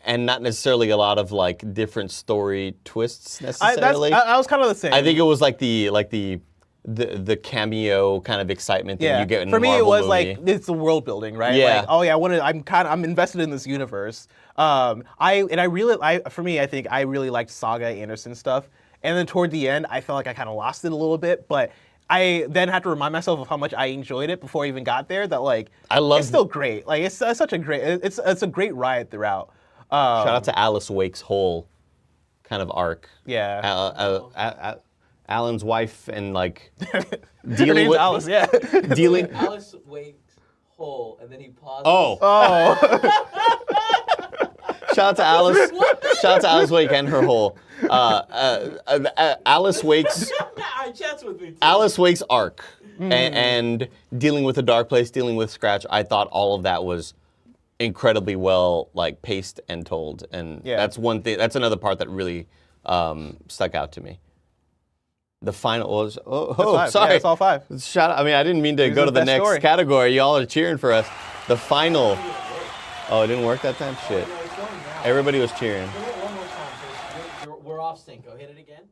And not necessarily a lot of like different story twists necessarily. I was kind of the same. I think it was like the cameo kind of excitement that you get in a Marvel movie. For me, it was like it's the world building, right? Yeah. Like, oh yeah, I'm invested in this universe. I think I really liked Saga Anderson stuff, and then toward the end, I felt like I kind of lost it a little bit, but I then had to remind myself of how much I enjoyed it before I even got there. That like it's still great. Like it's such a great. It's a great ride throughout. Shout out to Alice Wake's whole kind of arc. Yeah. Alan's wife and like Her dealing name's with Alice, yeah. dealing. Alice Wake's hole, and then he pauses. Oh. Shout out to Alice. Shout out to Alice Wake and her whole. Alice Wake's. Chat's with me too. Alice Wake's arc and dealing with the dark place, dealing with Scratch. I thought all of that was incredibly well like paced and told, and that's one thing. That's another part that really stuck out to me. The final was sorry, Yeah, it's all 5. Shout out. I mean, I didn't mean to go to the next category. Y'all are cheering for us. The final. Oh, it didn't work that time. Shit. Everybody was cheering. One more time. So we're off sync. Go hit it again.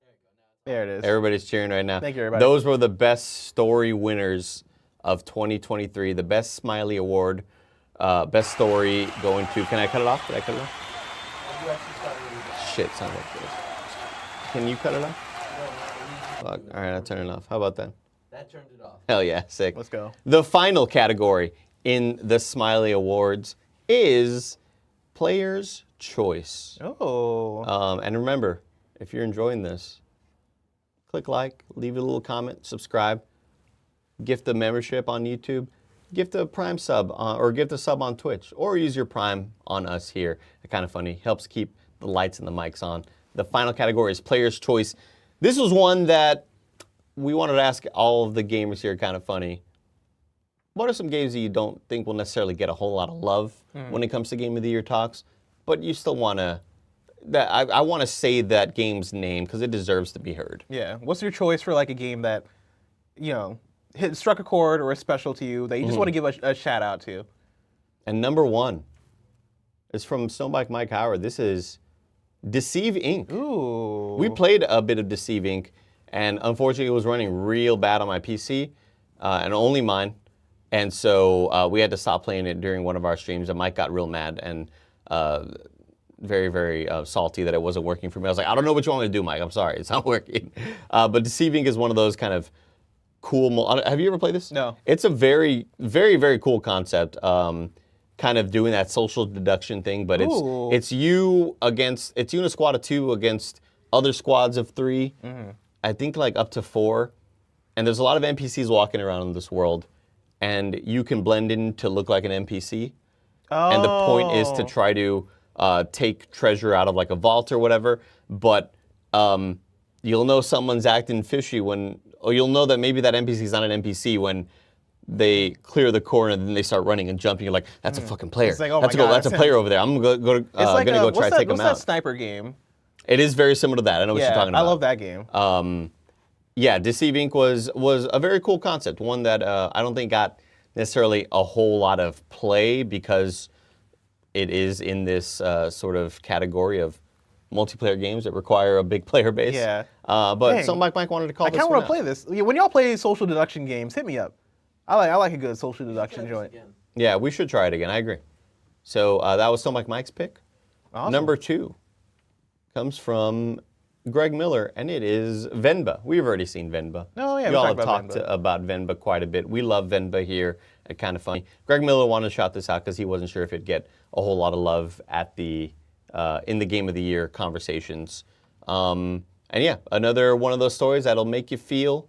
There you go. Now There it is. Everybody's cheering right now. Thank you, everybody. Those were the best story winners of 2023. The best Smiley Award. Best story going to... Can I cut it off? Did I cut it off? Shit, sound like this. Can you cut it off? Fuck. All right, I'll turn it off. How about that? That turned it off. Hell yeah, sick. Let's go. The final category in the Smiley Awards is Player's Choice. Oh. And remember, if you're enjoying this, click like, leave a little comment, subscribe, gift a membership on YouTube, gift a Prime sub, or gift a sub on Twitch, or use your Prime on us here at KindaFunny. Helps keep the lights and the mics on. The final category is Player's Choice. This was one that we wanted to ask all of the gamers here at KindaFunny. What are some games that you don't think will necessarily get a whole lot of love when it comes to Game of the Year talks, but you still want to... I want to say that game's name because it deserves to be heard. Yeah. What's your choice for like a game that, you know, struck a chord or is special to you that you just want to give a shout out to? And number one is from Snowbike Mike Howard. This is Deceive Inc. Ooh. We played a bit of Deceive Inc. And unfortunately it was running real bad on my PC and only mine. And so we had to stop playing it during one of our streams and Mike got real mad and very, very salty that it wasn't working for me. I was like, I don't know what you want me to do, Mike. I'm sorry, it's not working. But Deceive Inc. is one of those kind of cool... Have you ever played this? No. It's a very, very, very cool concept. Kind of doing that social deduction thing, but it's you against... It's you in a squad of 2 against other squads of 3. I think like up to 4. And there's a lot of NPCs walking around in this world. And you can blend in to look like an NPC. Oh. And the point is to try to take treasure out of like a vault or whatever. But you'll know someone's acting fishy when... Or you'll know that maybe that NPC's not an NPC when they clear the corner and then they start running and jumping. You're like, that's a fucking player. It's like, oh my God, that's a player over there. I'm gonna go try to take him out. What's that sniper game? It is very similar to that. I know what you're talking about. I love that game. Yeah, Deceive Inc. was a very cool concept. One that I don't think got necessarily a whole lot of play because it is in this sort of category of multiplayer games that require a big player base. Yeah. But some Mike wanted to call this one I kind of want to out. play this. When y'all play social deduction games, hit me up. I like a good social deduction joint. Yeah, we should try it again. I agree. So that was still Mike's pick. Awesome. Number 2 comes from Greg Miller, and it is Venba. We've already seen Venba. Oh, yeah, Y'all have talked about Venba quite a bit. We love Venba here at KindaFunny. Greg Miller wanted to shout this out because he wasn't sure if it'd get a whole lot of love at the in the Game of the Year conversations. And yeah, another one of those stories that'll make you feel,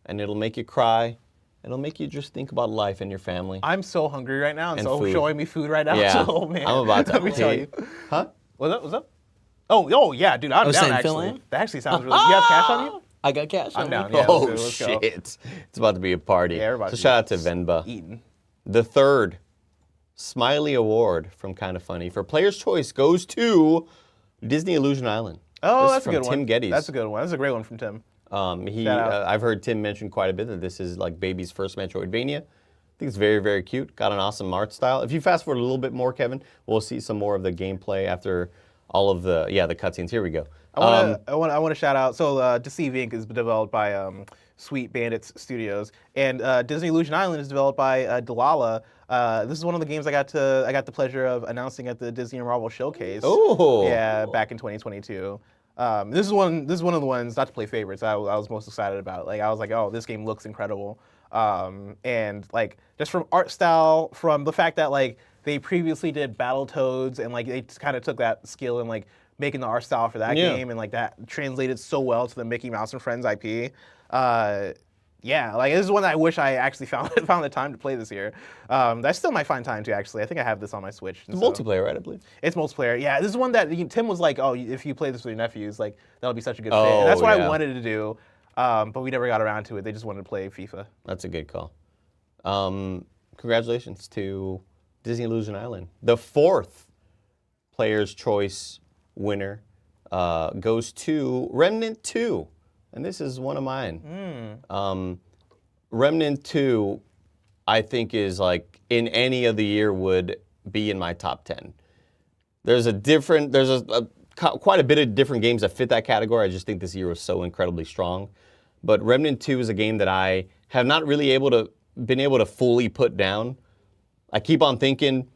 and it'll make you cry. It'll make you just think about life and your family. I'm so hungry right now, and so food. showing me food right now. Yeah, So, man. I'm about to. Let me tell you. Huh? What's up? Oh, yeah, dude, I'm down, saying, actually. That actually sounds really... You have cash on you? I got cash. I'm on down, me. yeah. Oh, let's go. shit. It's about to be a party. Yeah, everybody. So shout out to Venba. Eating. The third Smiley Award from KindaFunny for Player's Choice goes to Disney Illusion Island. Oh, This that's is a good from one. Tim Geddes. That's a good one. That's a great one from Tim. Shout out. I've heard Tim mention quite a bit that this is like baby's first Metroidvania. I think it's very, very cute. Got an awesome art style. If you fast forward a little bit more, Kevin, we'll see some more of the gameplay after all of the cutscenes. Here we go. I want to shout out. So Deceive Inc. is developed by Sweet Bandits Studios, and Disney Illusion Island is developed by Delilah. This is one of the games I got the pleasure of announcing at the Disney and Marvel Showcase. Oh, yeah, back in 2022. This is one of the ones, not to play favorites, I was most excited about. Like I was like, oh, this game looks incredible. And like just from art style, from the fact that like they previously did Battletoads and like they kind of took that skill and like making the art style for that game and like that translated so well to the Mickey Mouse and Friends IP. Yeah, like this is one that I wish I actually found the time to play this year. I still might find time to actually. I think I have this on my Switch. It's multiplayer, right? I believe. It's multiplayer. Yeah, this is one that Tim was like, oh, if you play this with your nephews, like that'll be such a good fit. And that's what I wanted to do, but we never got around to it. They just wanted to play FIFA. That's a good call. Congratulations to Disney Illusion Island. The fourth Player's Choice winner goes to Remnant 2. And this is one of mine. Remnant 2, I think is like in any of the year would be in my top 10. There's a quite a bit of different games that fit that category. I just think this year was so incredibly strong. But Remnant 2 is a game that I have not really been able to fully put down. I keep on thinking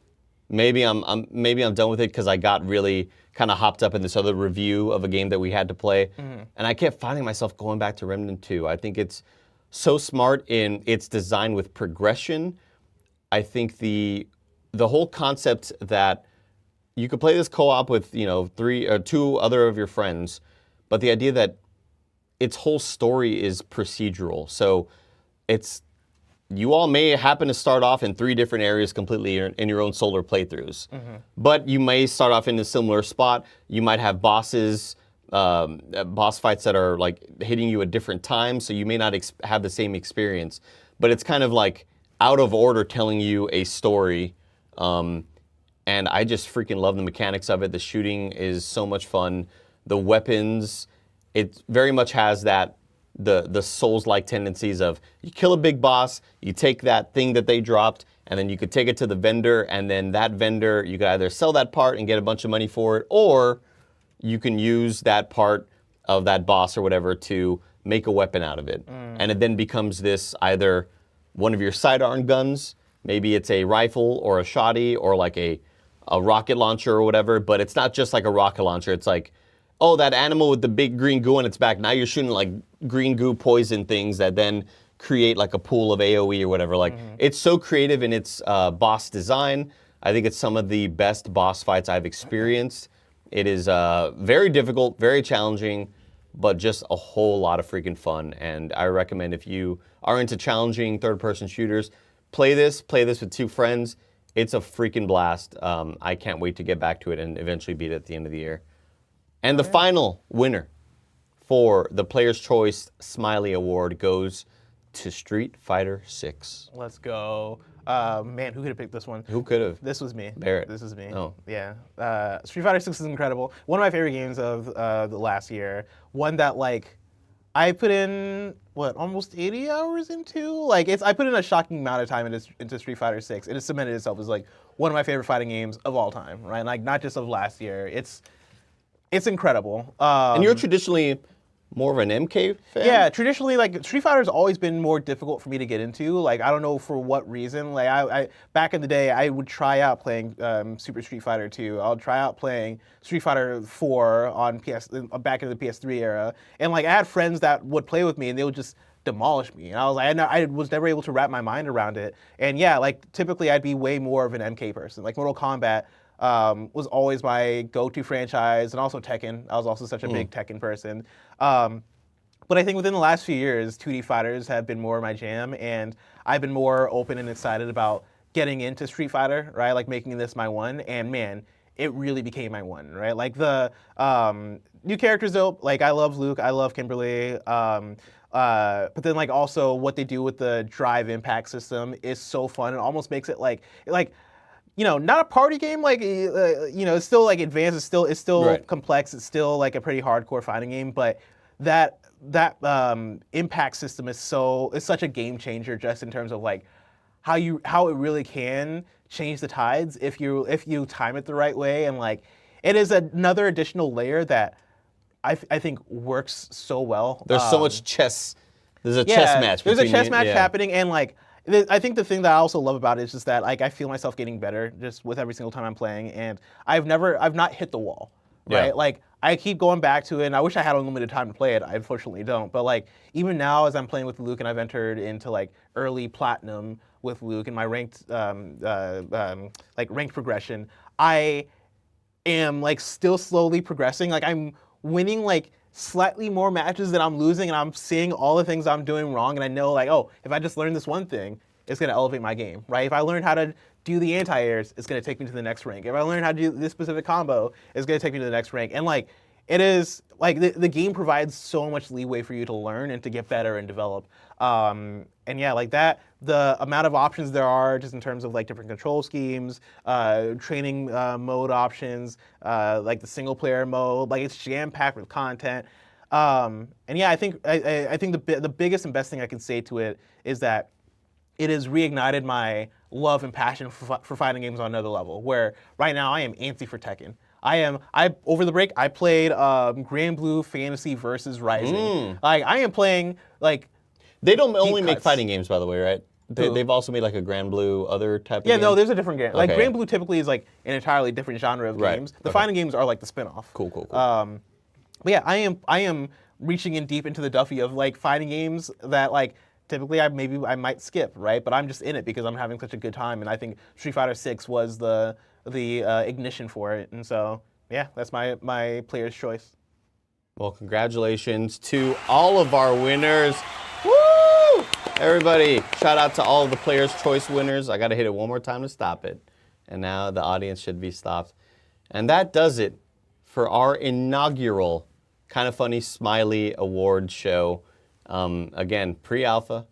maybe I'm done with it because I got really kind of hopped up in this other review of a game that we had to play, and I kept finding myself going back to Remnant 2. I think it's so smart in its design with progression. I think the whole concept that you could play this co-op with 3 or 2 other of your friends, but the idea that its whole story is procedural. So you all may happen to start off in 3 different areas completely in your own solo playthroughs. But you may start off in a similar spot. You might have boss fights that are like hitting you at different times, so you may not have the same experience. But it's kind of like out of order telling you a story. And I just freaking love the mechanics of it. The shooting is so much fun. The weapons, it very much has that the Souls-like tendencies of you kill a big boss, you take that thing that they dropped, and then you could take it to the vendor, and then that vendor, you could either sell that part and get a bunch of money for it, or you can use that part of that boss or whatever to make a weapon out of it. And it then becomes this either one of your sidearm guns, maybe it's a rifle or a shotty or like a rocket launcher or whatever, but it's not just like a rocket launcher. It's like, oh, that animal with the big green goo on its back, now you're shooting like green goo poison things that then create like a pool of AoE or whatever. Like, it's so creative in its boss design. I think it's some of the best boss fights I've experienced. It is very difficult, very challenging, but just a whole lot of freaking fun. And I recommend if you are into challenging third-person shooters, play this with 2 friends. It's a freaking blast. I can't wait to get back to it and eventually beat it at the end of the year. And the final winner for the Player's Choice Smiley Award goes to Street Fighter 6. Let's go. Man, who could have picked this one? Who could have? This was me. Barrett. This is me. Oh. Yeah. Street Fighter 6 is incredible. One of my favorite games of the last year. One that, like, I put in, almost 80 hours into? Like, I put in a shocking amount of time into Street Fighter 6. It has cemented itself as, like, one of my favorite fighting games of all time, right? Like, not just of last year. It's incredible. And you're traditionally more of an MK fan? Yeah, traditionally, like, Street Fighter's always been more difficult for me to get into. Like, I don't know for what reason. Like, I back in the day, I would try out playing Super Street Fighter 2. I'll try out playing Street Fighter 4 on back in the PS3 era. And, like, I had friends that would play with me, and they would just demolish me. And I was like, I was never able to wrap my mind around it. And yeah, like, typically I'd be way more of an MK person. Like, Mortal Kombat was always my go-to franchise, and also Tekken. I was also such a big Tekken person. But I think within the last few years, 2D fighters have been more my jam, and I've been more open and excited about getting into Street Fighter, right? Like, making this my one, and man, it really became my one, right? Like, the new characters dope. Like, I love Luke, I love Kimberly. But then, like, also what they do with the drive impact system is so fun. It almost makes it like not a party game, like, it's still, like, advanced, it's still right. complex, it's still, like, a pretty hardcore fighting game, but that impact system is such a game changer, just in terms of, like, how it really can change the tides if you time it the right way. And, like, it is another additional layer that I think works so well. There's so much chess. There's a chess match. There's a chess match happening, and, like, I think the thing that I also love about it is just that, like, I feel myself getting better just with every single time I'm playing, and I've not hit the wall, right? Yeah. Like, I keep going back to it, and I wish I had unlimited time to play it. I unfortunately don't. But, like, even now as I'm playing with Luke and I've entered into, like, early platinum with Luke in my ranked progression, I am, like, still slowly progressing. Like, I'm winning, like, slightly more matches than I'm losing, and I'm seeing all the things I'm doing wrong, and I know, like, oh, if I just learn this one thing, it's going to elevate my game, right? If I learn how to do the anti-airs, it's going to take me to the next rank. If I learn how to do this specific combo, it's going to take me to the next rank. And, like, it is, like, the game provides so much leeway for you to learn and to get better and develop. And yeah, like that, the amount of options there are just in terms of, like, different control schemes, training mode options, like the single player mode, like, it's jam-packed with content. And yeah, I think the biggest and best thing I can say to it is that it has reignited my love and passion for fighting games on another level, where right now I am antsy for Tekken. I over the break I played Grand Blue Fantasy versus Rising. Like I am playing like. They don't only make fighting games, by the way, right? They've also made like a Grand Blue other type of game? Yeah, no, there's a different game. Okay. Like Grand Blue typically is like an entirely different genre of games. The fighting games are like the spin-off. Cool. But yeah, I am reaching in deep into the Duffy of like fighting games that like typically I might skip, right? But I'm just in it because I'm having such a good time, and I think Street Fighter 6 was the ignition for it, and so yeah, that's my player's choice. Well, congratulations to all of our winners. Woo! Everybody, shout out to all of the Player's Choice winners. I got to hit it one more time to stop it. And now the audience should be stopped. And that does it for our inaugural KindaFunny Smiley Award show. Again, pre-alpha.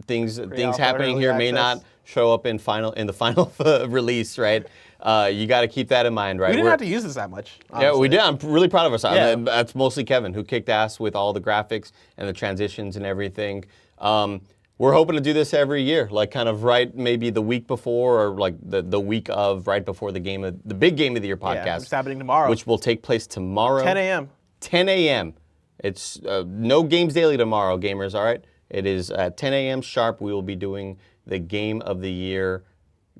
Things happening here may not show up in the final release, right? You got to keep that in mind, right? We didn't have to use this that much. Honestly. Yeah, we did. I'm really proud of ourselves. Yeah. That's mostly Kevin, who kicked ass with all the graphics and the transitions and everything. We're hoping to do this every year, like kind of right maybe the week before or like the week of right before the big game of the year podcast. Yeah, it's happening tomorrow. Which will take place tomorrow. 10 a.m. 10 a.m. It's no Games Daily tomorrow, gamers, all right? It is at 10 a.m. sharp. We will be doing the Game of the Year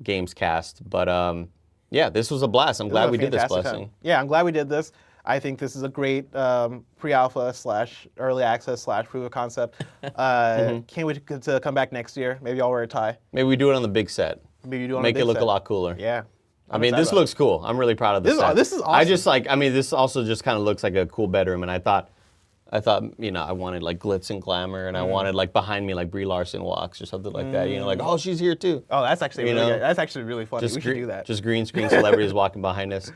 Games Cast. But yeah, this was a blast. I'm glad we did this, Blessing. Yeah, I'm glad we did this. I think this is a great pre-alpha / early access / proof of concept. Can't wait to come back next year. Maybe I'll wear a tie. Maybe we do it on the big set. Maybe you do it on Make the big it look set. a lot cooler. Yeah. I mean, this looks cool. I'm really proud of this. This is awesome. I just like, I mean, this also just kind of looks like a cool bedroom, and I thought, you know, I wanted like glitz and glamour, and I wanted like behind me like Brie Larson walks or something like that. You know, like, oh, she's here too. Oh, that's actually You really know? good. That's actually really funny. We should do that. Just green screen celebrities walking behind us.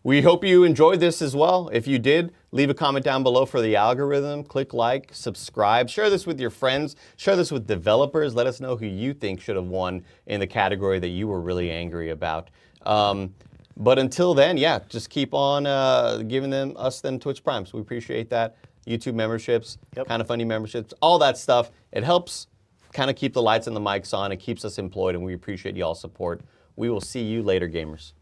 We hope you enjoyed this as well. If you did, leave a comment down below for the algorithm. Click like, subscribe, share this with your friends, share this with developers. Let us know who you think should have won in the category that you were really angry about. But until then, yeah, just keep on giving us Twitch Primes. We appreciate that. YouTube memberships, KindaFunny memberships, all that stuff. It helps kind of keep the lights and the mics on. It keeps us employed, and we appreciate y'all's support. We will see you later, gamers.